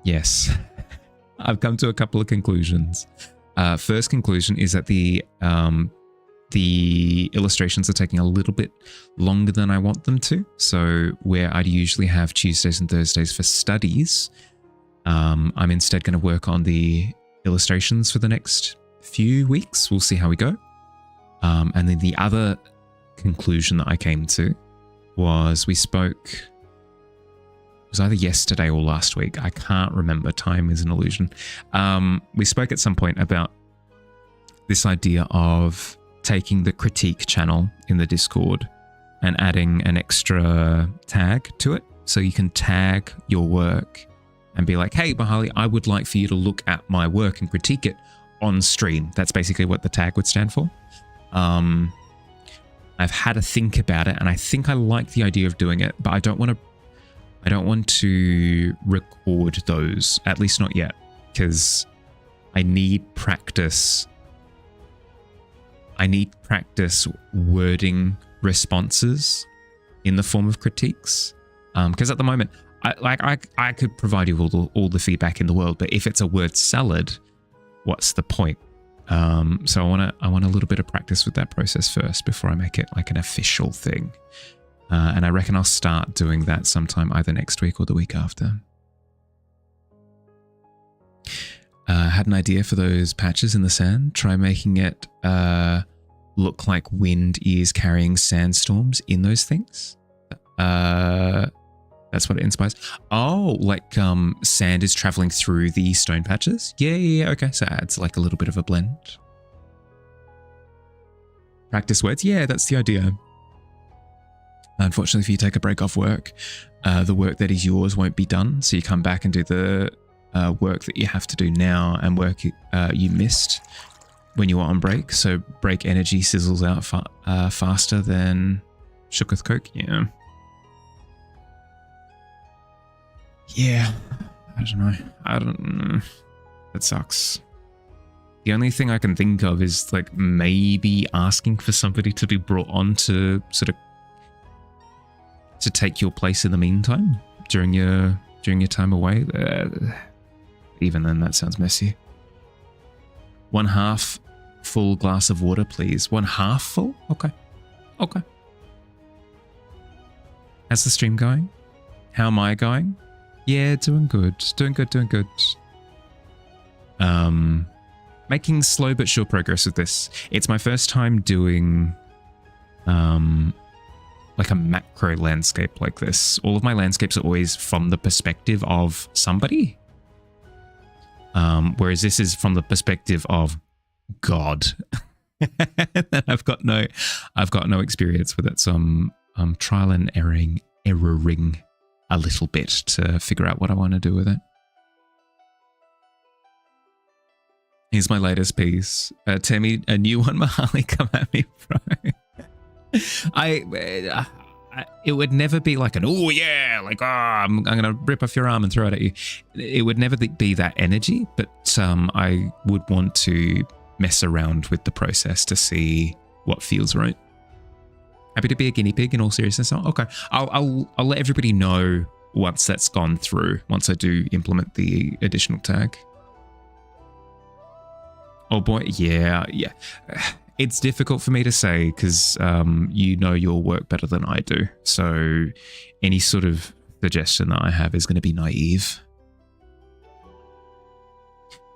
Yes. I've come to a couple of conclusions. First conclusion is that the illustrations are taking a little bit longer than I want them to. So where I'd usually have Tuesdays and Thursdays for studies, I'm instead going to work on the illustrations for the next few weeks. We'll see how we go. And then the other conclusion that I came to was we spoke, it was either yesterday or last week. I can't remember. Time is an illusion. We spoke at some point about this idea of taking the critique channel in the Discord and adding an extra tag to it. So you can tag your work and be like, hey, Mahali, I would like for you to look at my work and critique it on stream. That's basically what the tag would stand for. I've had a think about it, and I think I like the idea of doing it, but I don't want to record those, at least not yet, because I need practice. I need practice wording responses in the form of critiques. Because at the moment, I could provide you all the feedback in the world, but if it's a word salad, what's the point? So I want a little bit of practice with that process first before I make it like an official thing. And I reckon I'll start doing that sometime either next week or the week after. Had an idea for those patches in the sand. Try making it look like wind is carrying sandstorms in those things. That's what it inspires. Oh, like sand is traveling through the stone patches? Yeah, okay. So it adds like a little bit of a blend. Practice words? Yeah, that's the idea. Unfortunately, if you take a break off work, the work that is yours won't be done. So you come back and do the work that you have to do now and work you missed when you were on break. So break energy sizzles out faster than shook with coke. Yeah. Yeah, I don't know. That sucks. The only thing I can think of is like maybe asking for somebody to be brought on to sort of to take your place in the meantime during your time away. Even then, that sounds messy. 1/2 full glass of water, please. 1/2 full? Okay. How's the stream going? How am I going? Yeah, doing good. Making slow but sure progress with this. It's my first time doing like a macro landscape like this. All of my landscapes are always from the perspective of somebody. Whereas this is from the perspective of God. I've got no experience with it, so I'm trial and erroring a little bit to figure out what I want to do with it. Here's my latest piece. Temi, a new one, Mahali, come at me, bro. It would never be like an, oh yeah, like, I'm going to rip off your arm and throw it at you. It would never be that energy, but I would want to mess around with the process to see what feels right. Happy to be a guinea pig in all seriousness. Oh, okay. I'll let everybody know once that's gone through, once I do implement the additional tag. Oh boy, yeah. It's difficult for me to say because you know your work better than I do. So any sort of suggestion that I have is going to be naive.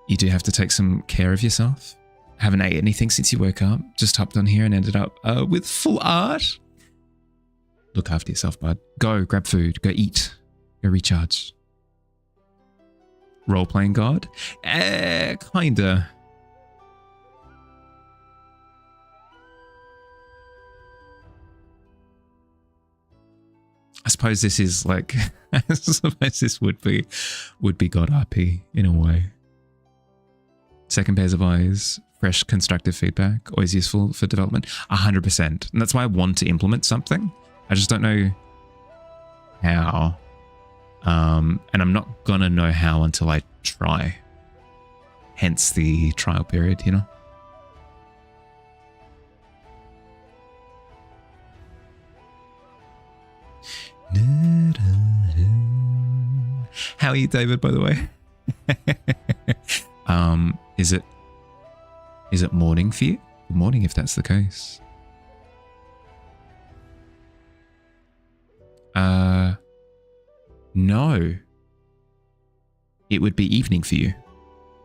You do have to take some care of yourself. Haven't ate anything since you woke up. Just hopped on here and ended up with full art. Look after yourself, bud. Go, grab food. Go eat. Go recharge. Role-playing God? Kinda. I suppose this is like, I suppose this would be God RP in a way. Second pairs of eyes, fresh constructive feedback, always useful for development. 100%. And that's why I want to implement something. I just don't know how. And I'm not gonna know how until I try. Hence the trial period, you know? How are you, David, by the way? Is it morning for you? Good morning if that's the case. No. It would be evening for you,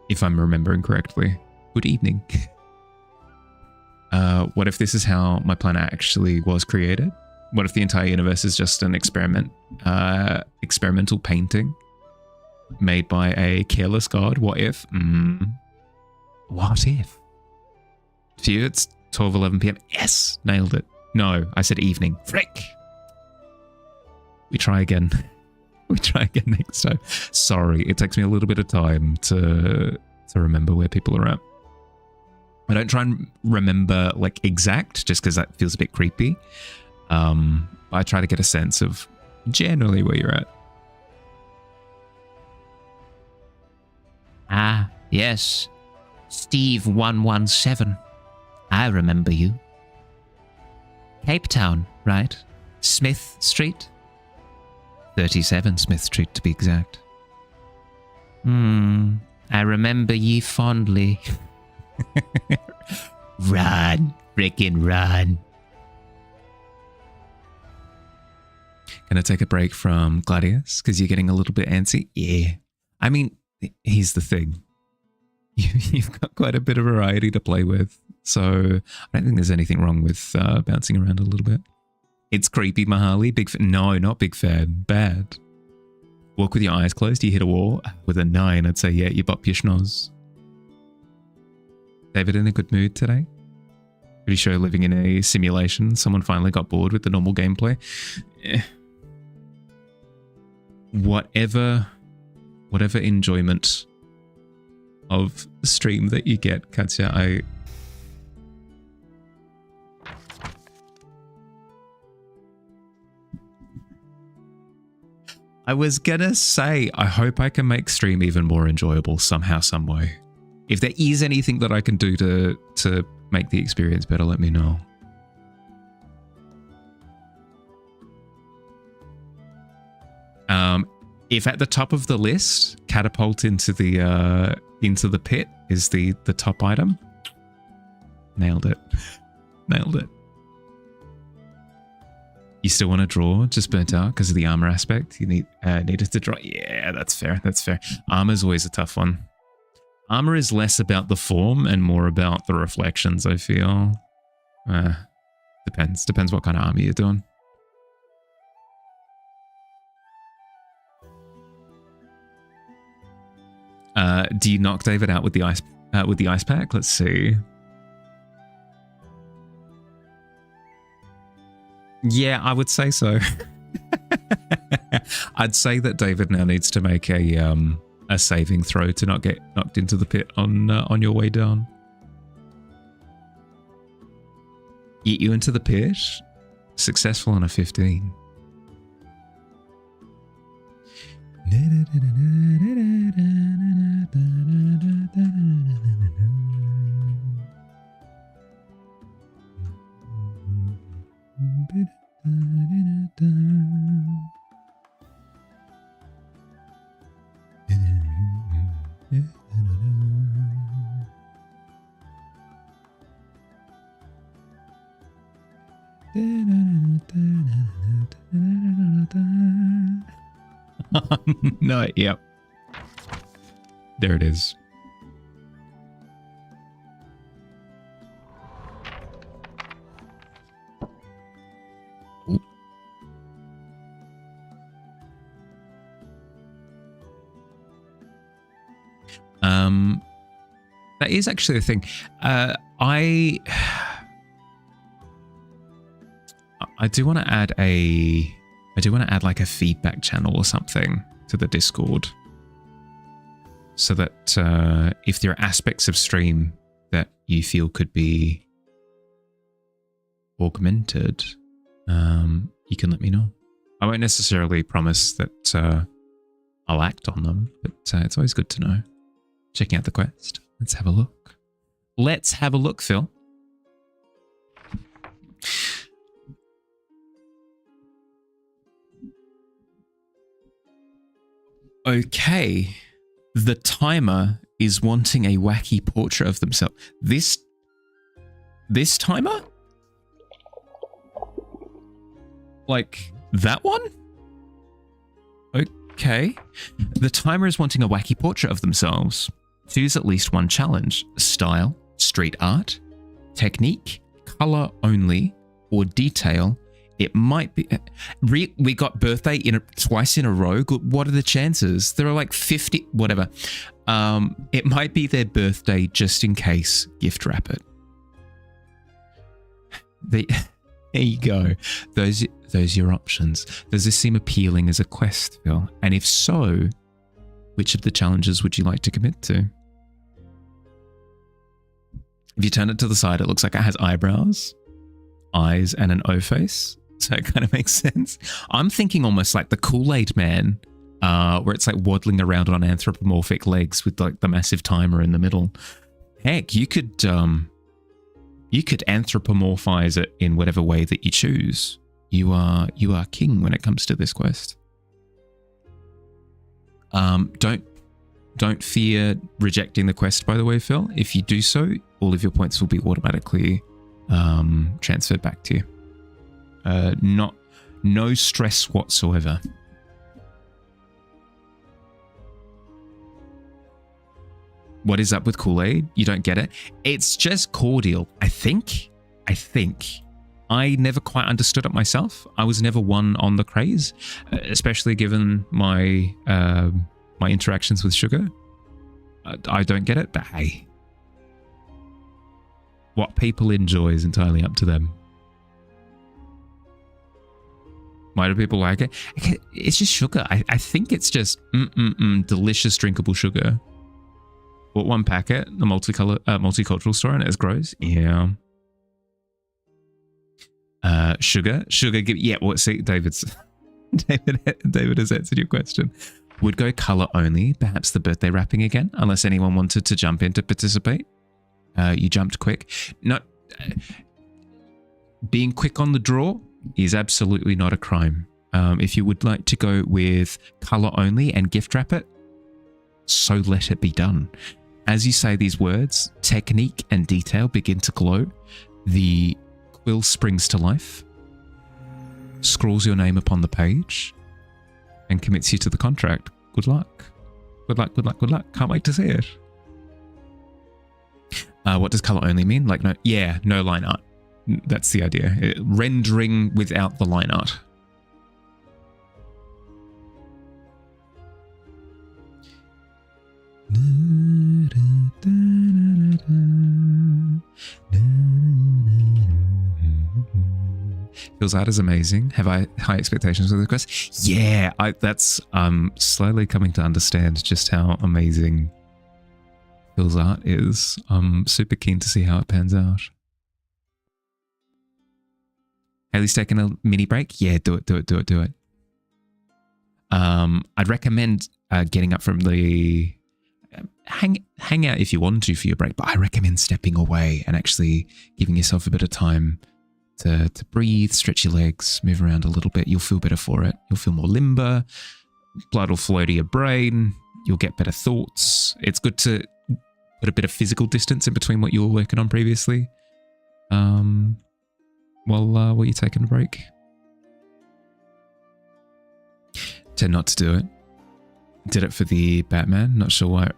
if I'm remembering correctly. Good evening. What if this is how my planet actually was created? What if the entire universe is just an experimental painting made by a careless god? What if? What if? For you, it's 12:11 p.m. Yes, nailed it. No, I said evening. Frick! We try again. We try again next time. Sorry, it takes me a little bit of time to remember where people are at. I don't try and remember like exact, just because that feels a bit creepy. I try to get a sense of generally where you're at. Ah, yes. Steve 117. I remember you. Cape Town, right? Smith Street? 37 Smith Street to be exact. I remember ye fondly. Run, frickin' run. Gonna take a break from Gladius because you're getting a little bit antsy? Yeah. I mean, here's the thing. You've got quite a bit of variety to play with, so I don't think there's anything wrong with bouncing around a little bit. It's creepy, Mahali. Big fan. No, not big fan. Bad. Walk with your eyes closed. You hit a wall. With a 9, I'd say, yeah, you bop your schnoz. David in a good mood today? Pretty sure living in a simulation. Someone finally got bored with the normal gameplay. Whatever enjoyment of the stream that you get, Katya, I was gonna say, I hope I can make stream even more enjoyable somehow, some way. If there is anything that I can do to make the experience better, let me know. If at the top of the list, catapult into the pit is the top item. Nailed it. Nailed it. You still want to draw, just burnt out because of the armor aspect. You needed to draw. Yeah, that's fair. That's fair. Armor's always a tough one. Armor is less about the form and more about the reflections, I feel. Depends what kind of armor you're doing. Do you knock David out with the ice pack? Let's see. Yeah, I would say so. I'd say that David now needs to make a saving throw to not get knocked into the pit on your way down. Get you into the pit. Successful on a 15. No, yep. There it is. Ooh. That is actually a thing. I do want to add like a feedback channel or something to the Discord, so that if there are aspects of stream that you feel could be augmented, you can let me know. I won't necessarily promise that I'll act on them, but it's always good to know. Checking out the quest. Let's have a look. Let's have a look, Phil. Okay. The timer is wanting a wacky portrait of themselves. This timer? Like that one? Okay. The timer is wanting a wacky portrait of themselves. Choose at least one challenge. Style, street art, technique, color only, or detail. It might be... We got birthday twice in a row. What are the chances? There are like 50... Whatever. It might be their birthday just in case. Gift wrap it. There you go. Those are your options. Does this seem appealing as a quest, Phil? And if so, which of the challenges would you like to commit to? If you turn it to the side, it looks like it has eyebrows, eyes, and an O face. So it kind of makes sense. I'm thinking almost like the Kool-Aid Man, where it's like waddling around on anthropomorphic legs with like the massive timer in the middle. Heck, you could anthropomorphize it in whatever way that you choose. You are king when it comes to this quest. Don't fear rejecting the quest, by the way, Phil. If you do so, all of your points will be automatically transferred back to you. No stress whatsoever. What is up with Kool-Aid? You don't get it? It's just cordial, I think. I never quite understood it myself. I was never one on the craze, especially given my my interactions with sugar. I don't get it, but hey. What people enjoy is entirely up to them. Why do people like it? It's just sugar. I think it's just delicious drinkable sugar. Bought one packet, the multicultural store, and it grows. Yeah. Sugar. Yeah. What? See, David has answered your question. Would go color only. Perhaps the birthday wrapping again, unless anyone wanted to jump in to participate. You jumped quick. No, being quick on the draw is absolutely not a crime. If you would like to go with color only and gift wrap it, so let it be done. As you say these words, technique and detail begin to glow. The quill springs to life, scrawls your name upon the page, and commits you to the contract. Good luck. Good luck, good luck, good luck. Can't wait to see it. What does color only mean? Like, no line art. That's the idea. Rendering without the line art. Feels art is amazing. Have I high expectations with the quest? Yeah, that's slowly coming to understand just how amazing Phil's art is. I'm super keen to see how it pans out. Haley's taking a mini break? Yeah, do it. I'd recommend getting up from the hang out if you want to for your break, but I recommend stepping away and actually giving yourself a bit of time to breathe, stretch your legs, move around a little bit. You'll feel better for it. You'll feel more limber. Blood will flow to your brain. You'll get better thoughts. It's good to put a bit of physical distance in between what you were working on previously. While you're taking a break. Tend not to do it. Did it for the Batman. Not sure why.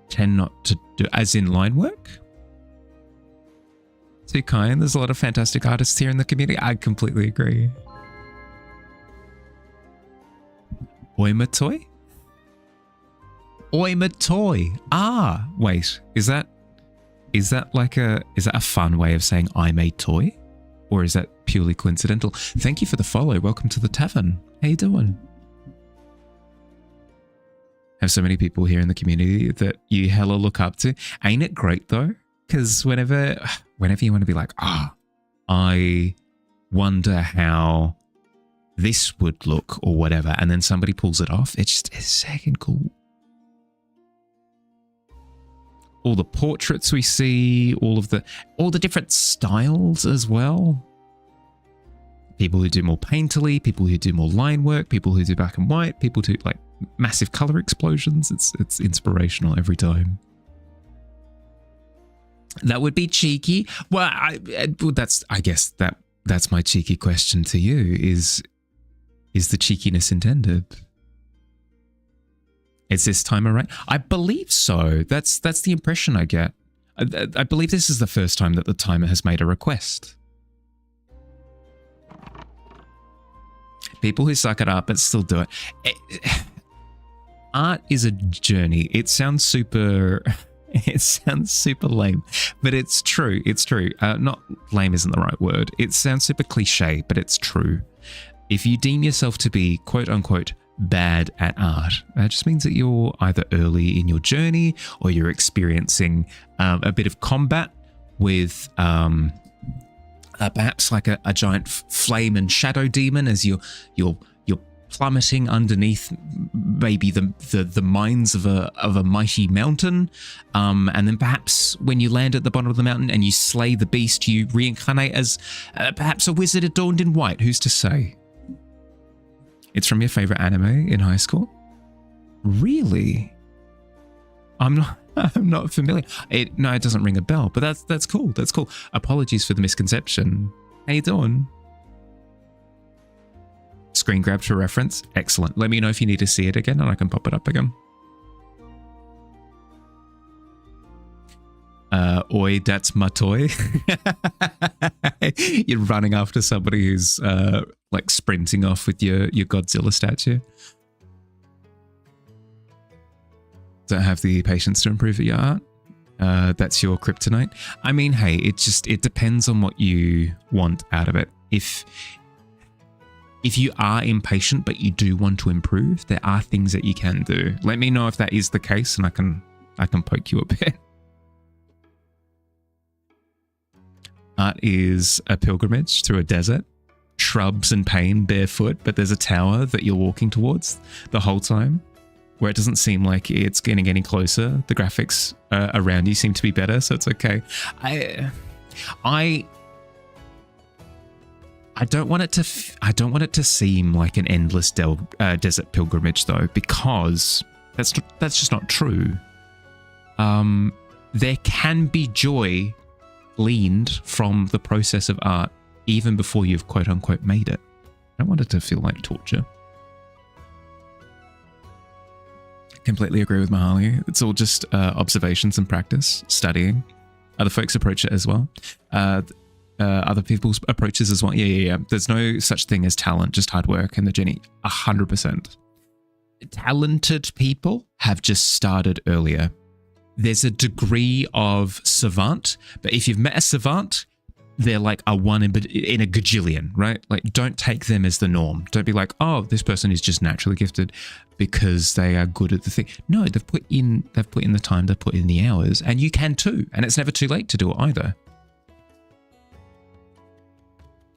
Tend not to do, as in line work. Too kind. There's a lot of fantastic artists here in the community. I completely agree. Oimatoy? Oimatoy. Ah, wait. Is that a fun way of saying I made toy? Or is that purely coincidental? Thank you for the follow. Welcome to the Tavern. How you doing? Have so many people here in the community that you hella look up to. Ain't it great though? Because whenever you want to be like, I wonder how this would look or whatever, and then somebody pulls it off, it's second cool. All the portraits we see, all the different styles as well. People who do more painterly, people who do more line work, people who do black and white, people who do like massive color explosions. It's inspirational every time. That would be cheeky. Well, I guess that's my cheeky question to you. Is the cheekiness intended? Is this timer right? I believe so. That's the impression I get. I believe this is the first time that the timer has made a request. People who suck at art but still do it. Art is a journey. It sounds super It sounds super lame, but it's true. It's true. Not lame isn't the right word. It sounds super cliche, but it's true. If you deem yourself to be quote unquote bad at art, that just means that you're either early in your journey or you're experiencing a bit of combat with perhaps like a giant flame and shadow demon as you're plummeting underneath maybe the mines of a mighty mountain, and then perhaps when you land at the bottom of the mountain and you slay the beast, you reincarnate as perhaps a wizard adorned in white. Who's to say? It's from your favorite anime in high school? Really? I'm not familiar. It doesn't ring a bell, but that's cool. That's cool. Apologies for the misconception. How you doing? Screen grab for reference. Excellent. Let me know if you need to see it again and I can pop it up again. Oi, that's my toy. You're running after somebody who's like sprinting off with your Godzilla statue. Don't have the patience to improve at your art. That's your kryptonite. I mean, hey, it depends on what you want out of it. If you are impatient but you do want to improve, there are things that you can do. Let me know if that is the case and I can poke you a bit. Art is a pilgrimage through a desert, shrubs and pain barefoot, but there's a tower that you're walking towards the whole time where it doesn't seem like it's getting any closer. The graphics around you seem to be better, so it's okay. I don't want it to seem like an endless desert pilgrimage though, because that's just not true. There can be joy gleaned from the process of art even before you've quote unquote made it. I don't want it to feel like torture. Completely agree with Mahali. It's all just observations and practice, studying. Other folks approach it as well. Other people's approaches as well. Yeah. There's no such thing as talent, just hard work and the journey. 100%. Talented people have just started earlier. There's a degree of savant, but if you've met a savant, they're like a one in a gajillion, right? Like, don't take them as the norm. Don't be like, oh, this person is just naturally gifted because they are good at the thing. No, they've put in the time, they've put in the hours, and you can too. And it's never too late to do it either.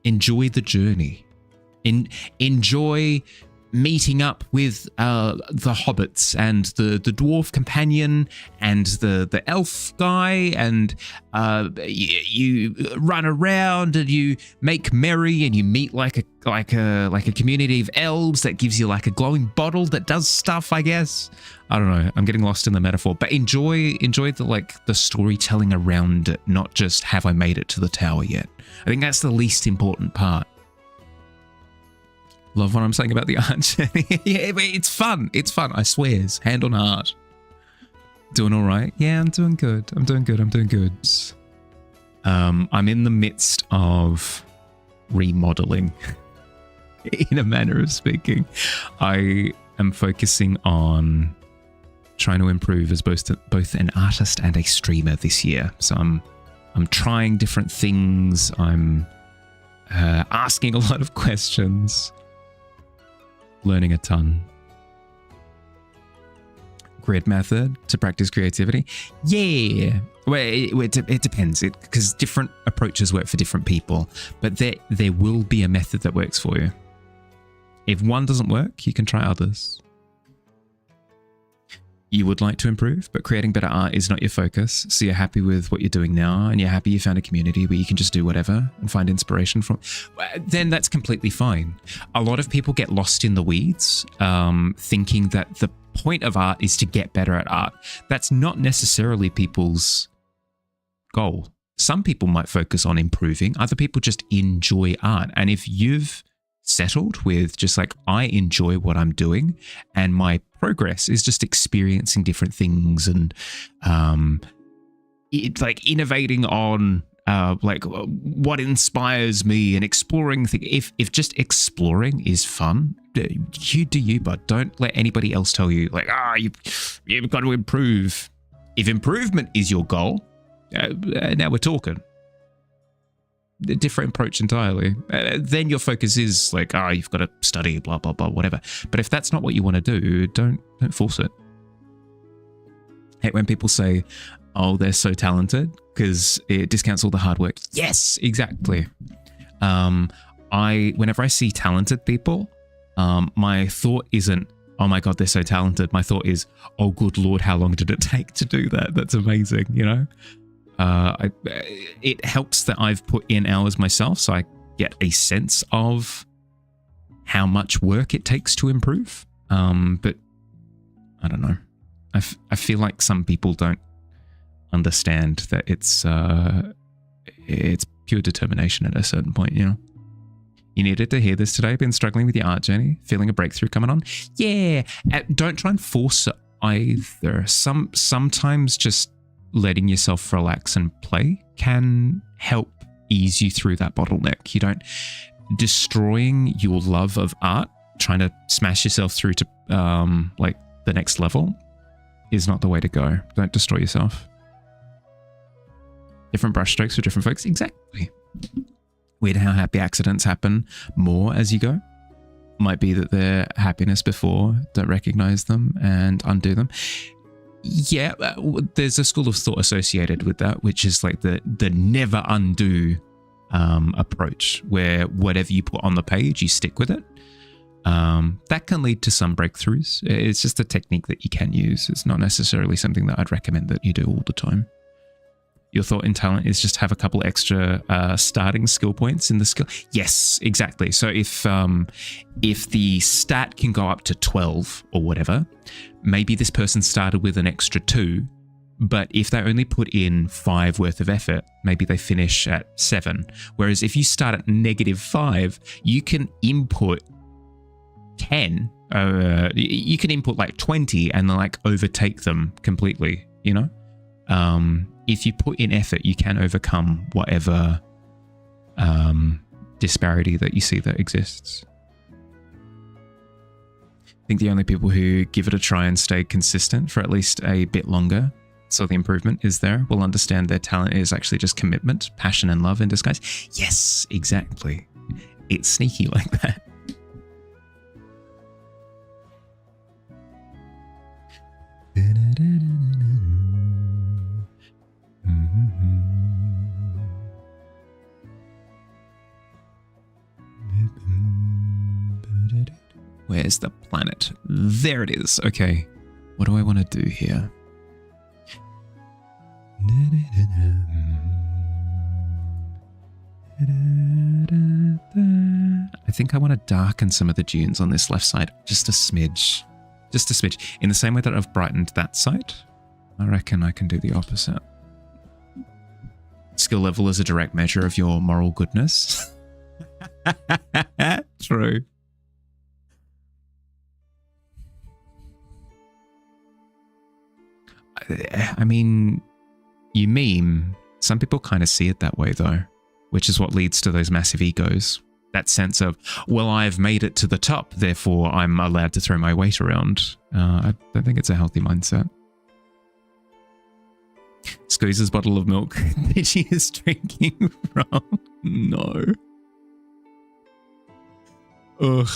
Enjoy the journey. Enjoy meeting up with the hobbits and the dwarf companion and the elf guy, and you run around and you make merry and you meet like a community of elves that gives you like a glowing bottle that does stuff, I guess. I don't know. I'm getting lost in the metaphor, but enjoy the storytelling around it, not just have I made it to the tower yet. I think that's the least important part. Love what I'm saying about the art journey. Yeah, but it's fun. It's fun. I swears. Hand on heart. Doing all right? Yeah, I'm doing good. I'm doing good. I'm in the midst of remodeling, in a manner of speaking. I am focusing on trying to improve as both an artist and a streamer this year. So I'm trying different things. I'm asking a lot of questions. Learning a ton. Grid method to practice creativity. Yeah. Well, it depends, because different approaches work for different people, but there will be a method that works for you. If one doesn't work, you can try others. You would like to improve, but creating better art is not your focus. So you're happy with what you're doing now, and you're happy you found a community where you can just do whatever and find inspiration from. Then that's completely fine. A lot of people get lost in the weeds, thinking that the point of art is to get better at art. That's not necessarily people's goal. Some people might focus on improving. Other people just enjoy art. And if you've settled with just like, I enjoy what I'm doing and my progress is just experiencing different things and like innovating on like what inspires me and exploring things. If just exploring is fun, you do you, but don't let anybody else tell you like, you've got to improve. If improvement is your goal, now we're talking. A different approach entirely. Then your focus is like, you've got to study, blah, blah, blah, whatever. But if that's not what you want to do, don't force it. I hate when people say, oh, they're so talented because it discounts all the hard work. Yes, exactly. Whenever I see talented people, my thought isn't, oh my God, they're so talented. My thought is, oh, good Lord, how long did it take to do that? That's amazing, you know? It helps that I've put in hours myself, so I get a sense of how much work it takes to improve. But I don't know. I feel like some people don't understand that it's pure determination at a certain point, you know? You needed to hear this today. Been struggling with your art journey, feeling a breakthrough coming on. Yeah, don't try and force it either. Sometimes just letting yourself relax and play can help ease you through that bottleneck. You don't destroying your love of art, trying to smash yourself through to like the next level is not the way to go. Don't destroy yourself. Different brushstrokes for different folks. Exactly. Weird how happy accidents happen more as you go. Might be that they're happiness before, don't recognize them and undo them. Yeah, there's a school of thought associated with that, which is like the never undo approach, where whatever you put on the page, you stick with it. That can lead to some breakthroughs. It's just a technique that you can use. It's not necessarily something that I'd recommend that you do all the time. Your thought and talent is just have a couple extra starting skill points in the skill. Yes, exactly. So if the stat can go up to 12 or whatever, maybe this person started with an extra 2, but if they only put in 5 worth of effort, maybe they finish at 7. Whereas if you start at -5, you can input 10. You can input like 20 and like overtake them completely, you know? If you put in effort, you can overcome whatever disparity that you see that exists. I think the only people who give it a try and stay consistent for at least a bit longer, so the improvement is there, will understand their talent is actually just commitment, passion, and love in disguise. Yes, exactly. It's sneaky like that. Where's the planet? There it is. Okay. What do I want to do here? I think I want to darken some of the dunes on this left side. Just a smidge. Just a smidge. In the same way that I've brightened that side, I reckon I can do the opposite. Skill level is a direct measure of your moral goodness. True. I mean, you meme. Some people kind of see it that way, though, which is what leads to those massive egos. That sense of, well, I've made it to the top, therefore I'm allowed to throw my weight around. I don't think it's a healthy mindset. Squeezes bottle of milk that she is drinking from. No. Ugh.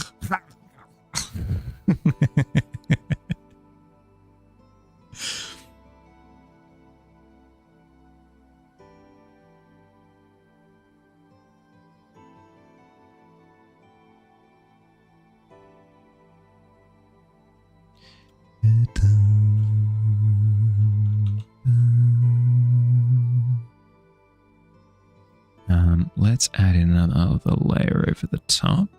Let's add in another layer over the top.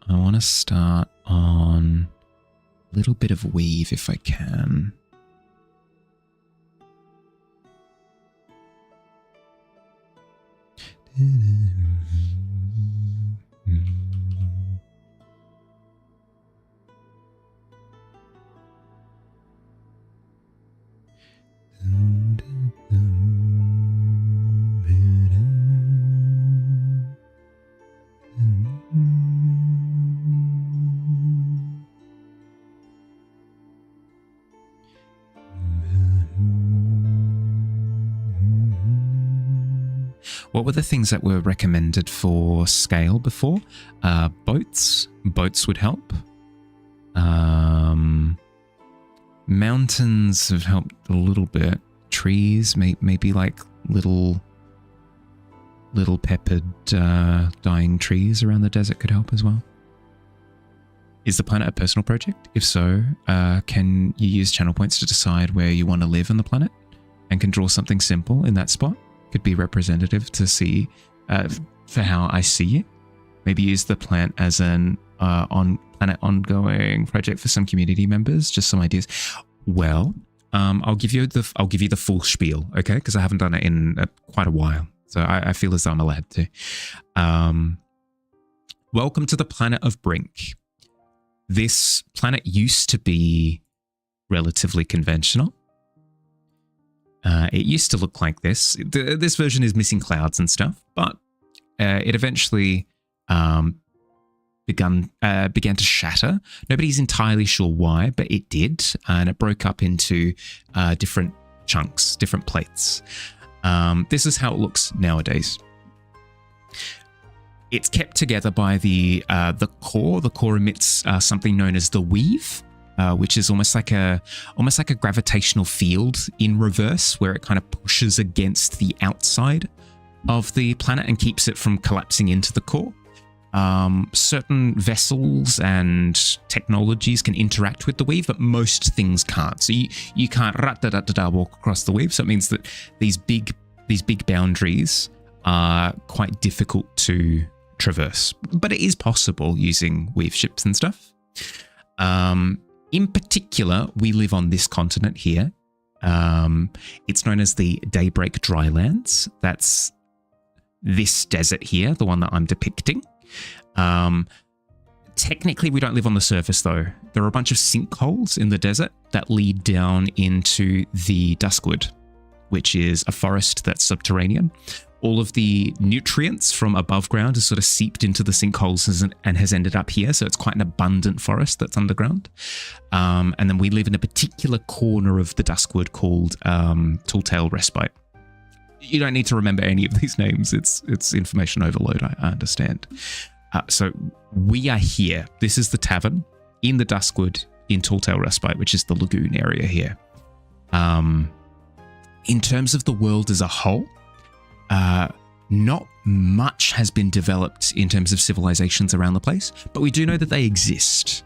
I want to start on a little bit of weave if I can. What were the things that were recommended for scale before? Boats. Boats would help. Mountains have helped a little bit. Trees, maybe like little peppered dying trees around the desert could help as well. Is the planet a personal project? If so, can you use channel points to decide where you want to live on the planet and can draw something simple in that spot? Could be representative to see for how I see it. Maybe use the plant as an on-planet ongoing project for some community members. Just some ideas. Well, I'll give you the full spiel, okay? Because I haven't done it in quite a while, so I feel as though I'm allowed to. Welcome to the planet of Brink. This planet used to be relatively conventional. It used to look like this. This version is missing clouds and stuff, but it eventually began to shatter. Nobody's entirely sure why, but it did, and it broke up into different chunks, different plates. This is how it looks nowadays. It's kept together by the core. The core emits something known as the weave, which is almost like a gravitational field in reverse, where it kind of pushes against the outside of the planet and keeps it from collapsing into the core. Certain vessels and technologies can interact with the weave, but most things can't. So you can't walk across the weave. So it means that these big boundaries are quite difficult to traverse, but it is possible using weave ships and stuff. In particular, we live on this continent here. It's known as the Daybreak Drylands. That's this desert here, the one that I'm depicting. Technically, we don't live on the surface, though. There are a bunch of sinkholes in the desert that lead down into the Duskwood, which is a forest that's subterranean. All of the nutrients from above ground has sort of seeped into the sinkholes and has ended up here. So it's quite an abundant forest that's underground. And then we live in a particular corner of the Duskwood called Talltail Respite. You don't need to remember any of these names. It's information overload, I understand. So we are here. This is the Tavern in the Duskwood in Talltail Respite, which is the lagoon area here. In terms of the world as a whole, not much has been developed in terms of civilizations around the place, but we do know that they exist.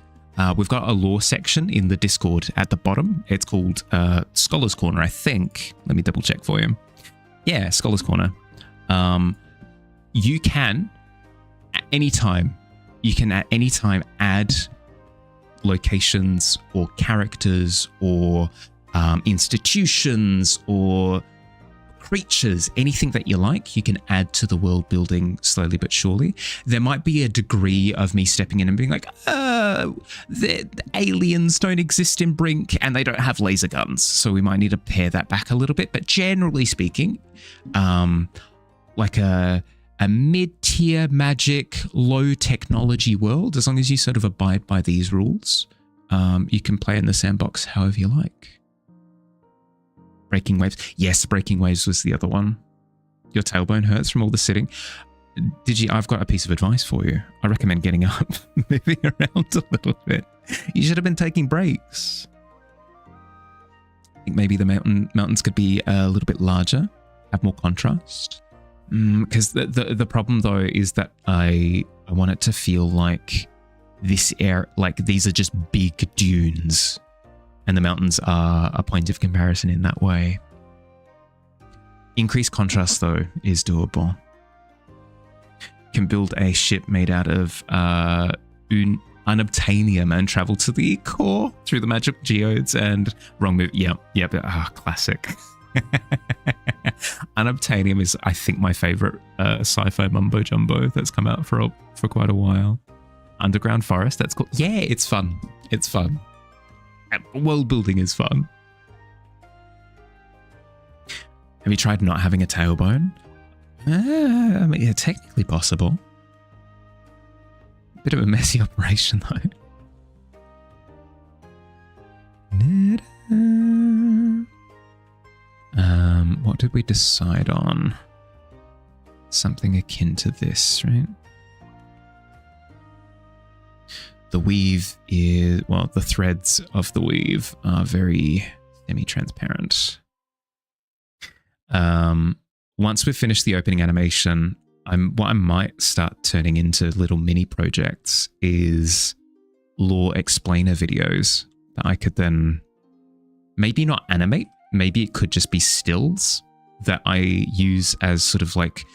We've got a lore section in the Discord at the bottom. It's called Scholar's Corner, I think. Let me double check for you. Yeah, Scholar's Corner. You can at any time add locations or characters or institutions or creatures, anything that you like, you can add to the world building slowly but surely. There might be a degree of me stepping in and being like, the aliens don't exist in Brink and they don't have laser guns, so we might need to pare that back a little bit. But generally speaking, like a mid-tier magic, low technology world, as long as you sort of abide by these rules, you can play in the sandbox however you like. Breaking waves. Yes, breaking waves was the other one. Your tailbone hurts from all the sitting. I've got a piece of advice for you. I recommend getting up, moving around a little bit. You should have been taking breaks. I think maybe the mountains could be a little bit larger, have more contrast. Because the problem though is that I want it to feel like this air, like these are just big dunes. And the mountains are a point of comparison in that way. Increased contrast, though, is doable. Can build a ship made out of unobtainium and travel to the core through the magic geodes and wrong move. Yep. Classic. Unobtainium is, I think, my favorite sci-fi mumbo jumbo that's come out for quite a while. Underground forest. That's cool. Yeah, it's fun. It's fun. World building is fun. Have you tried not having a tailbone? I mean, yeah, technically possible. Bit of a messy operation though. What did we decide on? something akin to this, right? The weave is, well, the threads of the weave are very semi-transparent. Once we've finished the opening animation, what I might start turning into little mini projects is lore explainer videos that I could then maybe not animate, maybe it could just be stills that I use as sort of like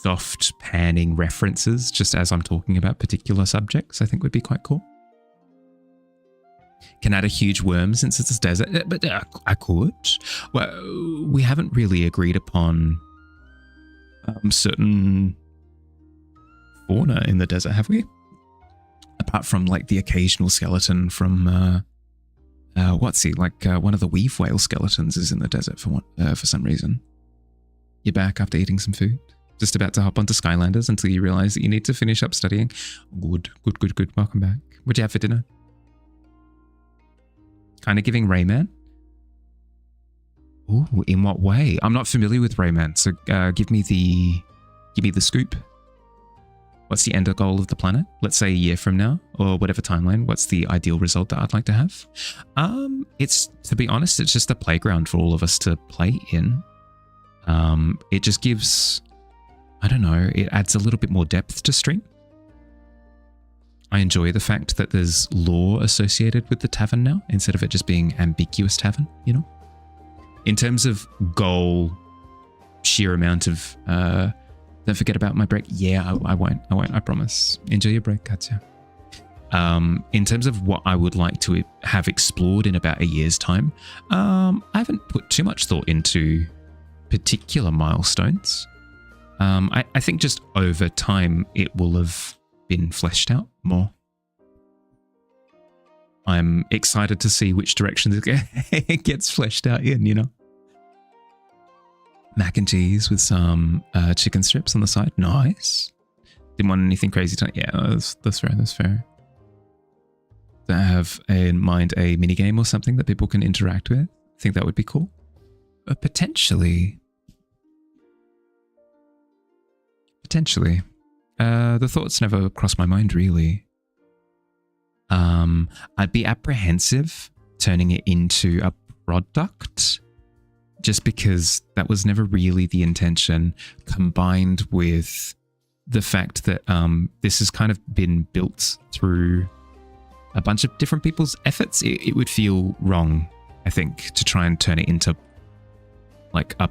soft panning references just as I'm talking about particular subjects. I think would be quite cool. Can add a huge worm since it's a desert, but I could. Well, we haven't really agreed upon certain fauna in the desert, have we? Apart from like the occasional skeleton from what's he like? One of the weave whale skeletons is in the desert for some reason. You're back after eating some food. Just about to hop onto Skylanders until you realize that you need to finish up studying. Good. Welcome back. What'd you have for dinner? Kind of giving Rayman. Ooh, in what way? I'm not familiar with Rayman, so give me the scoop. What's the end goal of the planet? Let's say a year from now, or whatever timeline. What's the ideal result that I'd like to have? It's, to be honest, it's just a playground for all of us to play in. It just gives, I don't know, it adds a little bit more depth to stream. I enjoy the fact that there's lore associated with the tavern now, instead of it just being ambiguous tavern, you know? In terms of goal, sheer amount of, don't forget about my break. Yeah, I won't, I promise. Enjoy your break, Katya. In terms of what I would like to have explored in about a year's time, I haven't put too much thought into particular milestones. I think just over time, it will have been fleshed out more. I'm excited to see which direction it gets fleshed out in, you know? Mac and cheese with some chicken strips on the side. Nice. Didn't want anything crazy tonight. Yeah, that's fair. Do I have in mind a mini game or something that people can interact with? I think that would be cool. Potentially. The thoughts never crossed my mind, really. I'd be apprehensive turning it into a product, just because that was never really the intention, combined with the fact that this has kind of been built through a bunch of different people's efforts. It would feel wrong, I think, to try and turn it into like a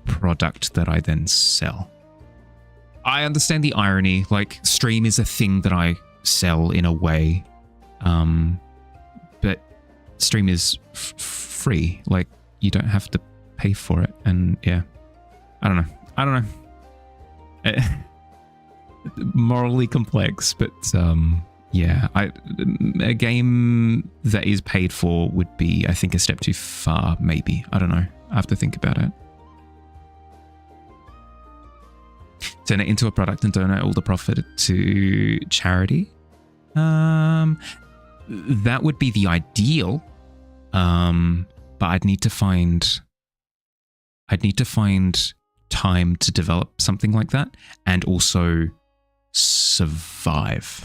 product that I then sell. I understand the irony, like stream is a thing that I sell in a way, but stream is free, like you don't have to pay for it. And yeah, I don't know. Morally complex, but yeah, a game that is paid for would be, I think, a step too far, maybe. I don't know. I have to think about it. Turn it into a product and donate all the profit to charity. That would be the ideal. But I'd need to find time to develop something like that, and also survive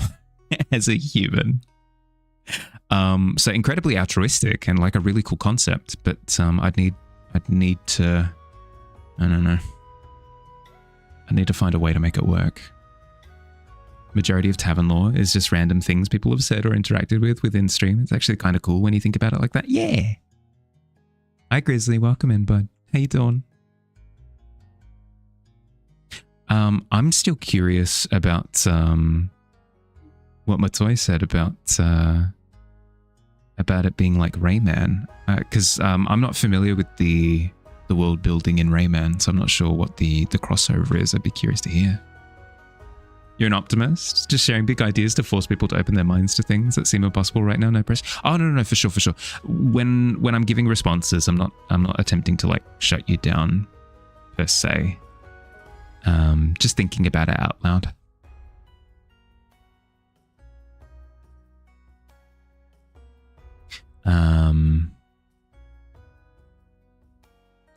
as a human. So incredibly altruistic and like a really cool concept, but I'd need to, I don't know. I need to find a way to make it work. Majority of tavern lore is just random things people have said or interacted with within stream. It's actually kind of cool when you think about it like that. Yeah. Hi Grizzly, welcome in, bud. How you doing? I'm still curious about what Matoy said about it being like Rayman, because I'm not familiar with the world building in Rayman, so I'm not sure what the crossover is. I'd be curious to hear. You're an optimist, just sharing big ideas to force people to open their minds to things that seem impossible right now. No pressure. Oh no, for sure. When I'm giving responses, I'm not attempting to like shut you down per se. Just thinking about it out loud.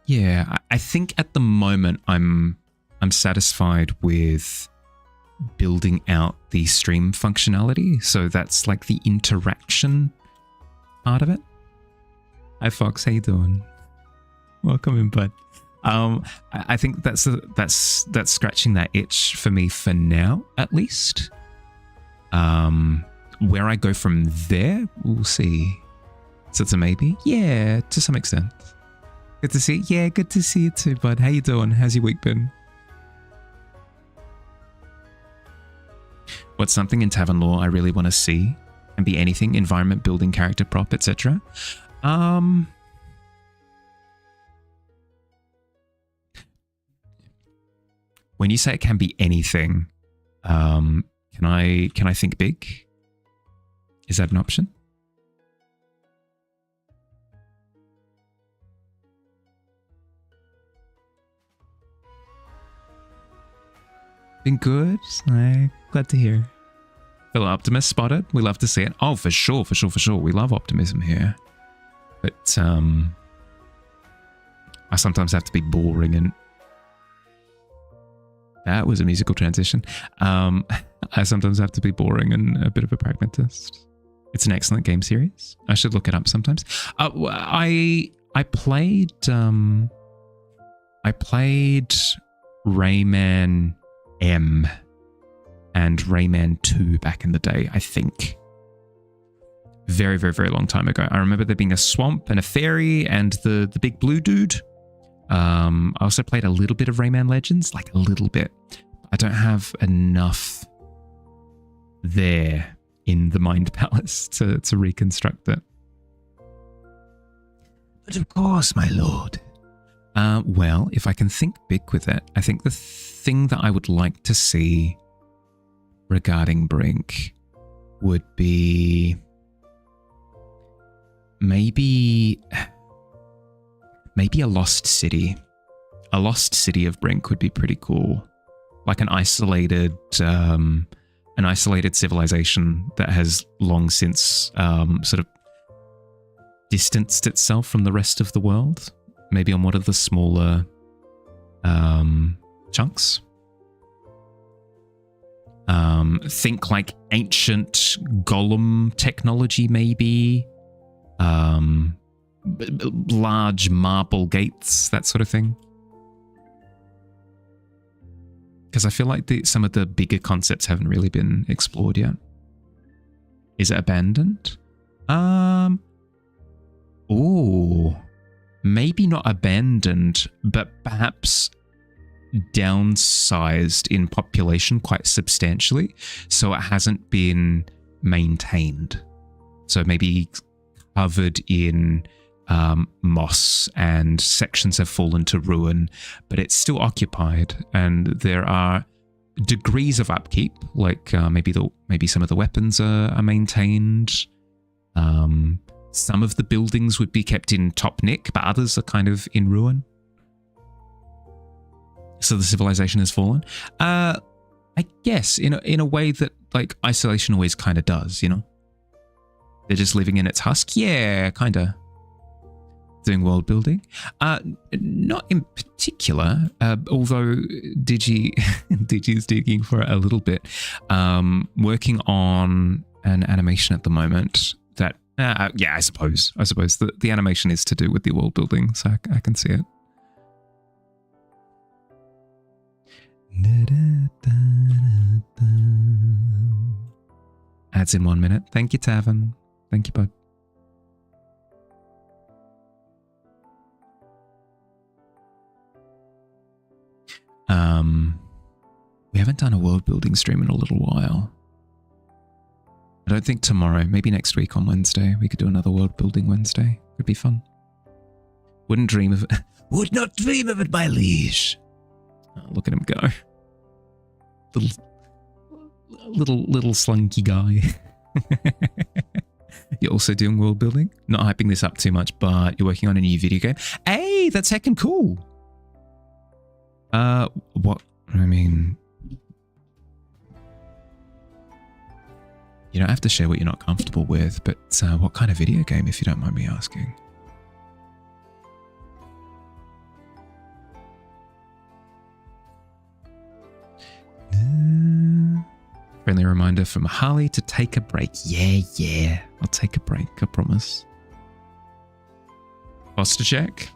Yeah, I think at the moment I'm I'm satisfied with building out the stream functionality. So that's like the interaction part of it. Hi Fox, how you doing? Welcome in, bud. I think that's scratching that itch for me for now, at least. Where I go from there, we'll see. So it's a maybe? Yeah, to some extent. Good to see you. Yeah, good to see you too, bud. How you doing? How's your week been? What's something in Tavern lore I really want to see? Can be anything, environment, building, character, prop, etc. When you say it can be anything, can I think big? Is that an option? Been good. Glad to hear. Fellow Optimist spotted. We love to see it. Oh, for sure. We love optimism here. But I sometimes have to be boring, and that was a musical transition. I sometimes have to be boring and a bit of a pragmatist. It's an excellent game series. I should look it up sometimes. I played Rayman M and Rayman 2 back in the day, I think. Very, very, very long time ago. I remember there being a swamp and a fairy and the big blue dude. I also played a little bit of Rayman Legends, like a little bit. I don't have enough there in the Mind Palace to reconstruct it. But of course, my lord. Well, if I can think big with it, I think the thing that I would like to see regarding Brink would be maybe a lost city. A lost city of Brink would be pretty cool. Like an isolated civilization that has long since sort of distanced itself from the rest of the world. Maybe on one of the smaller chunks. Think like ancient golem technology, maybe. Large marble gates, that sort of thing. Because I feel like some of the bigger concepts haven't really been explored yet. Is it abandoned? Maybe not abandoned, but perhaps downsized in population quite substantially, so it hasn't been maintained. So maybe covered in moss and sections have fallen to ruin, but it's still occupied, and there are degrees of upkeep, like maybe some of the weapons are maintained. Some of the buildings would be kept in top nick, but others are kind of in ruin. So the civilization has fallen. I guess in a way that like isolation always kind of does, you know? They're just living in its husk. Yeah, kind of. Doing world building. Not in particular, although Digi's digging for it a little bit. Working on an animation at the moment that, yeah, I suppose the animation is to do with the world building, so I can see it. Ads in 1 minute. Thank you, Tavern. Thank you, bud. We haven't done a world building stream in a little while. I don't think tomorrow, maybe next week on Wednesday, we could do another world building Wednesday. Could be fun. Wouldn't dream of it. Would not dream of it, my liege. Oh, look at him go. Little slunky guy. You're also doing world building? Not hyping this up too much, but you're working on a new video game. Hey, that's heckin' cool. What? I mean, you don't have to share what you're not comfortable with, but what kind of video game, if you don't mind me asking? Friendly reminder from Harley to take a break. Yeah. I'll take a break, I promise. Foster check.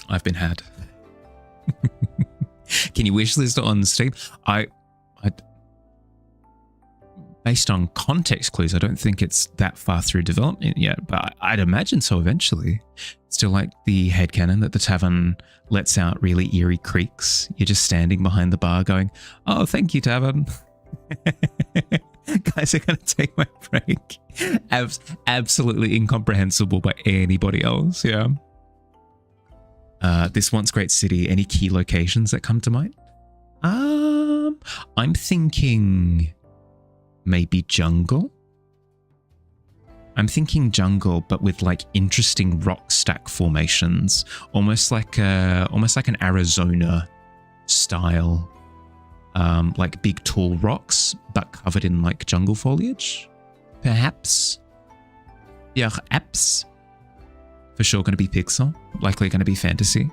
I've been had. Can you wish list on Steam? I based on context clues, I don't think it's that far through development yet, but I'd imagine so eventually. Still like the headcanon that the tavern lets out really eerie creaks. You're just standing behind the bar going, oh, thank you, Tavern. Guys are going to take my break. Absolutely incomprehensible by anybody else, yeah. This once great city, any key locations that come to mind? I'm thinking maybe jungle. I'm thinking jungle, but with like interesting rock stack formations, almost like an Arizona style, like big tall rocks, but covered in like jungle foliage. Perhaps. Yeah, apps. For sure, going to be Pixel. Likely going to be fantasy.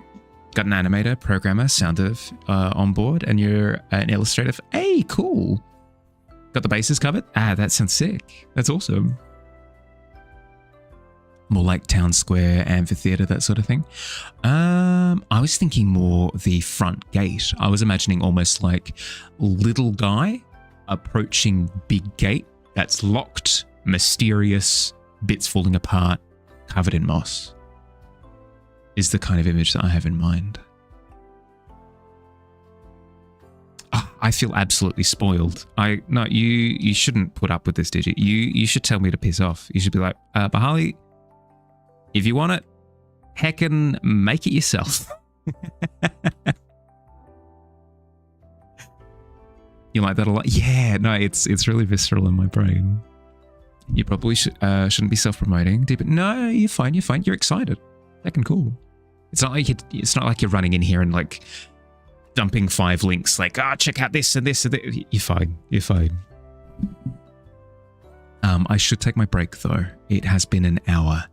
Got an animator, programmer, sounder on board, and you're an illustrator. Hey, cool. Got the bases covered? That sounds sick. That's awesome. More like town square, amphitheater, that sort of thing. I was thinking more the front gate. I was imagining almost like little guy approaching big gate that's locked, mysterious, bits falling apart, covered in moss. Is the kind of image that I have in mind. I feel absolutely spoiled. No, you shouldn't put up with this, did you? You should tell me to piss off. You should be like, Bahali, if you want it, heckin' make it yourself. You like that a lot? Yeah, no, it's really visceral in my brain. You probably shouldn't be self-promoting. But no, you're fine. You're excited. Heckin' cool. It's not like you're running in here and like dumping 5 links like, check out this and this and that. You're fine. I should take my break though. It has been an hour.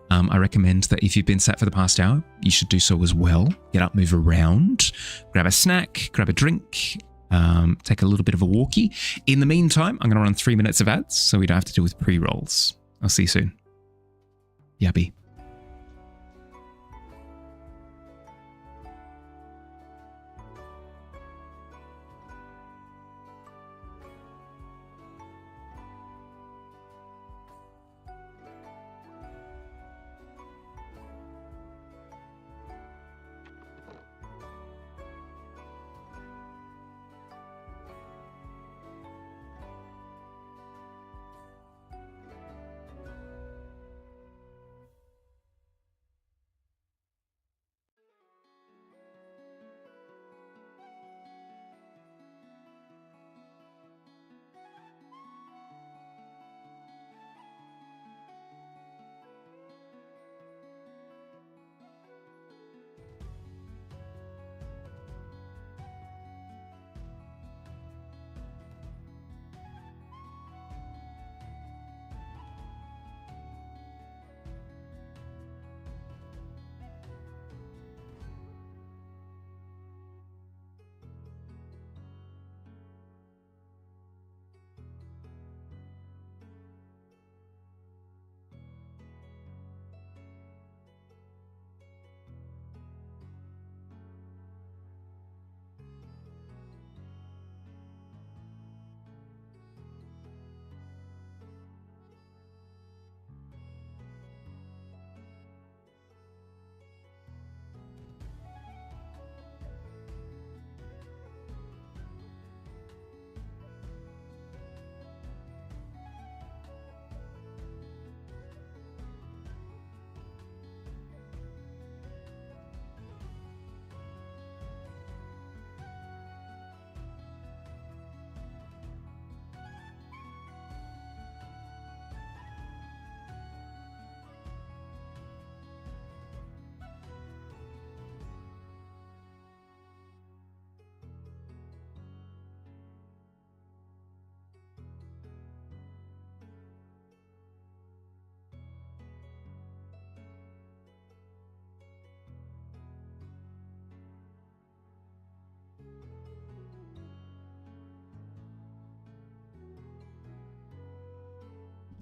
I recommend that if you've been sat for the past hour, you should do so as well. Get up, move around, grab a snack, grab a drink, take a little bit of a walkie. In the meantime, I'm going to run 3 minutes of ads so we don't have to deal with pre-rolls. I'll see you soon. Yabby.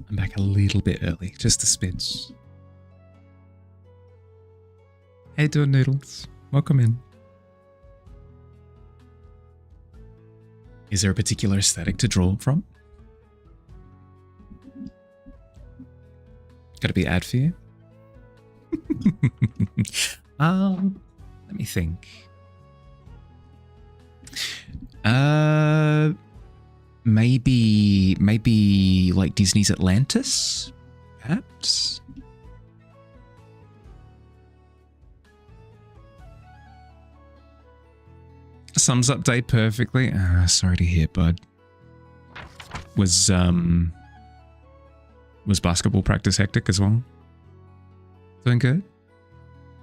I'm back a little bit early, just a smidge. Hey, doing Noodles. Welcome in. Is there a particular aesthetic to draw from? Gotta be ad for you? Let me think. Maybe like Disney's Atlantis, perhaps. Sums up day perfectly. Sorry to hear, bud. Was basketball practice hectic as well? Doing good?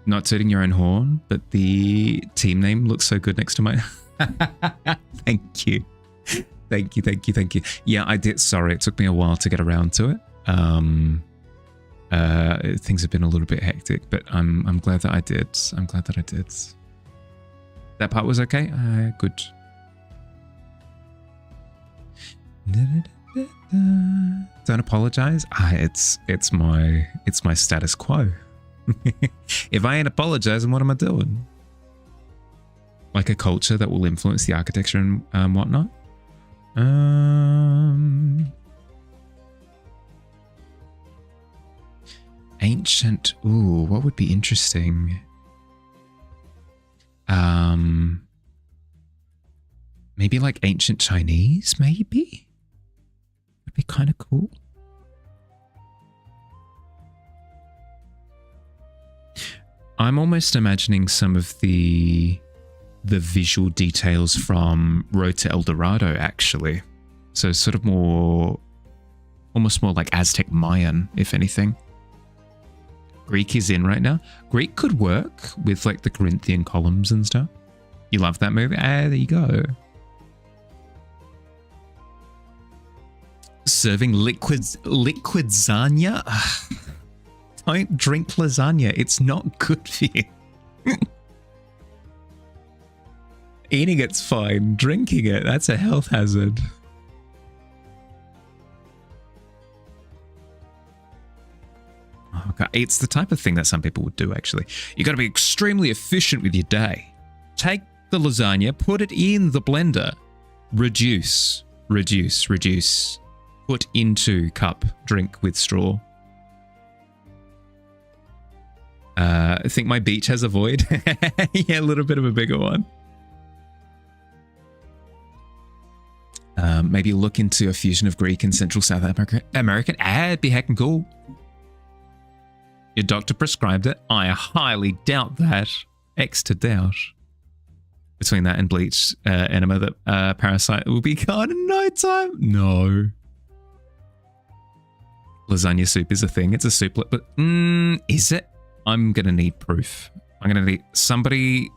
Not tooting your own horn, but the team name looks so good next to mine. Thank you. Thank you. Yeah, I did. Sorry, it took me a while to get around to it. Things have been a little bit hectic, but I'm glad that I did. That part was okay? Good. Don't apologize. It's my status quo. If I ain't apologizing, what am I doing? Like a culture that will influence the architecture and whatnot. Ancient. Ooh, what would be interesting? Maybe like ancient Chinese, maybe? Would be kind of cool. I'm almost imagining some of the visual details from Road to El Dorado, actually. So sort of almost more like Aztec Mayan, if anything. Greek is in right now. Greek could work with like the Corinthian columns and stuff. You love that movie? There you go. Serving liquid lasagna? Don't drink lasagna. It's not good for you. Eating it's fine. Drinking it, that's a health hazard. Okay. It's the type of thing that some people would do, actually. You got to be extremely efficient with your day. Take the lasagna, put it in the blender, reduce. Put into cup, drink with straw. I think my beach has a void. Yeah, a little bit of a bigger one. Maybe look into a fusion of Greek and Central South American. It'd be heckin' cool. Your doctor prescribed it. I highly doubt that. X to doubt. Between that and bleach enema, that parasite will be gone in no time. No. Lasagna soup is a thing. It's a soup, but is it? I'm gonna need proof. I'm gonna need somebody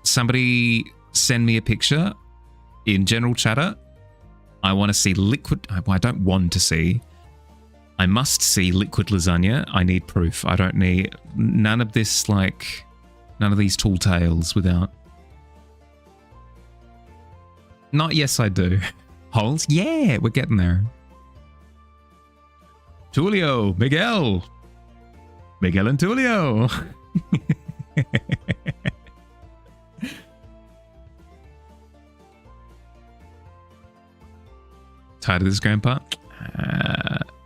send me a picture in general chatter. I want to see liquid. I don't want to see. I must see liquid lasagna. I need proof. I don't need none of this, like none of these tall tales without. Not yes, I do. Holes? Yeah, we're getting there. Tulio, Miguel and Tulio. Tired of this, Grandpa?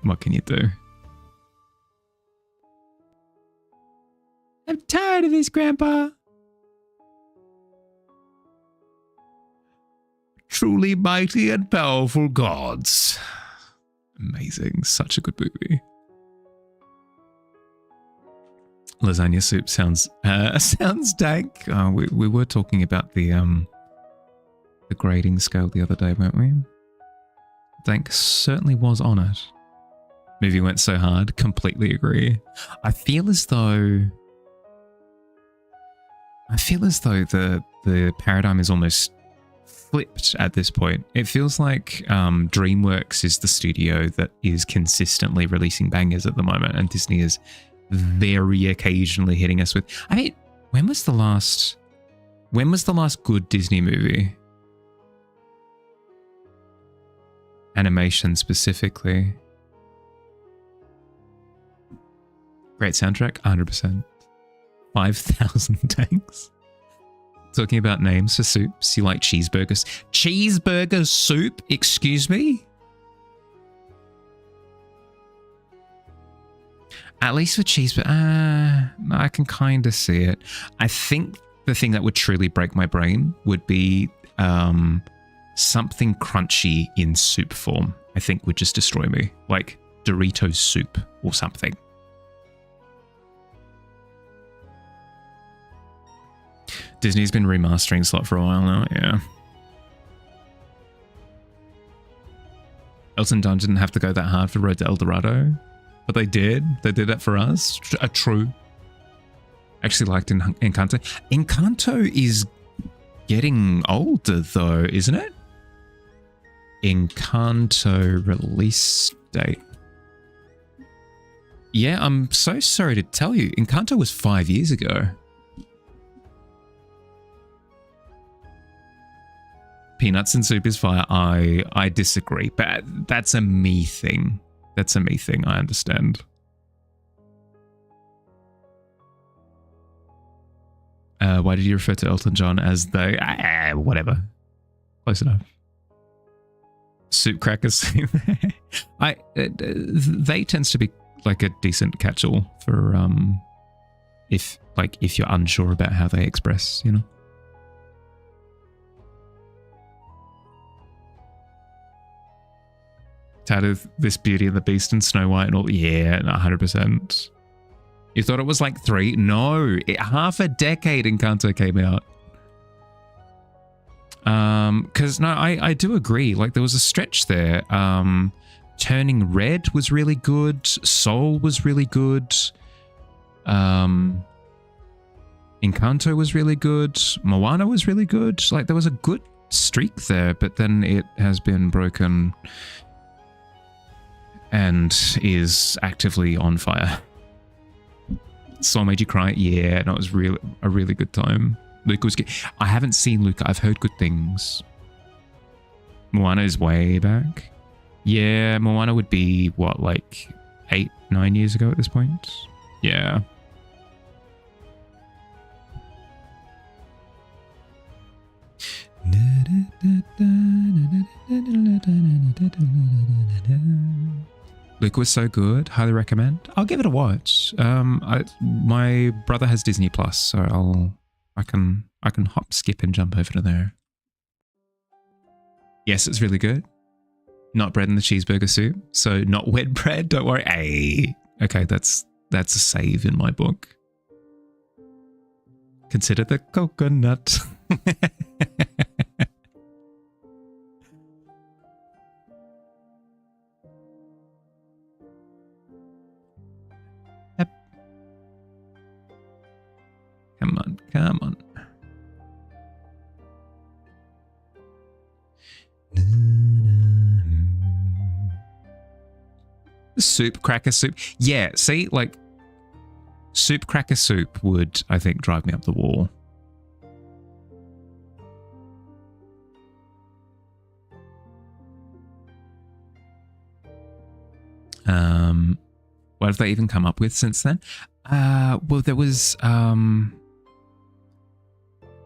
What can you do? I'm tired of this, Grandpa. Truly mighty and powerful gods. Amazing. Such a good movie. Lasagna soup sounds dank. We were talking about the grading scale the other day, weren't we? Dank certainly was on it. Movie went so hard. Completely agree. I feel as though the paradigm is almost flipped at this point. It feels like DreamWorks is the studio that is consistently releasing bangers at the moment, and Disney is very occasionally hitting us with. I mean, when was the last good Disney movie? Animation specifically. Great soundtrack, 100%. 5,000 tanks. Talking about names for soups, you like cheeseburgers. Cheeseburger soup? Excuse me? At least for cheeseburger, I can kind of see it. I think the thing that would truly break my brain would be something crunchy in soup form. I think would just destroy me. Like Doritos soup or something. Disney's been remastering Slot for a while now, yeah. Elton John didn't have to go that hard for Road to El Dorado, but they did. They did it for us. True. Actually liked Encanto. Encanto is getting older though, isn't it? Encanto release date. Yeah, I'm so sorry to tell you. Encanto was 5 years ago. Peanuts and soup is fire. I disagree, but that's a me thing. That's a me thing. I understand. Why did you refer to Elton John as the whatever? Close enough. Soup crackers. They tends to be like a decent catch-all for if you're unsure about how they express, you know. Tired of this Beauty and the Beast and Snow White and all. Yeah, 100%. You thought it was like 3? No, half a decade Encanto came out. Because no, I do agree. Like there was a stretch there. Turning Red was really good. Soul was really good. Encanto was really good. Moana was really good. Like there was a good streak there, but then it has been broken and is actively on fire. Soul Made You Cry? Yeah, no, it was a really good time. Luca was good. I haven't seen Luca. I've heard good things. Moana is way back. Yeah, Moana would be, what, like 8, 9 years ago at this point? Yeah. Luca was so good. Highly recommend. I'll give it a watch. My brother has Disney Plus, so I can hop, skip, and jump over to there. Yes, it's really good. Not bread in the cheeseburger soup, so not wet bread. Don't worry. Hey, okay, that's a save in my book. Consider the coconut. Come on, come on. Soup, cracker soup. Yeah, see, like, soup, cracker soup would, I think, drive me up the wall. What have they even come up with since then? Well, there was, oh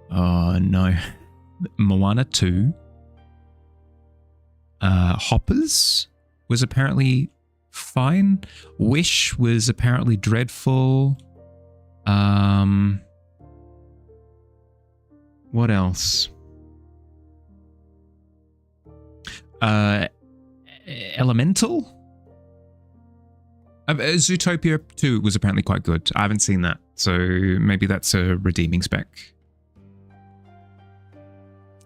no, Moana 2. Hoppers was apparently fine. Wish was apparently dreadful. What else? Elemental? Zootopia 2 was apparently quite good. I haven't seen that, so maybe that's a redeeming spec.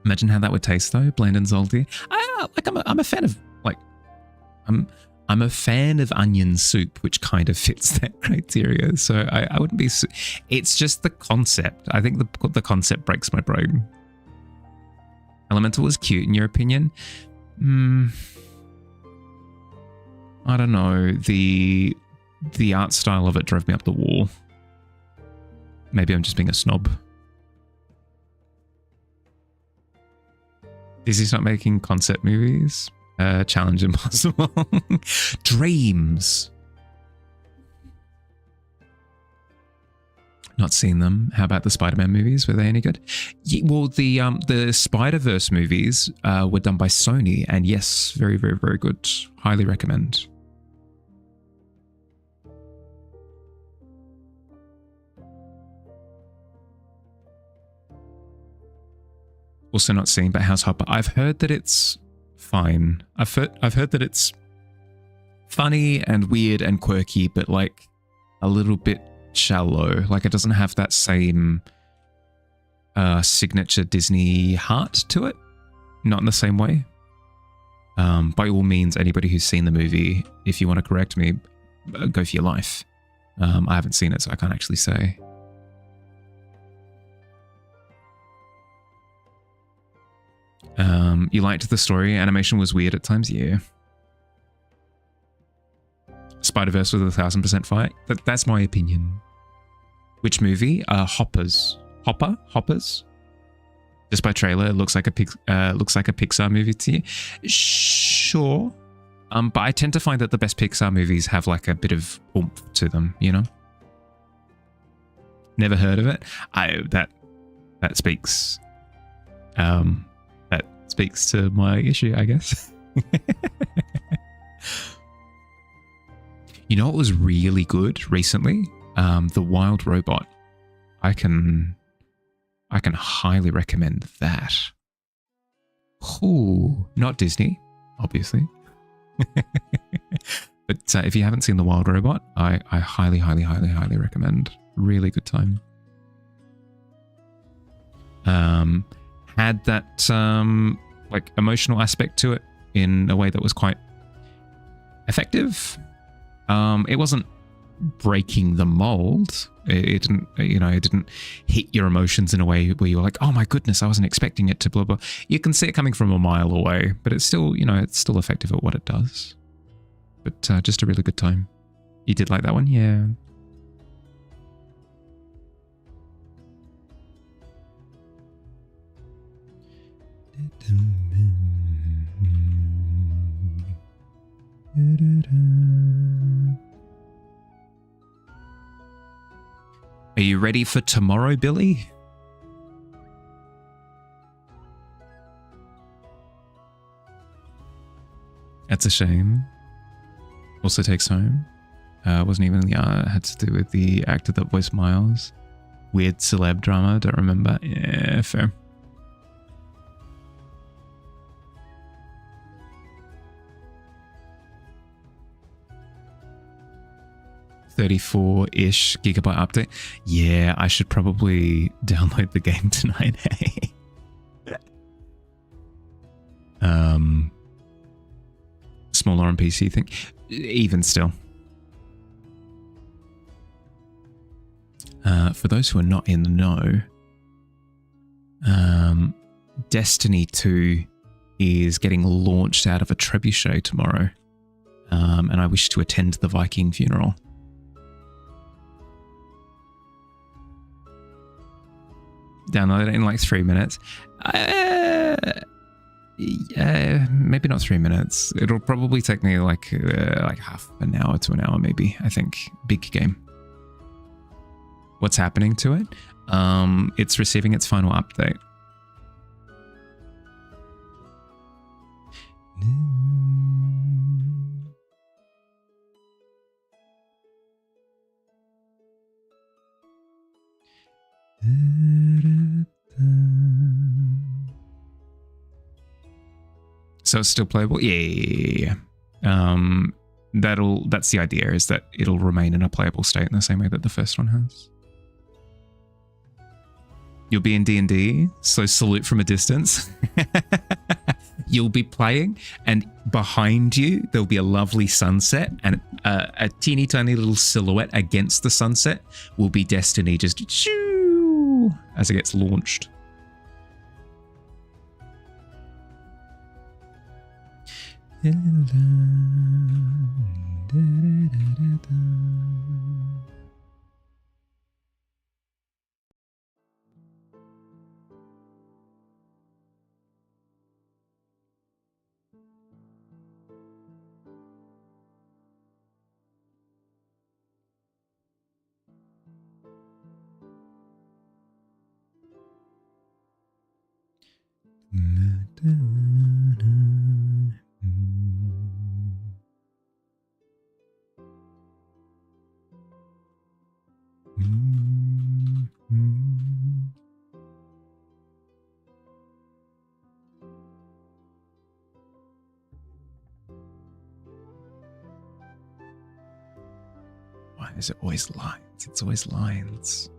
Imagine how that would taste though, bland and salty. I'm a fan of I'm a fan of onion soup, which kind of fits that criteria. So I wouldn't be. It's just the concept. I think the concept breaks my brain. Elemental was cute, in your opinion. I don't know. The art style of it drove me up the wall. Maybe I'm just being a snob. Disney's not making concept movies. Challenge Impossible. Dreams. Not seen them. How about the Spider-Man movies? Were they any good? Yeah, well, the Spider-Verse movies were done by Sony, and yes, very, very, very good. Highly recommend. Also not seen, but House Hopper. I've heard that it's fine. I've heard that it's funny and weird and quirky, but like a little bit shallow. Like it doesn't have that same signature Disney heart to it. Not in the same way. By all means, anybody who's seen the movie, if you want to correct me, go for your life. I haven't seen it, so I can't actually say. You liked the story. Animation was weird at times. Yeah. Spider-Verse was 1000% fight. That's my opinion. Which movie? Hoppers. Hoppers. Just by trailer, it looks like a Pixar movie to you. Sure. But I tend to find that the best Pixar movies have like a bit of oomph to them. You know. Never heard of it. That speaks. That speaks to my issue, I guess. You know what was really good recently? The Wild Robot. I can highly recommend that. Ooh, not Disney, obviously. But if you haven't seen The Wild Robot, I highly, highly, highly, highly recommend. Really good time. Had that like emotional aspect to it in a way that was quite effective. It wasn't breaking the mold. It didn't, it didn't hit your emotions in a way where you were like, oh my goodness, I wasn't expecting it to blah, blah. You can see it coming from a mile away, but it's still, it's still effective at what it does. But just a really good time. You did like that one? Yeah. Are you ready for tomorrow, Billy? That's a shame. Also takes home. Wasn't even had to do with the actor that voiced Miles. Weird celeb drama, don't remember. Yeah, fair. $34-ish gigabyte update. Yeah, I should probably download the game tonight. Hey. Smaller on PC, I think. Even still. For those who are not in the know, Destiny 2 is getting launched out of a trebuchet tomorrow. And I wish to attend the Viking funeral. Download it in like 3 minutes. Maybe not 3 minutes. It'll probably take me like half an hour to an hour, maybe. I think. Big game. What's happening to it? It's receiving its final update. So it's still playable? Yeah. That's the idea, is that it'll remain in a playable state in the same way that the first one has. You'll be in D&D, so salute from a distance. You'll be playing, and behind you, there'll be a lovely sunset, and a teeny tiny little silhouette against the sunset will be Destiny just shoo as it gets launched. Why is it always lines? It's always lines.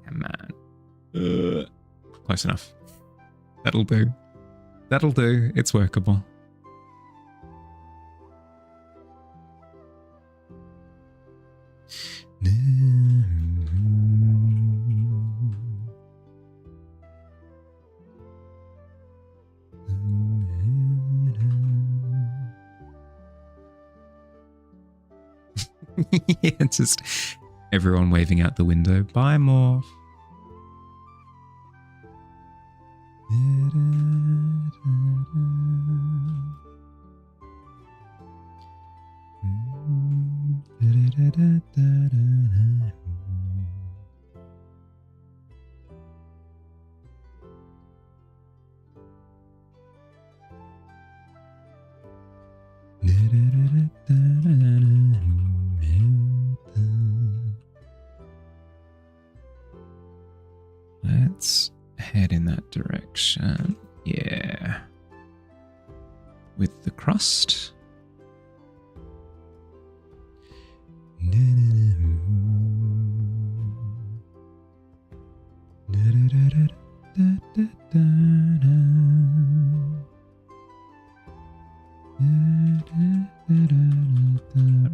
Come on. Close enough. That'll do. That'll do. It's workable. Yeah, just everyone waving out the window. Bye, Morph. Let's head in that direction. Yeah. With the crust.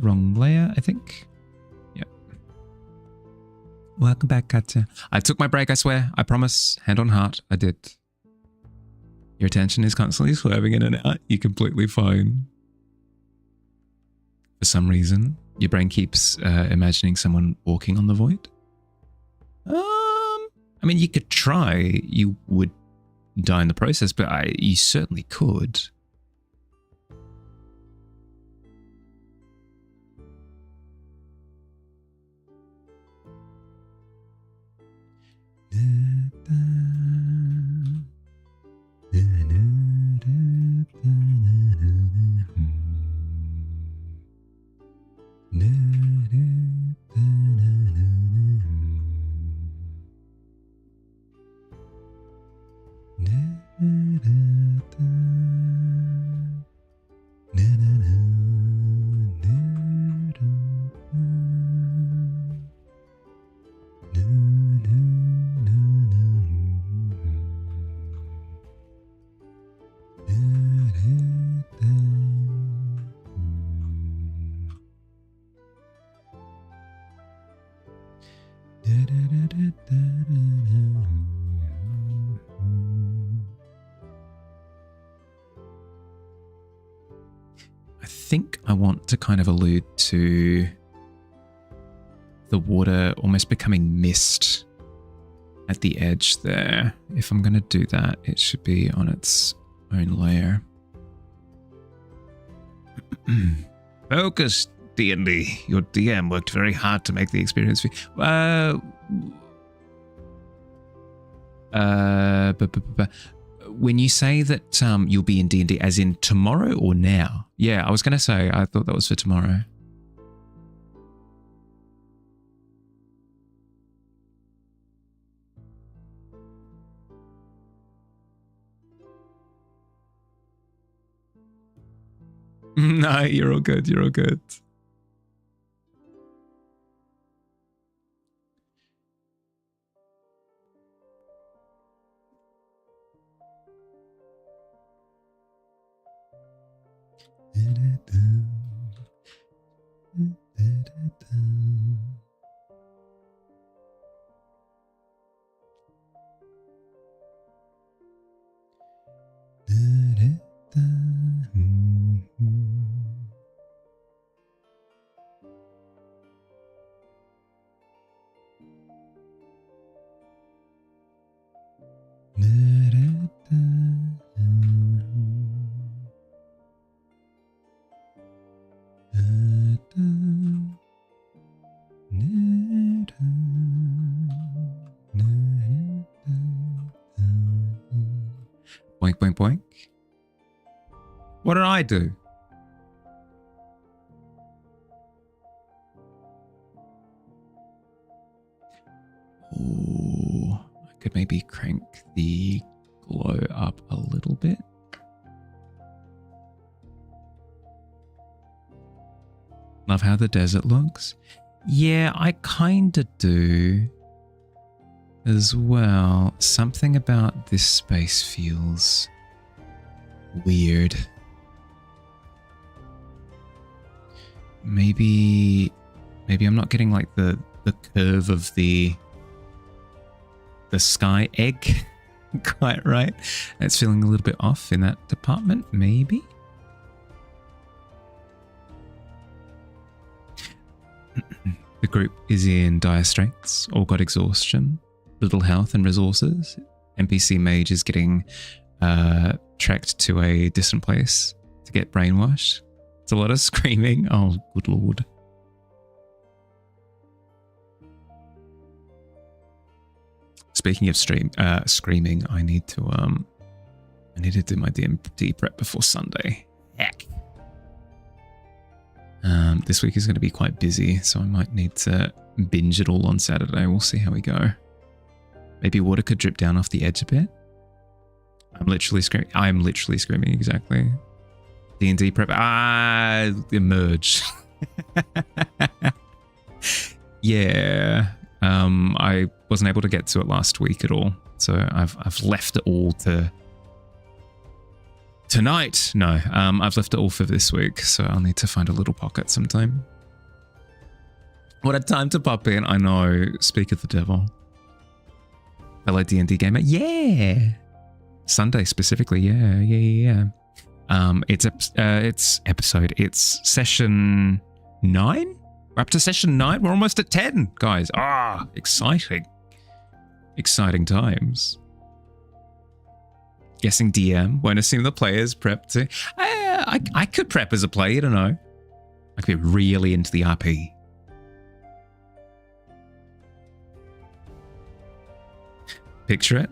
Wrong layer, I think. Yep. Welcome back, Katya. I took my break, I swear. I promise. Hand on heart, I did. Your attention is constantly swerving in and out. You're completely fine. For some reason, your brain keeps imagining someone walking on the void. I mean, you could try. You would die in the process, but you certainly could. I think I want to kind of allude to the water almost becoming mist at the edge there. If I'm going to do that, it should be on its own layer. Focus, D&D. Your DM worked very hard to make the experience for you. When you say that you'll be in D&D, as in tomorrow or now? Yeah, I was going to say, I thought that was for tomorrow. No, you're all good. You're all good. Boink, boink, boink. What did I do? Ooh, I could maybe crank the glow up a little bit. Love how the desert looks. Yeah, I kind of do as well. Something about this space feels weird. Maybe I'm not getting like the curve of the sky egg quite right. It's feeling a little bit off in that department, maybe. The group is in dire straits, all got exhaustion, little health and resources. NPC mage is getting trekked to a distant place to get brainwashed. It's a lot of screaming. Oh, good lord. Speaking of screaming, I need to do my DMD prep before Sunday. Heck. This week is going to be quite busy, so I might need to binge it all on Saturday. We'll see how we go. Maybe water could drip down off the edge a bit. I'm literally screaming, exactly. D&D prep. Emerge. Yeah. I wasn't able to get to it last week at all, so I've left it all to tonight. No, I've left it all for this week, so I'll need to find a little pocket sometime. What a time to pop in. I know. Speak of the devil. Fellow D&D gamer. Yeah. Sunday specifically. Yeah. It's session 9. We're up to session 9. We're almost at 10, guys. Exciting. Exciting times. Guessing DM. Won't assume the players prep to. I could prep as a player, you don't know. I could be really into the RP. Picture it.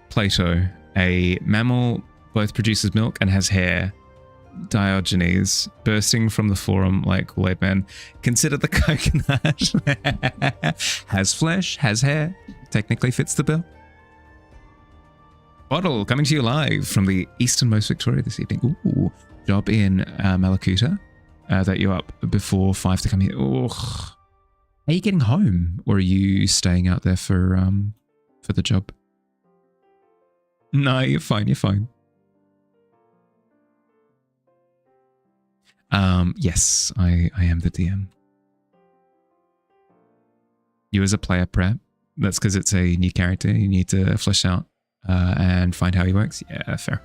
Plato, a mammal, both produces milk and has hair. Diogenes, bursting from the forum like Kool-Aid Man. Consider the coconut. Has flesh, has hair, technically fits the bill. Bottle, coming to you live from the easternmost Victoria this evening. Ooh, job in Malakuta. That you're up before 5 to come here. Ugh. Are you getting home, or are you staying out there for the job? No, you're fine. Yes, I am the DM. You as a player prep. That's because it's a new character. You need to flesh out and find how he works. Yeah, fair.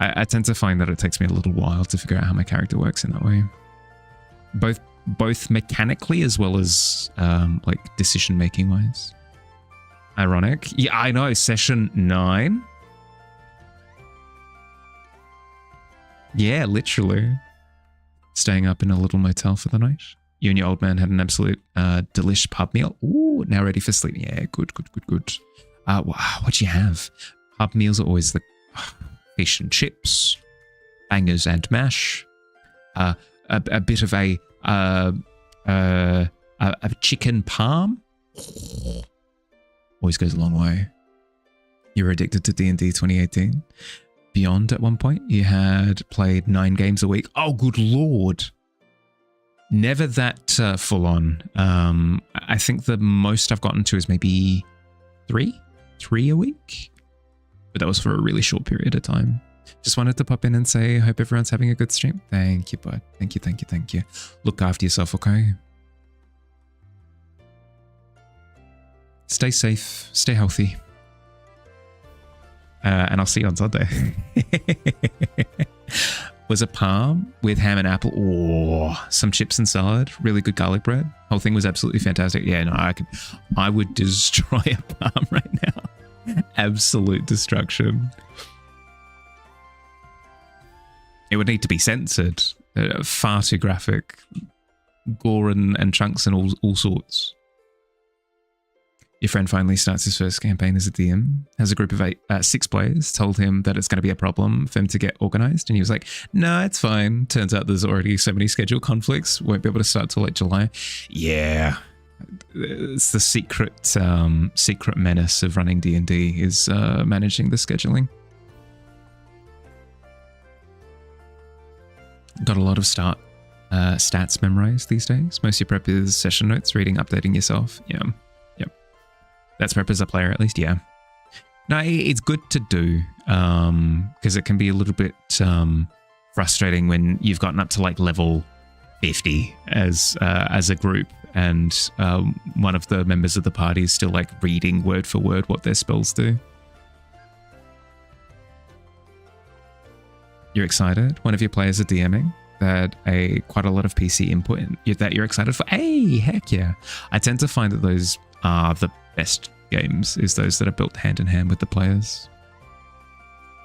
I tend to find that it takes me a little while to figure out how my character works in that way. Both mechanically as well as like decision making wise. Ironic. Yeah, I know. Session 9. Yeah, literally. Staying up in a little motel for the night. You and your old man had an absolute delish pub meal. Ooh, now ready for sleep. Yeah, good. What'd you have? Pub meals are always the fish and chips, bangers and mash, a bit of a chicken parm. Always goes a long way. You were addicted to D&D 2018. Beyond at one point, you had played 9 games a week. Oh, good lord. Never that full on. I think the most I've gotten to is maybe 3 a week. But that was for a really short period of time. Just wanted to pop in and say, hope everyone's having a good stream. Thank you, bud. Thank you. Look after yourself, okay? Stay safe. Stay healthy. And I'll see you on Sunday. Was a parm with ham and apple. Oh, some chips and salad. Really good garlic bread. Whole thing was absolutely fantastic. Yeah, no, I would destroy a parm right now. Absolute destruction. It would need to be censored. Far too graphic. Gore and chunks and all sorts. Your friend finally starts his first campaign as a DM, has a group of 6 players, told him that it's going to be a problem for him to get organized. And he was like, no, it's fine. Turns out there's already so many schedule conflicts. Won't be able to start till like July. Yeah. It's the secret menace of running D&D is managing the scheduling. Got a lot of stats memorized these days. Most of your prep is session notes, reading, updating yourself. Yeah. That's prep as a player, at least, yeah. No, it's good to do, because it can be a little bit frustrating when you've gotten up to like level 50 as a group, and one of the members of the party is still like reading word for word what their spells do. You're excited? One of your players are DMing that quite a lot of PC input that you're excited for. Hey, heck yeah. I tend to find that those are the best games, is those that are built hand in hand with the players.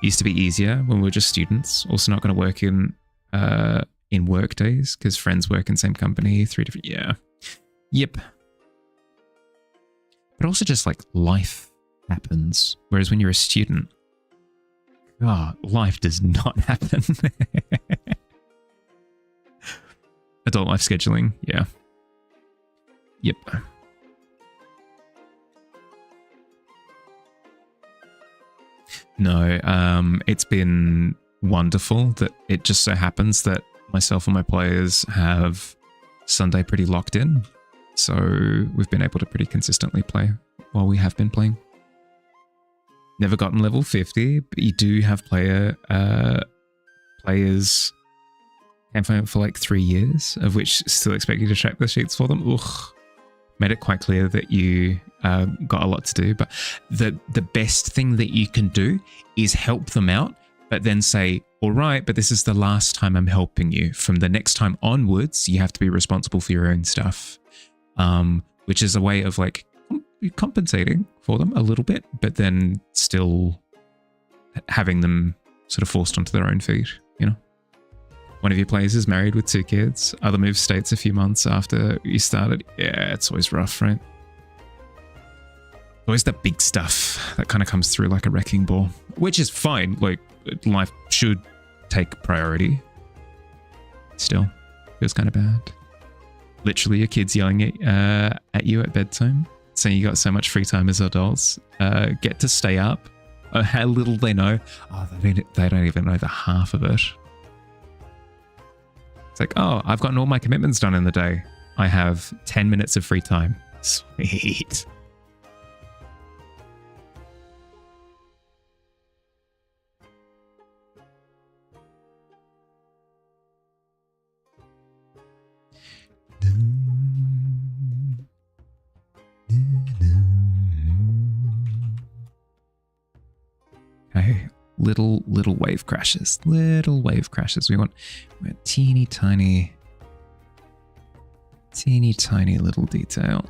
Used to be easier when we were just students. Also not going to work in work days because friends work in same company, 3 different, yeah. Yep. But also just like life happens. Whereas when you're a student, life does not happen. Adult life scheduling, yeah. Yep. No, it's been wonderful that it just so happens that myself and my players have Sunday pretty locked in. So we've been able to pretty consistently play while we have been playing. Never gotten level 50, but you do have players campaign for like 3 years, of which still expect you to track the sheets for them. Ugh. Made it quite clear that you got a lot to do, but the best thing that you can do is help them out, but then say, all right, but this is the last time I'm helping you. From the next time onwards, you have to be responsible for your own stuff, which is a way of like compensating for them a little bit, but then still having them sort of forced onto their own feet, you know? One of your players is married with 2 kids. Other moves states a few months after you started. Yeah, it's always rough, right? Always the big stuff that kind of comes through like a wrecking ball, which is fine. Like, life should take priority. Still, feels kind of bad. Literally, your kids yelling at you at bedtime, saying you got so much free time as adults. Get to stay up. How little they know. Oh, they don't even know the half of it. It's like, oh, I've gotten all my commitments done in the day. I have 10 minutes of free time. Sweet. Okay. Little wave crashes. Little wave crashes. We want teeny tiny little detail.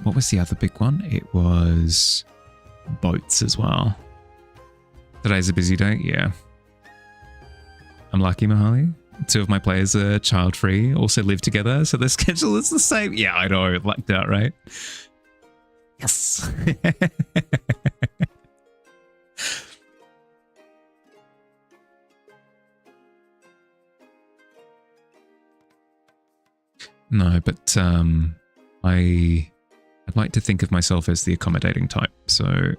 What was the other big one? It was boats as well. Today's a busy day, yeah. I'm lucky, Mahali. 2 of my players are child-free, also live together, so their schedule is the same. Yeah, I know, lucked out, right? Yes. No, but I'd like to think of myself as the accommodating type. So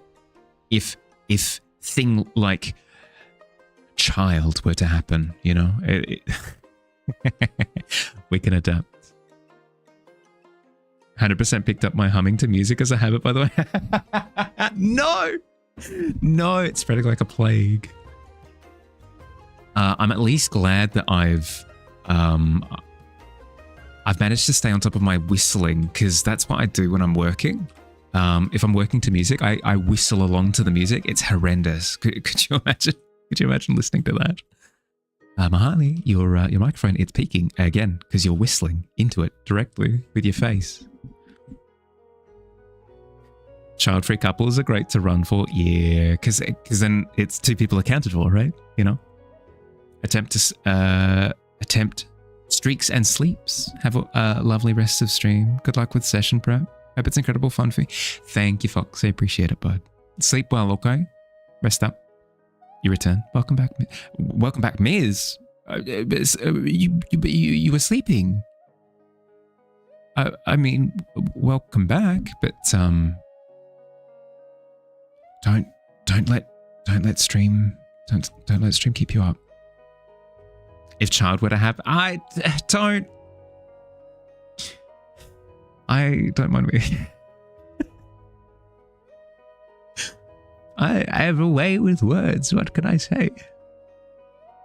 if thing like child were to happen, you know, we can adapt. 100% picked up my humming to music as a habit, by the way. No, it's spreading like a plague. I'm at least glad that I've managed to stay on top of my whistling, because that's what I do when I'm working. If I'm working to music, I whistle along to the music. It's horrendous. Could you imagine? Could you imagine listening to that? Mahali, your microphone, it's peaking again because you're whistling into it directly with your face. Child-free couples are great to run for. Yeah, because then it's 2 people accounted for, right? You know? Attempt streaks and sleeps. Have a lovely rest of stream. Good luck with session prep. Hope it's incredible fun for you. Thank you, Fox. I appreciate it, bud. Sleep well, okay? Rest up. You return. Welcome back. Welcome back, Miz. You were sleeping. I mean, welcome back, but don't let stream keep you up. If child were to have, I don't mind me. I have a way with words. What can I say?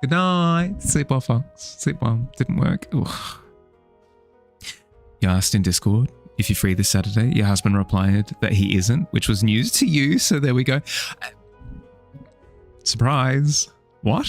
Good night. Sleep well, Fox. Sleep well. Didn't work. Ugh. You asked in Discord if you're free this Saturday. Your husband replied that he isn't, which was news to you. So there we go. Surprise. What?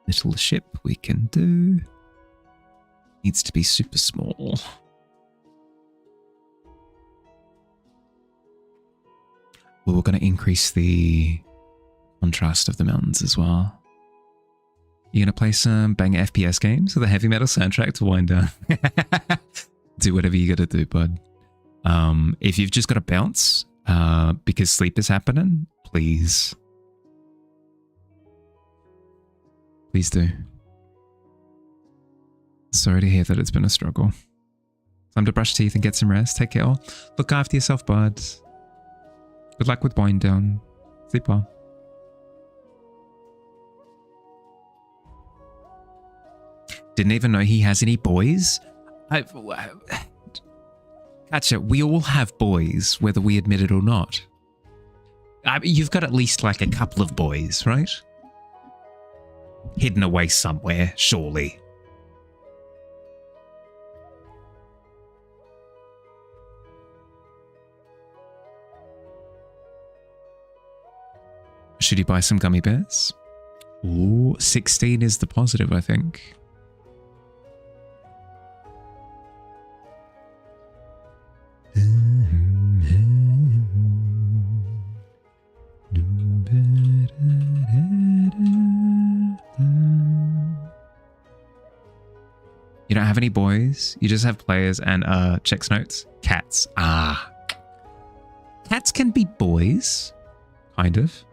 Little ship we can do. Needs to be super small. Well, we're going to increase the contrast of the mountains as well. You're going to play some banger FPS games with a heavy metal soundtrack to wind down. Do whatever you got to do, bud. If you've just got to bounce because sleep is happening, please do. Sorry to hear that it's been a struggle. Time to brush teeth and get some rest. Take care. Look after yourself, bud. Good luck with wind down. Sleep well. Didn't even know he has any boys. Gotcha. We all have boys, whether we admit it or not. You've got at least like a couple of boys, right? Hidden away somewhere, surely. Should you buy some gummy bears? Ooh, 16 is the positive, I think. You don't have any boys. You just have players and checks notes. Cats. Ah. Cats can be boys. Kind of.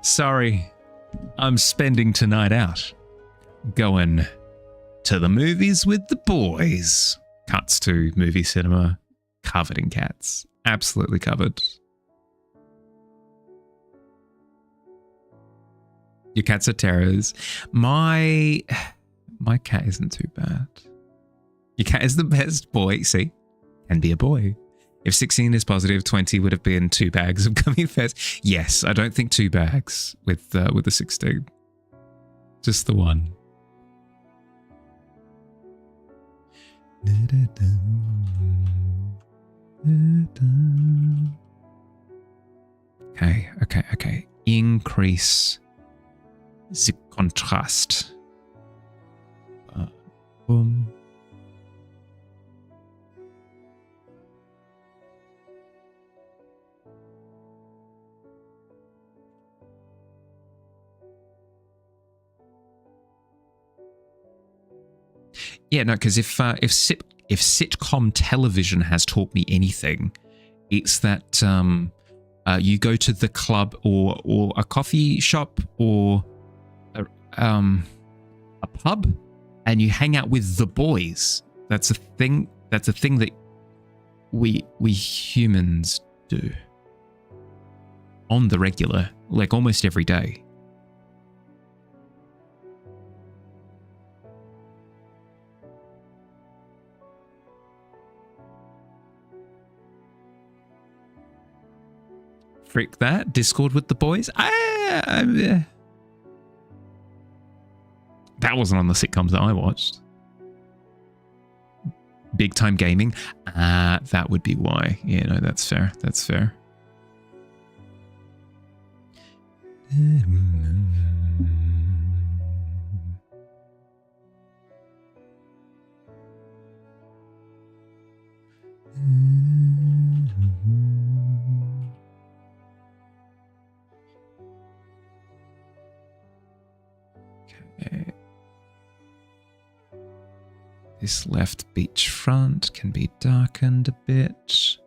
Sorry. I'm spending tonight out. Going to the movies with the boys. Cuts to movie cinema. Covered in cats. Absolutely covered. Your cats are terrors. My cat isn't too bad. Your cat is the best boy. See? Can be a boy. If 16 is positive, 20 would have been 2 bags of gummy bears. Yes, I don't think 2 bags with the 16. Just the one. Okay. Increase the contrast. Boom. Yeah, no, because if sitcom television has taught me anything, it's that you go to the club or a coffee shop or a pub, and you hang out with the boys. That's a thing. That's a thing that we humans do on the regular, like almost every day. Frick that. Discord with the boys. That wasn't on the sitcoms that I watched. Big Time Gaming. That would be why. Yeah, no, that's fair. That's fair. Okay. This left beachfront can be darkened a bit.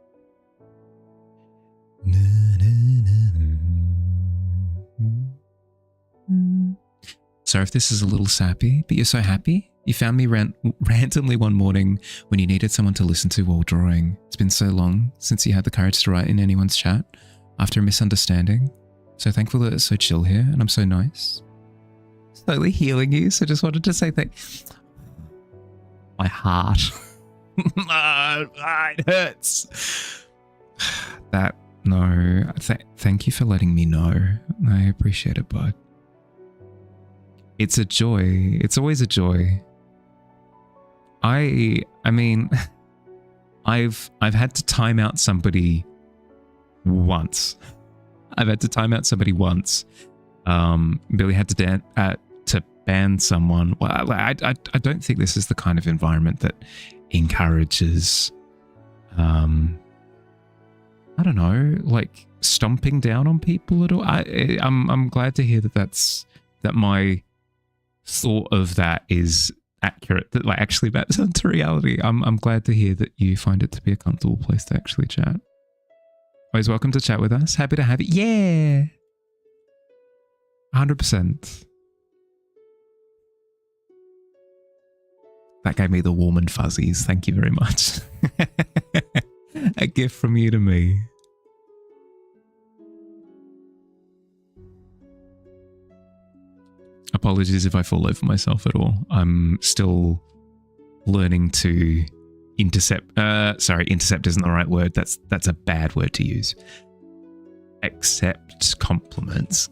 Sorry if this is a little sappy, but you're so happy. You found me randomly one morning when you needed someone to listen to while drawing. It's been so long since you had the courage to write in anyone's chat after a misunderstanding. So thankful that it's so chill here and I'm so nice. Slowly healing you, so just wanted to say that. My heart. It hurts. Thank you for letting me know. I appreciate it, bud. It's a joy. It's always a joy. I mean, I've had to time out somebody once. Billy had to ban someone. Well, I don't think this is the kind of environment that encourages, I don't know, like stomping down on people at all. I'm glad to hear that my thought of that is accurate, that like actually maps onto reality. I'm glad to hear that you find it to be a comfortable place to actually chat. Always welcome to chat with us. Happy to have you. Yeah. 100%. That gave me the warm and fuzzies. Thank you very much. A gift from you to me. Apologies if I fall over myself at all. I'm still learning to intercept. Sorry, intercept isn't the right word. That's a bad word to use. Accept compliments.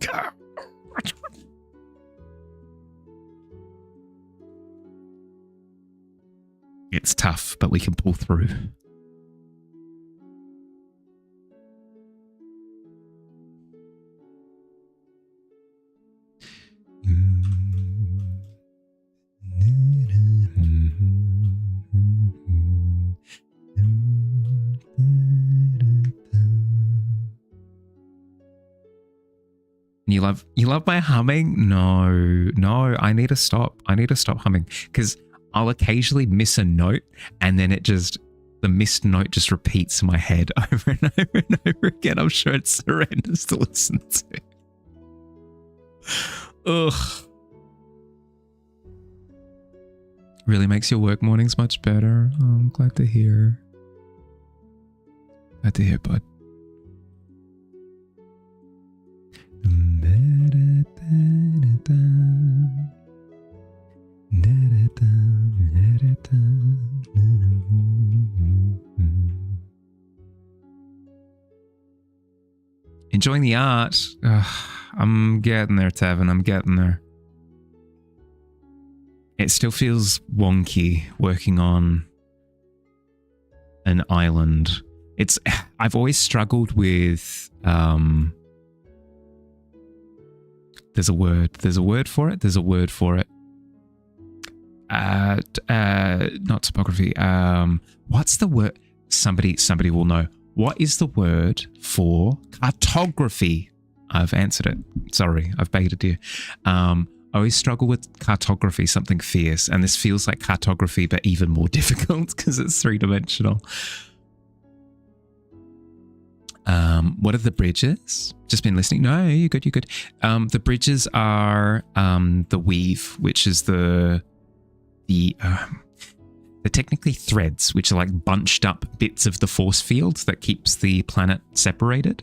It's tough, but we can pull through. You love my humming? No, I need to stop. I need to stop humming because I'll occasionally miss a note and then the missed note just repeats in my head over and over and over again. I'm sure it's horrendous to listen to. Ugh. Really makes your work mornings much better. Oh, I'm glad to hear. Glad to hear, bud. Enjoying the art. I'm getting there, Tavern. I'm getting there. It still feels wonky working on an island. I've always struggled with there's a word for it. Not topography. What's the word? Somebody will know. What is the word for cartography? I've answered it. Sorry, I've baited you. I always struggle with cartography, something fierce, and this feels like cartography, but even more difficult because it's three-dimensional. What are the bridges? Just been listening. No, you're good. The bridges are the weave, which is they're technically threads, which are like bunched up bits of the force field that keeps the planet separated.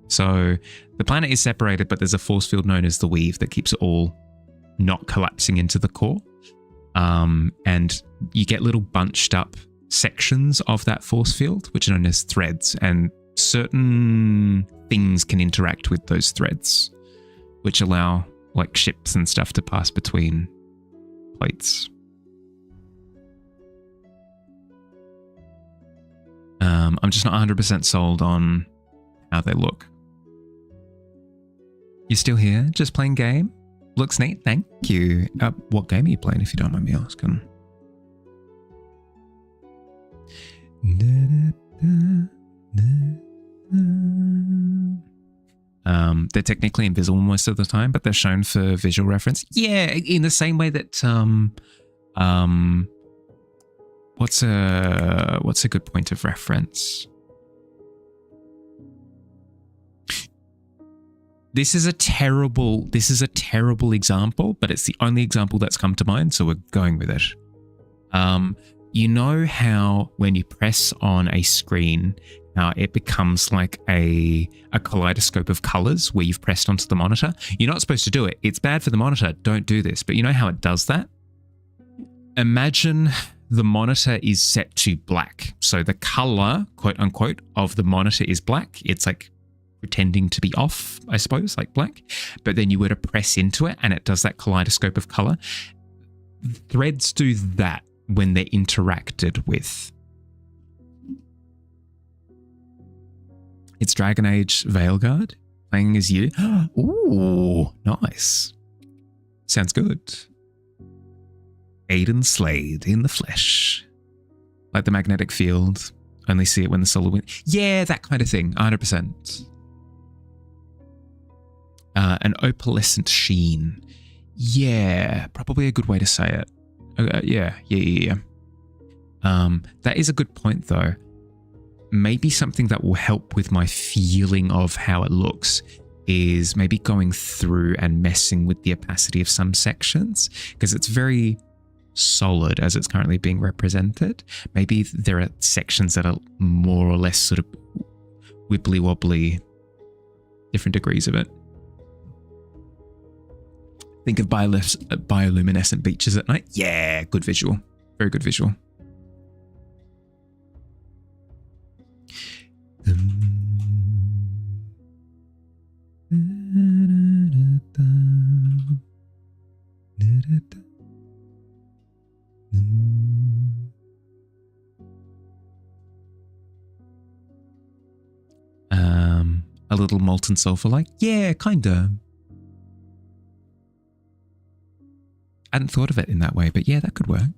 So the planet is separated, but there's a force field known as the weave that keeps it all not collapsing into the core. And you get little bunched up sections of that force field, which are known as threads. And certain things can interact with those threads, which allow like ships and stuff to pass between plates. I'm just not 100% sold on how they look. You still here? Just playing game? Looks neat, thank you. What game are you playing, if you don't mind me asking? They're technically invisible most of the time, but they're shown for visual reference. Yeah, in the same way that what's a good point of reference? This is a terrible example, but it's the only example that's come to mind, so we're going with it. You know how when you press on a screen, it becomes like a kaleidoscope of colors where you've pressed onto the monitor? You're not supposed to do it. It's bad for the monitor. Don't do this. But you know how it does that? Imagine the monitor is set to black. So the color, quote unquote, of the monitor is black. It's like pretending to be off, I suppose, like black. But then you were to press into it and it does that kaleidoscope of color. Threads do that when they're interacted with. It's Dragon Age Veilguard playing as you. Ooh, nice. Sounds good. Aiden Slade in the flesh. Like the magnetic field. Only see it when the solar wind. Yeah, that kind of thing. 100%. An opalescent sheen. Yeah, probably a good way to say it. Yeah. That is a good point though. Maybe something that will help with my feeling of how it looks is maybe going through and messing with the opacity of some sections, because it's very solid as it's currently being represented. Maybe there are sections that are more or less sort of wibbly wobbly, different degrees of it. Think of bioluminescent beaches at night. Yeah, good visual. Very good visual. A little molten sulfur like? Yeah, kinda. I hadn't thought of it in that way, but yeah, that could work.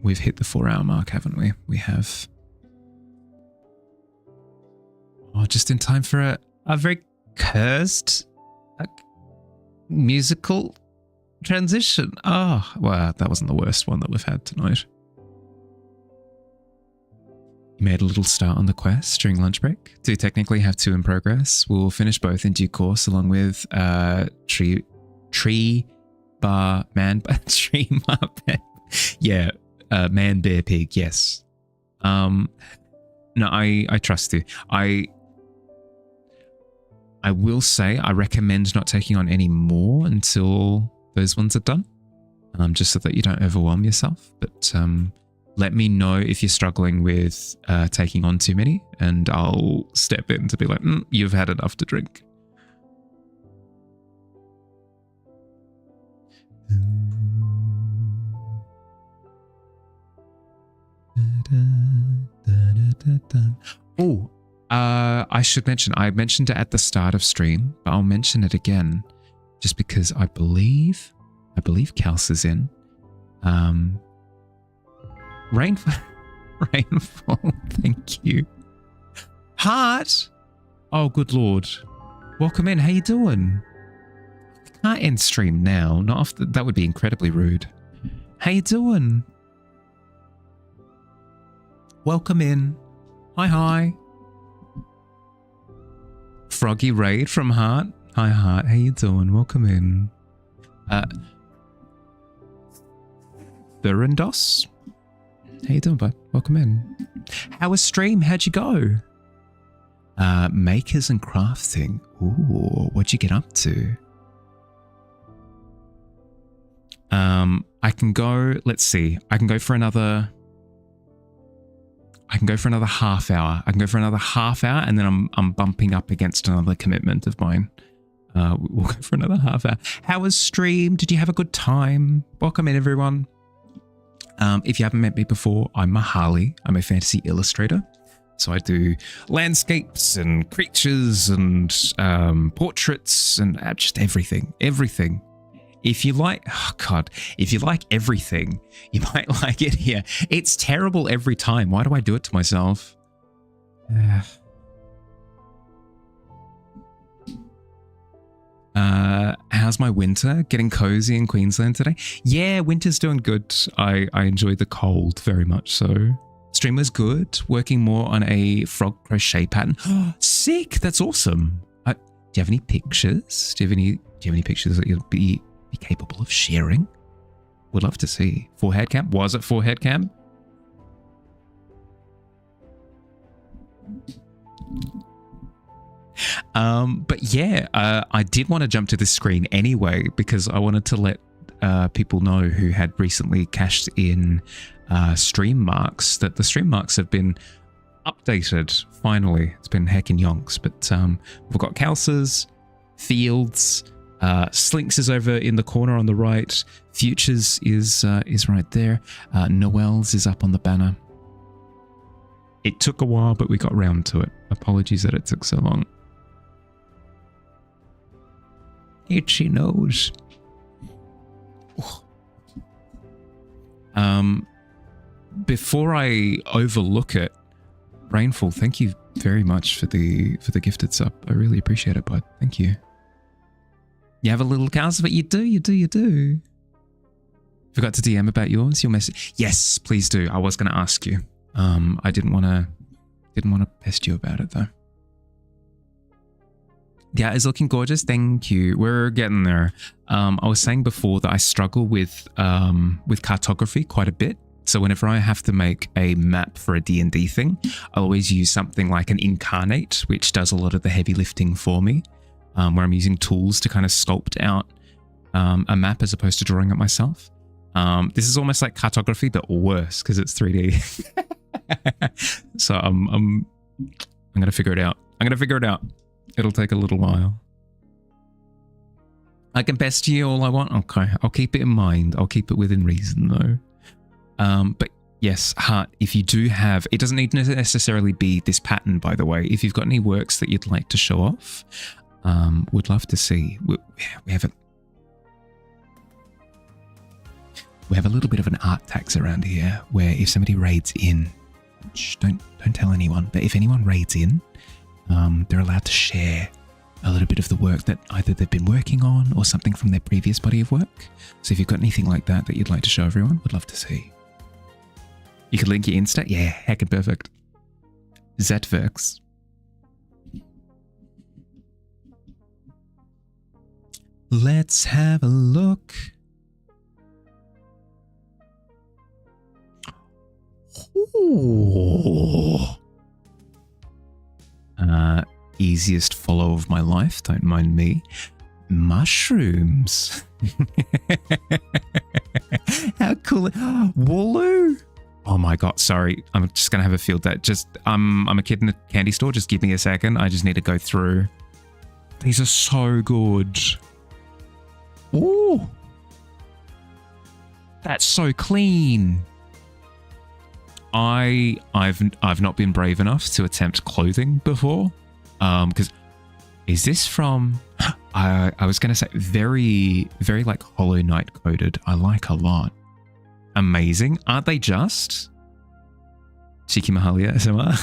We've hit the 4-hour mark, haven't we? We have. Oh, just in time for a very cursed musical transition. Oh, well, that wasn't the worst one that we've had tonight. You made a little start on the quest during lunch break. Do technically have 2 in progress. We'll finish both in due course, along with tree bar man tree bar yeah. Man, bear, pig, yes. No, I trust you. I will say I recommend not taking on any more until those ones are done, just so that you don't overwhelm yourself. But let me know if you're struggling with taking on too many, and I'll step in to be like, you've had enough to drink. Oh, I should mention, I mentioned it at the start of stream, but I'll mention it again just because I believe Kels is in. Rainfall. Rainfall. Thank you. Heart. Oh, good lord. Welcome in. How you doing? I can't end stream now. Not after. That would be incredibly rude. How you doing? Welcome in. Hi, hi. Froggy Raid from Heart. Hi, Heart. How you doing? Welcome in. Thurandos. How you doing, bud? Welcome in. How was stream? How'd you go? Makers and crafting. Ooh, what'd you get up to? I can go, let's see. I can go for another half hour. I can go for another half hour and then I'm bumping up against another commitment of mine. We'll go for another half hour. How was stream? Did you have a good time? Welcome in, everyone. If you haven't met me before, I'm Mahali. I'm a fantasy illustrator. So I do landscapes and creatures and portraits and just everything. Everything. If you like, oh God, if you like everything, you might like it here. It's terrible every time. Why do I do it to myself? How's my winter? Getting cozy in Queensland today? Yeah, winter's doing good. I enjoy the cold very much so. Stream was good. Working more on a frog crochet pattern. Sick! That's awesome. Do you have any pictures? Do you have any pictures that you'll be capable of sharing? Would love to see. Forehead camp? Was it forehead camp? But yeah, I did want to jump to this screen anyway because I wanted to let people know who had recently cashed in stream marks that the stream marks have been updated. Finally, it's been heckin' yonks, but we've got Kalsas, Fields, Slinks is over in the corner on the right. Futures is right there. Noel's is up on the banner. It took a while, but we got round to it. Apologies that it took so long. Itchy nose. Before I overlook it, Rainfall, thank you very much for the gifted sub. I really appreciate it, bud. Thank you. You have a little cows, but you do. Forgot to DM about yours. Your message. Yes, please do. I was going to ask you. I didn't want to pest you about it though. Yeah, it's looking gorgeous. Thank you. We're getting there. I was saying before that I struggle with cartography quite a bit. So whenever I have to make a map for a D&D thing, I always use something like an Incarnate, which does a lot of the heavy lifting for me, where I'm using tools to kind of sculpt out a map as opposed to drawing it myself. This is almost like cartography, but worse because it's 3D. So I'm going to figure it out. It'll take a little while. I can pest you all I want. Okay, I'll keep it in mind. I'll keep it within reason though. But yes, Heart, if you do have, it doesn't need to necessarily be this pattern, by the way. If you've got any works that you'd like to show off, would love to see. We have a little bit of an art tax around here where if somebody raids in, don't tell anyone, but if anyone raids in, they're allowed to share a little bit of the work that either they've been working on or something from their previous body of work. So if you've got anything like that that you'd like to show everyone, would love to see. You could link your Insta? Yeah, heckin' perfect. That works. Let's have a look. Ooh. Easiest follow of my life, don't mind me. Mushrooms. How cool. Wooloo. Oh my god, sorry. I'm just gonna have a field day. Just I'm a kid in a candy store. Just give me a second. I just need to go through. These are so good. Ooh. That's so clean. I've not been brave enough to attempt clothing before. Because is this from I was gonna say very, very like Hollow Knight coded. I like a lot. Amazing. Aren't they just? Cheeky Mahalia SMR.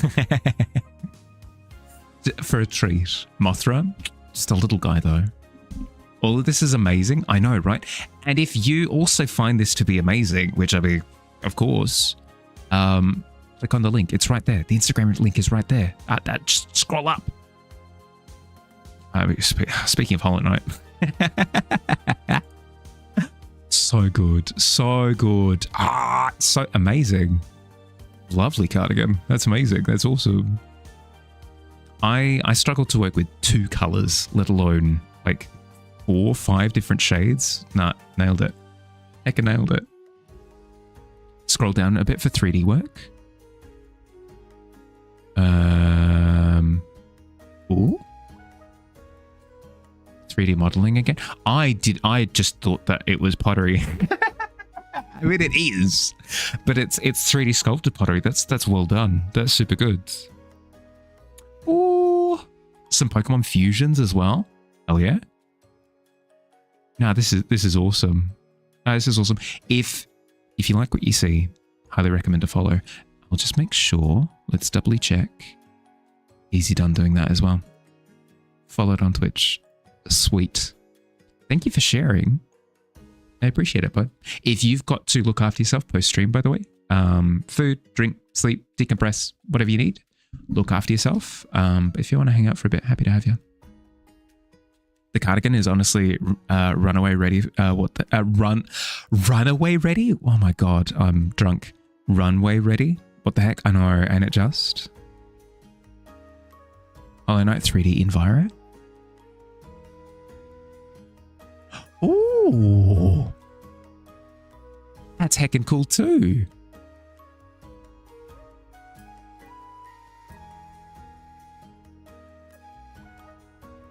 For a treat. Mothra, just a little guy though. All of this is amazing. I know, right? And if you also find this to be amazing, which I mean, of course, click on the link. It's right there. The Instagram link is right there. Just scroll up. Speaking of Hollow Knight. So good. So good. So amazing. Lovely cardigan. That's amazing. That's awesome. I struggle to work with 2 colors, let alone like 4 or 5 different shades. Nah, nailed it. Hecka nailed it. Scroll down a bit for 3D work. Ooh. 3D modeling again. I just thought that it was pottery. I mean, it is, but it's 3D sculpted pottery. That's well done. That's super good. Ooh, some Pokemon fusions as well. Hell yeah. No, this is awesome. This is awesome. If you like what you see, highly recommend to follow. I'll just make sure. Let's doubly check. Easy done doing that as well. Followed on Twitch. Sweet. Thank you for sharing. I appreciate it, bud. If you've got to look after yourself post-stream, by the way, food, drink, sleep, decompress, whatever you need, look after yourself. But if you want to hang out for a bit, happy to have you. The cardigan is honestly runaway ready. Runaway ready? Oh my god, I'm drunk. Runway ready? What the heck? I know, ain't it just? Hollow Knight 3D Enviro? Ooh. That's heckin' cool too.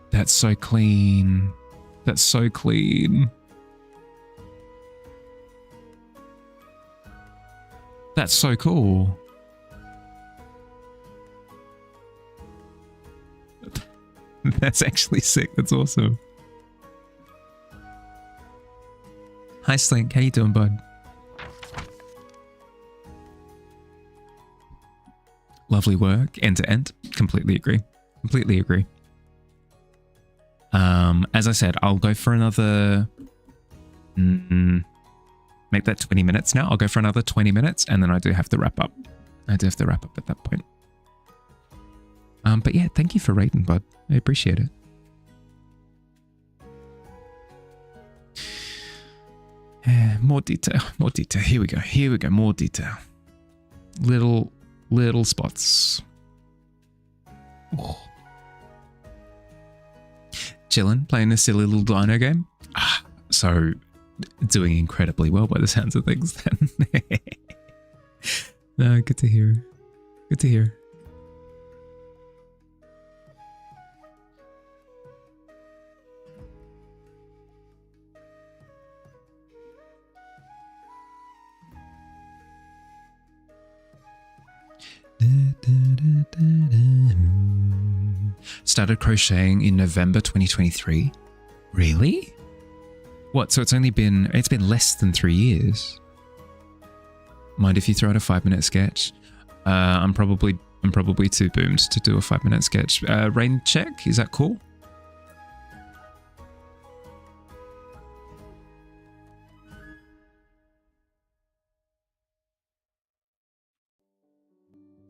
That's so clean. That's so clean. That's so cool. That's actually sick. That's awesome. Hi Slink, how you doing, bud? Lovely work, end to end. Completely agree. Completely agree. As I said, I'll go for another... make that 20 minutes now. I'll go for another 20 minutes and then I do have to wrap up. I do have to wrap up at that point. But yeah, thank you for rating, bud. I appreciate it. More detail, more detail. Here we go. Here we go. More detail. Little spots. Oh. Chilling, playing a silly little dino game. So doing incredibly well by the sounds of things then. No, good to hear. Good to hear. Started crocheting in November 2023. Really? What? So it's been less than 3 years. Mind if you throw out a 5-minute sketch? I'm probably too boomed to do a 5-minute sketch. Rain check, is that cool?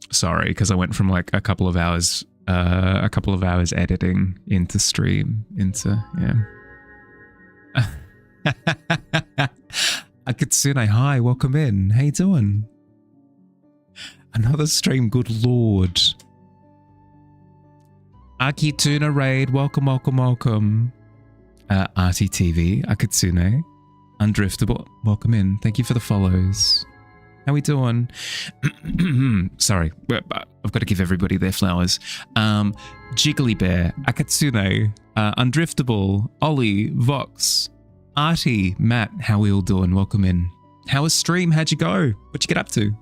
Sorry, because I went from like a couple of hours editing into stream into Akatsune, hi, welcome in. How you doing? Another stream, good lord. Akituna raid, welcome. RTTV, Akatsune, Undriftable, welcome in. Thank you for the follows. How we doing? Sorry, I've got to give everybody their flowers. Jiggly Bear, Akatsune, Undriftable, Ollie, Vox, Artie, Matt, how we all doing? Welcome in. How was stream? How'd you go? What'd you get up to?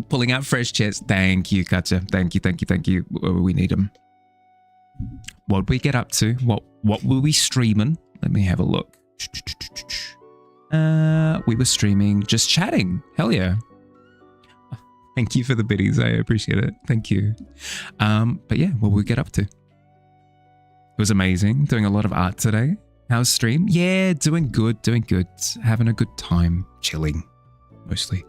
Pulling out fresh chairs. Thank you, Katja. Thank you. We need them. What'd we get up to? What were we streaming? Let me have a look. We were streaming, just chatting. Hell yeah. Thank you for the biddies. I appreciate it. Thank you. But yeah, what we get up to? It was amazing. Doing a lot of art today. How's stream? Yeah, doing good. Doing good. Having a good time. Chilling, mostly.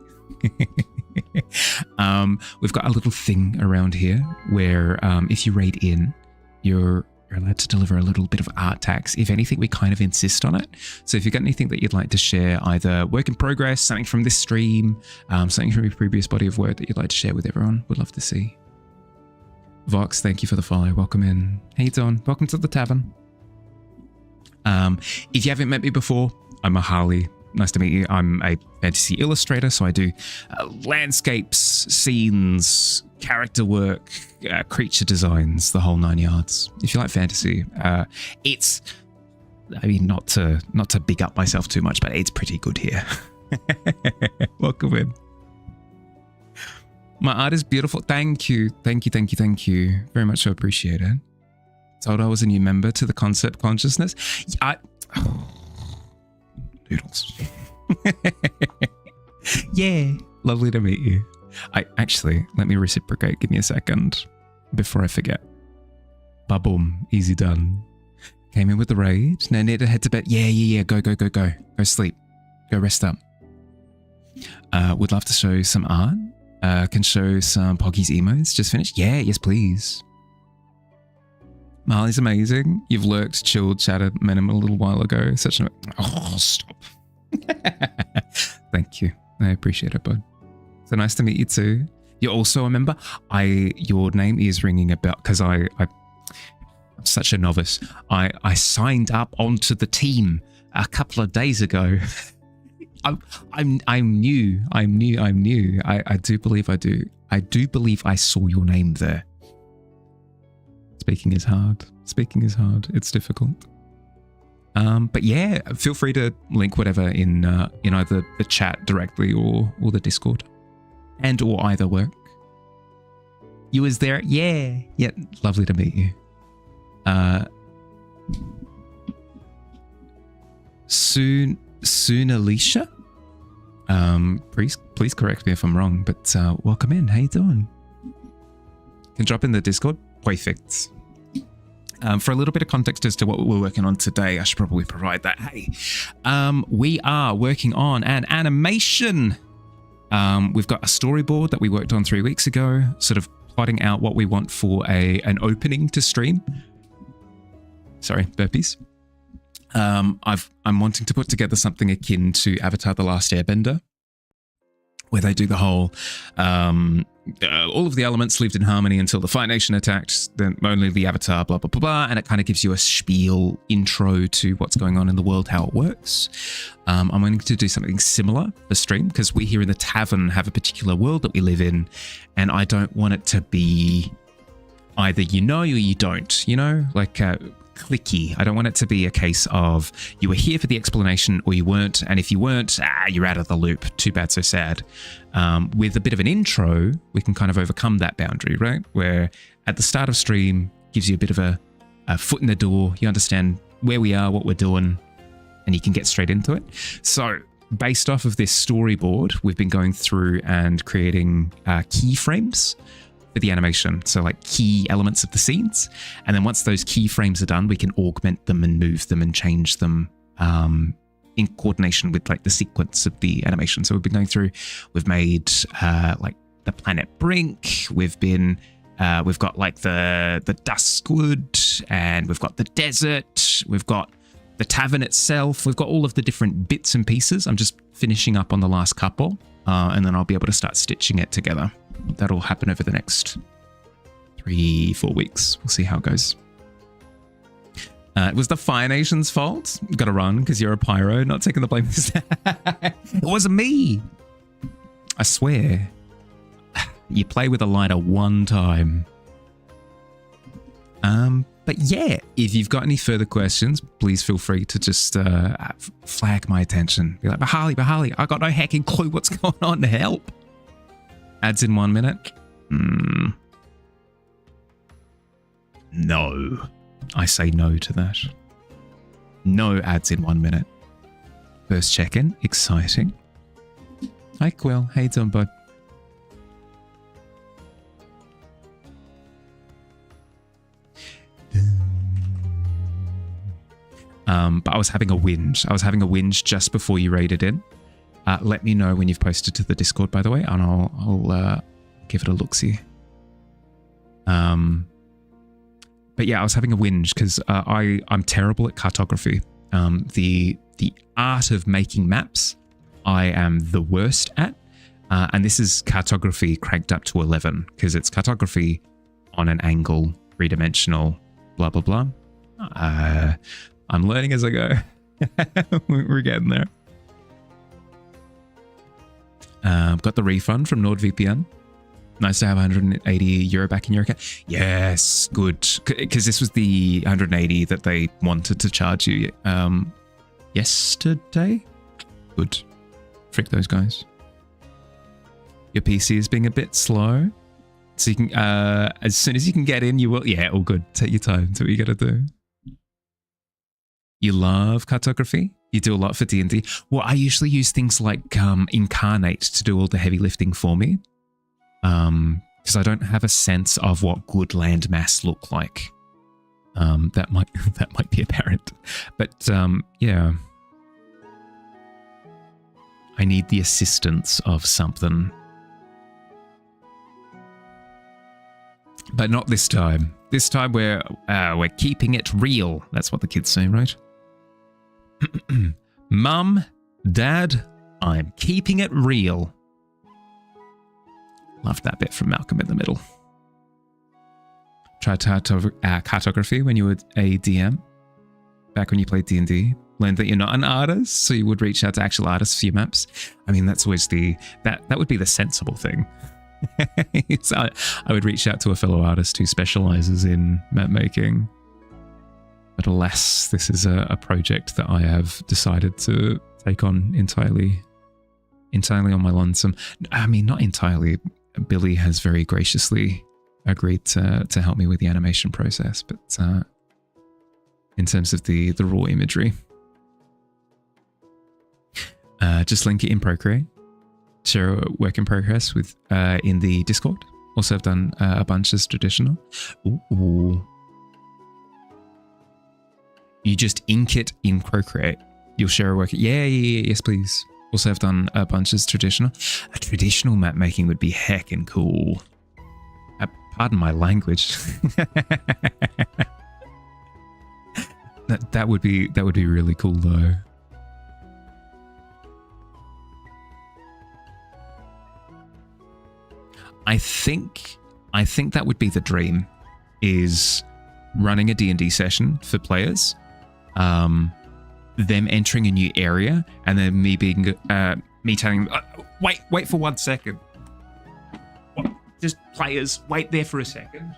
We've got a little thing around here where if you raid in, you're allowed to deliver a little bit of art tax. If anything, we kind of insist on it. So if you've got anything that you'd like to share, either work in progress, something from this stream, something from your previous body of work that you'd like to share with everyone, we'd love to see. Vox, thank you for the follow. Welcome in. How you doing? Welcome to the Tavern. If you haven't met me before, I'm Mahali. Nice to meet you. I'm a fantasy illustrator, so I do landscapes, scenes, character work, creature designs, the whole 9 yards. If you like fantasy, it's, I mean, not to big up myself too much, but it's pretty good here. Welcome in. My art is beautiful. Thank you. Thank you, thank you, thank you. Very much so appreciated. Told I was a new member to the concept consciousness. Noodles. Yeah, lovely to meet you. Let me reciprocate. Give me a second before I forget. Ba-boom, easy done. Came in with the raid. No need to head to bed. Yeah. Go. Go sleep. Go rest up. Would love to show some art. Can show some Poggy's emotes. Just finished. Yeah, yes please. Marley's amazing. You've lurked, chilled, chatted, met him a little while ago. Oh, stop. Thank you. I appreciate it, bud. So nice to meet you too. You're also a member. Your name is ringing a bell because I'm such a novice. I signed up onto the team a couple of days ago. I'm new. I do believe I do. I do believe I saw your name there. Speaking is hard. It's difficult. But yeah, feel free to link whatever in either the chat directly or the Discord, and or either work. You was there? Yeah. Lovely to meet you. Soon, Alicia. Please correct me if I'm wrong, but welcome in. How you doing? Can drop in the Discord. Perfect. For a little bit of context as to what we're working on today, I should probably provide that. Hey, we are working on an animation. We've got a storyboard that we worked on 3 weeks ago, sort of plotting out what we want for an opening to stream. Sorry, burpees. I'm wanting to put together something akin to Avatar: The Last Airbender, where they do the whole all of the elements lived in harmony until the Fire Nation attacked, then only the Avatar, blah, blah, blah, blah, and it kind of gives you a spiel intro to what's going on in the world, how it works. I'm wanting to do something similar for stream, because we here in the Tavern have a particular world that we live in, and I don't want it to be either you know or you don't, like clicky. I don't want it to be a case of you were here for the explanation or you weren't, and if you weren't, you're out of the loop. Too bad, so sad. With a bit of an intro, we can kind of overcome that boundary, right? Where at the start of stream gives you a bit of a foot in the door. You understand where we are, what we're doing, and you can get straight into it. So based off of this storyboard, we've been going through and creating keyframes for the animation, so like key elements of the scenes, and then once those keyframes are done, we can augment them and move them and change them in coordination with like the sequence of the animation. So we've been going through, we've made like the planet Brink, we've got like the Duskwood, and we've got the desert, we've got the tavern itself, we've got all of the different bits and pieces. I'm just finishing up on the last couple, and then I'll be able to start stitching it together. That'll happen over the next 3-4 weeks. We'll see how it goes. It was the Fire Nation's fault. Gotta run because you're a pyro, not taking the blame. It wasn't me. I swear. You play with a lighter one time. But yeah, if you've got any further questions, please feel free to just flag my attention. Be like, Bahali, I got no hecking clue what's going on. Help. Ads in 1 minute? No. I say no to that. No ads in 1 minute. First check-in. Exciting. Hi, Quill. How you doing, bud? But I was having a whinge. I was having a whinge just before you raided in. Let me know when you've posted to the Discord, by the way, and I'll give it a look-see. But yeah, I was having a whinge because I'm terrible at cartography. The art of making maps, I am the worst at. And this is cartography cranked up to 11 because it's cartography on an angle, three-dimensional, blah, blah, blah. I'm learning as I go. We're getting there. Got the refund from NordVPN. Nice to have 180 euro back in your account. Yes, good. Because this was the 180 that they wanted to charge you yesterday. Good. Frick those guys. Your PC is being a bit slow. So you can, as soon as you can get in, you will. Yeah, all good. Take your time. Do what you got to do. You love cartography? You do a lot for D&D? Well, I usually use things like Incarnate to do all the heavy lifting for me. Because I don't have a sense of what good landmass look like. That might be apparent. But yeah. I need the assistance of something. But not this time. This time we're keeping it real. That's what the kids say, right? Mum, Dad, I'm keeping it real. Loved that bit from Malcolm in the Middle. Tried cartography when you were a DM. Back when you played D&D. Learned that you're not an artist, so you would reach out to actual artists for your maps. I mean, that's always that would be the sensible thing. I would reach out to a fellow artist who specializes in map making. But alas, this is a project that I have decided to take on entirely on my lonesome. I mean, not entirely. Billy has very graciously agreed to help me with the animation process, but in terms of the raw imagery, just link it in Procreate. Share a work in progress with in the Discord. Also, I've done a bunch as traditional. Ooh. You just ink it in Procreate. You'll share a work. Yeah, yes, please. Also, I've done a bunch as traditional. A traditional map making would be heckin' cool. Pardon my language. that would be really cool though. I think that would be the dream, is running a D&D session for players, them entering a new area, and then me telling them, wait for 1 second. Just players, wait there for a second.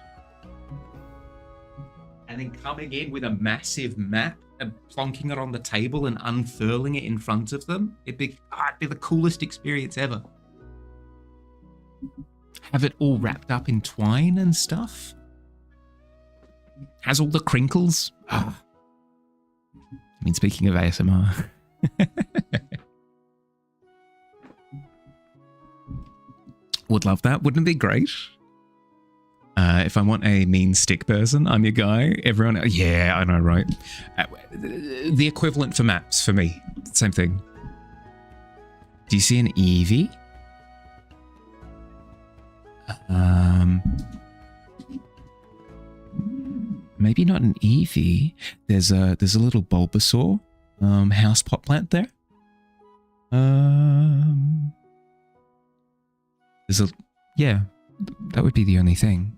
And then coming in with a massive map and plonking it on the table and unfurling it in front of them. It'd be the coolest experience ever. Have it all wrapped up in twine and stuff. Has all the crinkles. I mean, speaking of ASMR. Would love that. Wouldn't it be great? If I want a mean stick person, I'm your guy. Everyone, yeah, I know, right? The equivalent for maps for me. Same thing. Do you see an Eevee? Maybe not an Eevee. There's a little Bulbasaur house pot plant there. Yeah, that would be the only thing.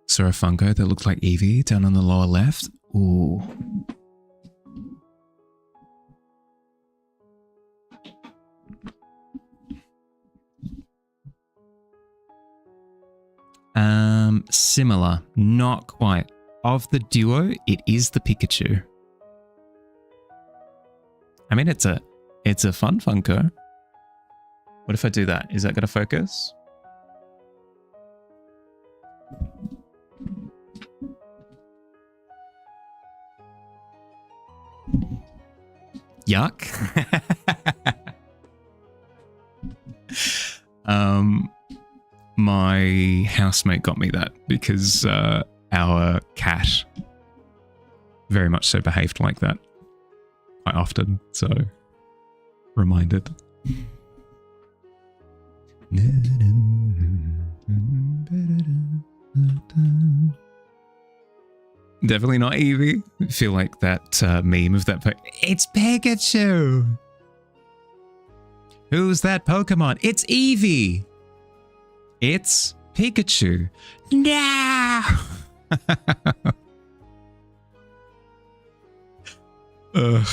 Saw a Funko that looked like Eevee down on the lower left. Ooh. Similar, not quite. Of the duo, it is the Pikachu. I mean, it's a fun Funko. What if I do that? Is that going to focus? Yuck. My housemate got me that because our cat very much so behaved like that quite often. So, reminded. Definitely not Eevee. I feel like that meme of that. It's Pikachu. Who's that Pokemon? It's Eevee. It's Pikachu. No. Ugh.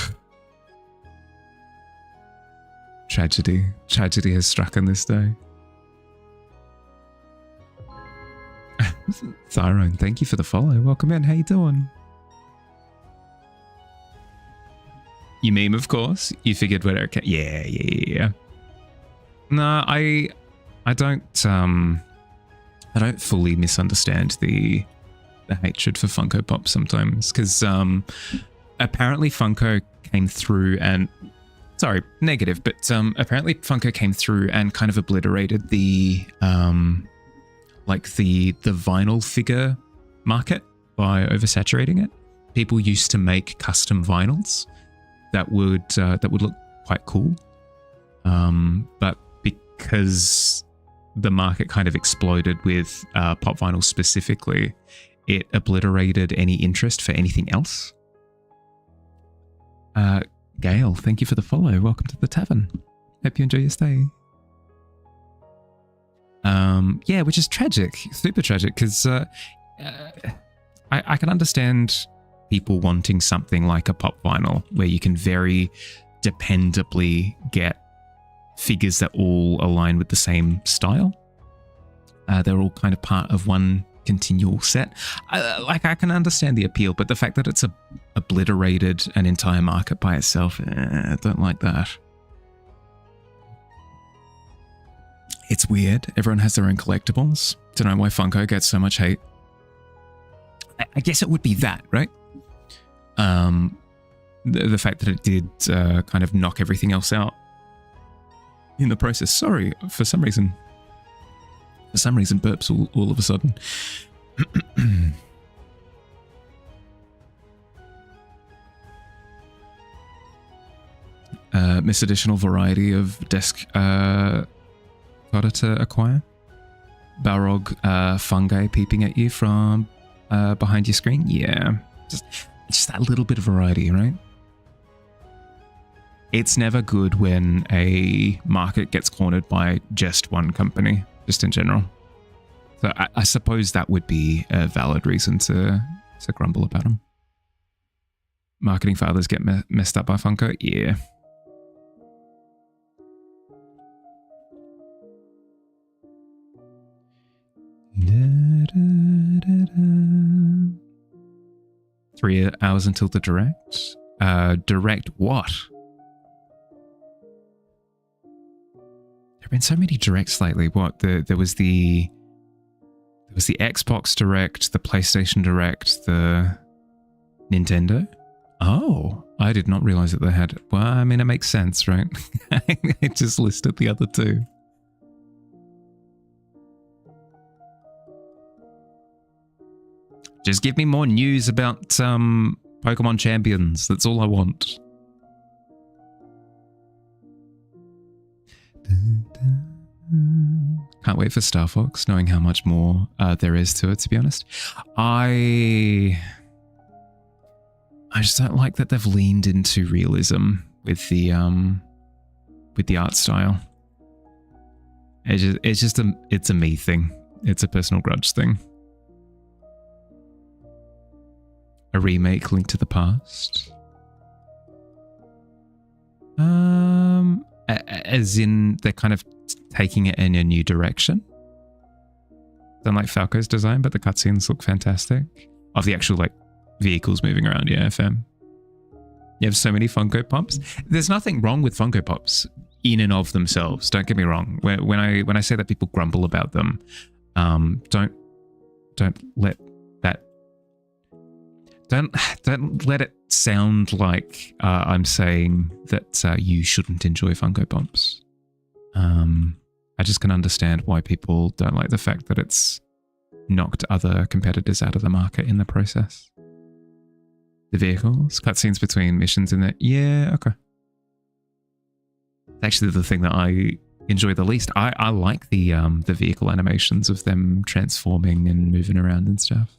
Tragedy. Tragedy has struck on this day. Tyrone, thank you for the follow. Welcome in. How you doing? You meme, of course. You figured we're okay. Yeah. No, I don't fully misunderstand the hatred for Funko Pop sometimes, because apparently Funko came through and negative, but apparently Funko came through and kind of obliterated the like the vinyl figure market by oversaturating it. People used to make custom vinyls that would look quite cool, but because the market kind of exploded with pop vinyl specifically, it obliterated any interest for anything else. Gail, thank you for the follow. Welcome to the Tavern. Hope you enjoy your stay. Yeah, which is tragic, super tragic, because I can understand people wanting something like a pop vinyl where you can very dependably get figures that all align with the same style. They're all kind of part of one continual set. I can understand the appeal, but the fact that it's obliterated an entire market by itself, I don't like that. It's weird. Everyone has their own collectibles. Don't know why Funko gets so much hate. I guess it would be that, right? The fact that it did kind of knock everything else out in the process. Sorry, for some reason burps all of a sudden. Miss additional variety of desk fodder to acquire. Balrog fungi peeping at you from behind your screen. Yeah, just that little bit of variety, right? It's never good when a market gets cornered by just one company, just in general. So I suppose that would be a valid reason to grumble about them. Marketing fathers get messed up by Funko? Yeah. Da, da, da, da. 3 hours until the direct. Direct what? There have been so many directs lately. What? There was the Xbox Direct, the PlayStation Direct, the Nintendo. Oh, I did not realize that they had. Well, I mean, it makes sense, right? I just listed the other two. Just give me more news about Pokemon Champions. That's all I want. Can't wait for Star Fox, knowing how much more there is to it, to be honest. I just don't like that they've leaned into realism with the art style. It's a me thing. It's a personal grudge thing. A remake, Link to the Past. As in they're kind of taking it in a new direction. Don't like Falco's design, but the cutscenes look fantastic. Of the actual like vehicles moving around, yeah, FM. You have so many Funko Pops. There's nothing wrong with Funko Pops in and of themselves. Don't get me wrong. When I say that people grumble about them, don't don't let that. Don't let it sound like I'm saying that you shouldn't enjoy fungo bumps. I just can understand why people don't like the fact that it's knocked other competitors out of the market in the process. The vehicles, cutscenes between missions in there. Yeah, okay. Actually, the thing that I enjoy the least. I like the vehicle animations of them transforming and moving around and stuff.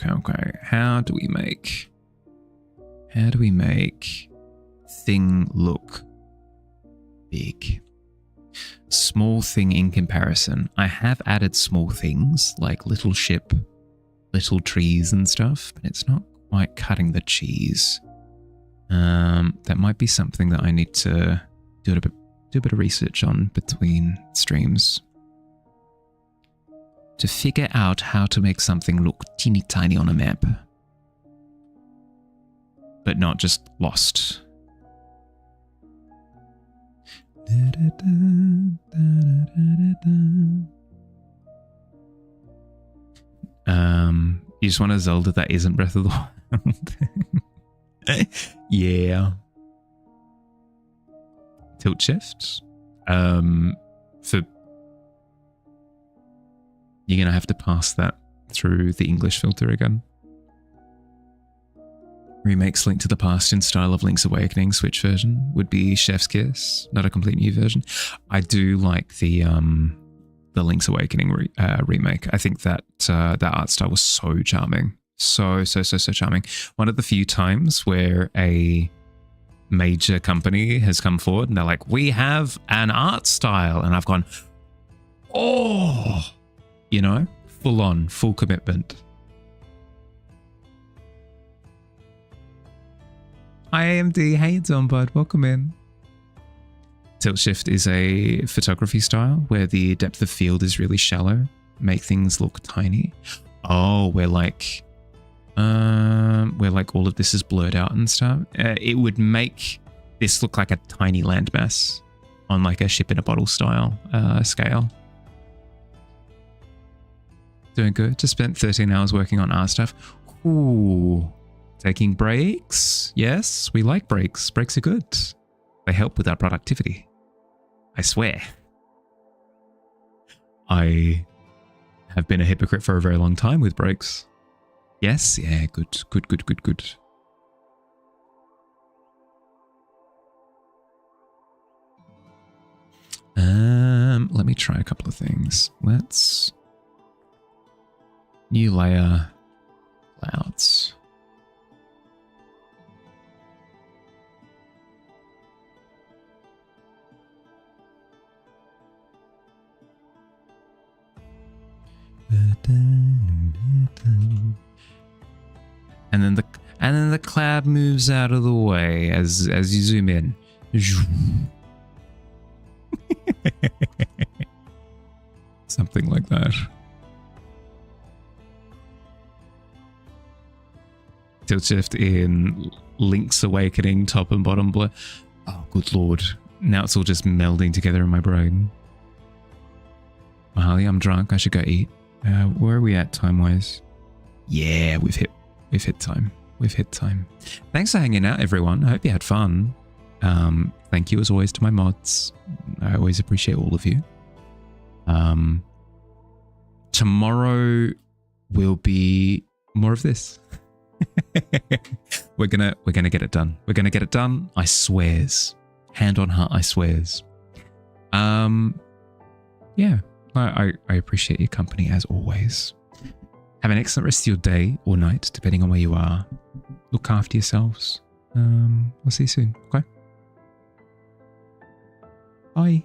Okay. How do we make thing look big? Small thing in comparison. I have added small things like little ship, little trees and stuff, but it's not quite cutting the cheese. That might be something that I need to do a bit of research on between streams to figure out how to make something look teeny tiny on a map, but not just lost. You just want a Zelda that isn't Breath of the Wild. Yeah. Tilt shift. For you're gonna have to pass that through the English filter again. Remakes Link to the Past in style of Link's Awakening Switch version would be Chef's Kiss, not a complete new version. I do like the Link's Awakening remake. I think that that art style was so charming, so charming. One of the few times where a major company has come forward and they're like, "We have an art style," and I've gone, "Oh." You know, full on, full commitment. Hi AMD, how you doing, bud? Welcome in. Tilt shift is a photography style where the depth of field is really shallow, make things look tiny. Oh, where like all of this is blurred out and stuff. It would make this look like a tiny landmass on like a ship in a bottle style scale. Doing good. Just spent 13 hours working on art stuff. Ooh. Taking breaks. Yes, we like breaks. Breaks are good. They help with our productivity. I swear. I have been a hypocrite for a very long time with breaks. Yes, yeah, good. Let me try a couple of things. Let's new layer clouds. And then the cloud moves out of the way as you zoom in. Something like that. Tilt shift in Link's Awakening, top and bottom blur. Oh, good lord. Now it's all just melding together in my brain. Mahali, I'm drunk. I should go eat. Where are we at time-wise? Yeah, we've hit time. We've hit time. Thanks for hanging out, everyone. I hope you had fun. Thank you as always to my mods. I always appreciate all of you. Tomorrow will be more of this. We're gonna get it done. We're gonna get it done. I swears. Hand on heart, I swears. Yeah. I appreciate your company as always. Have an excellent rest of your day or night, depending on where you are. Look after yourselves. I'll see you soon. Okay. Bye.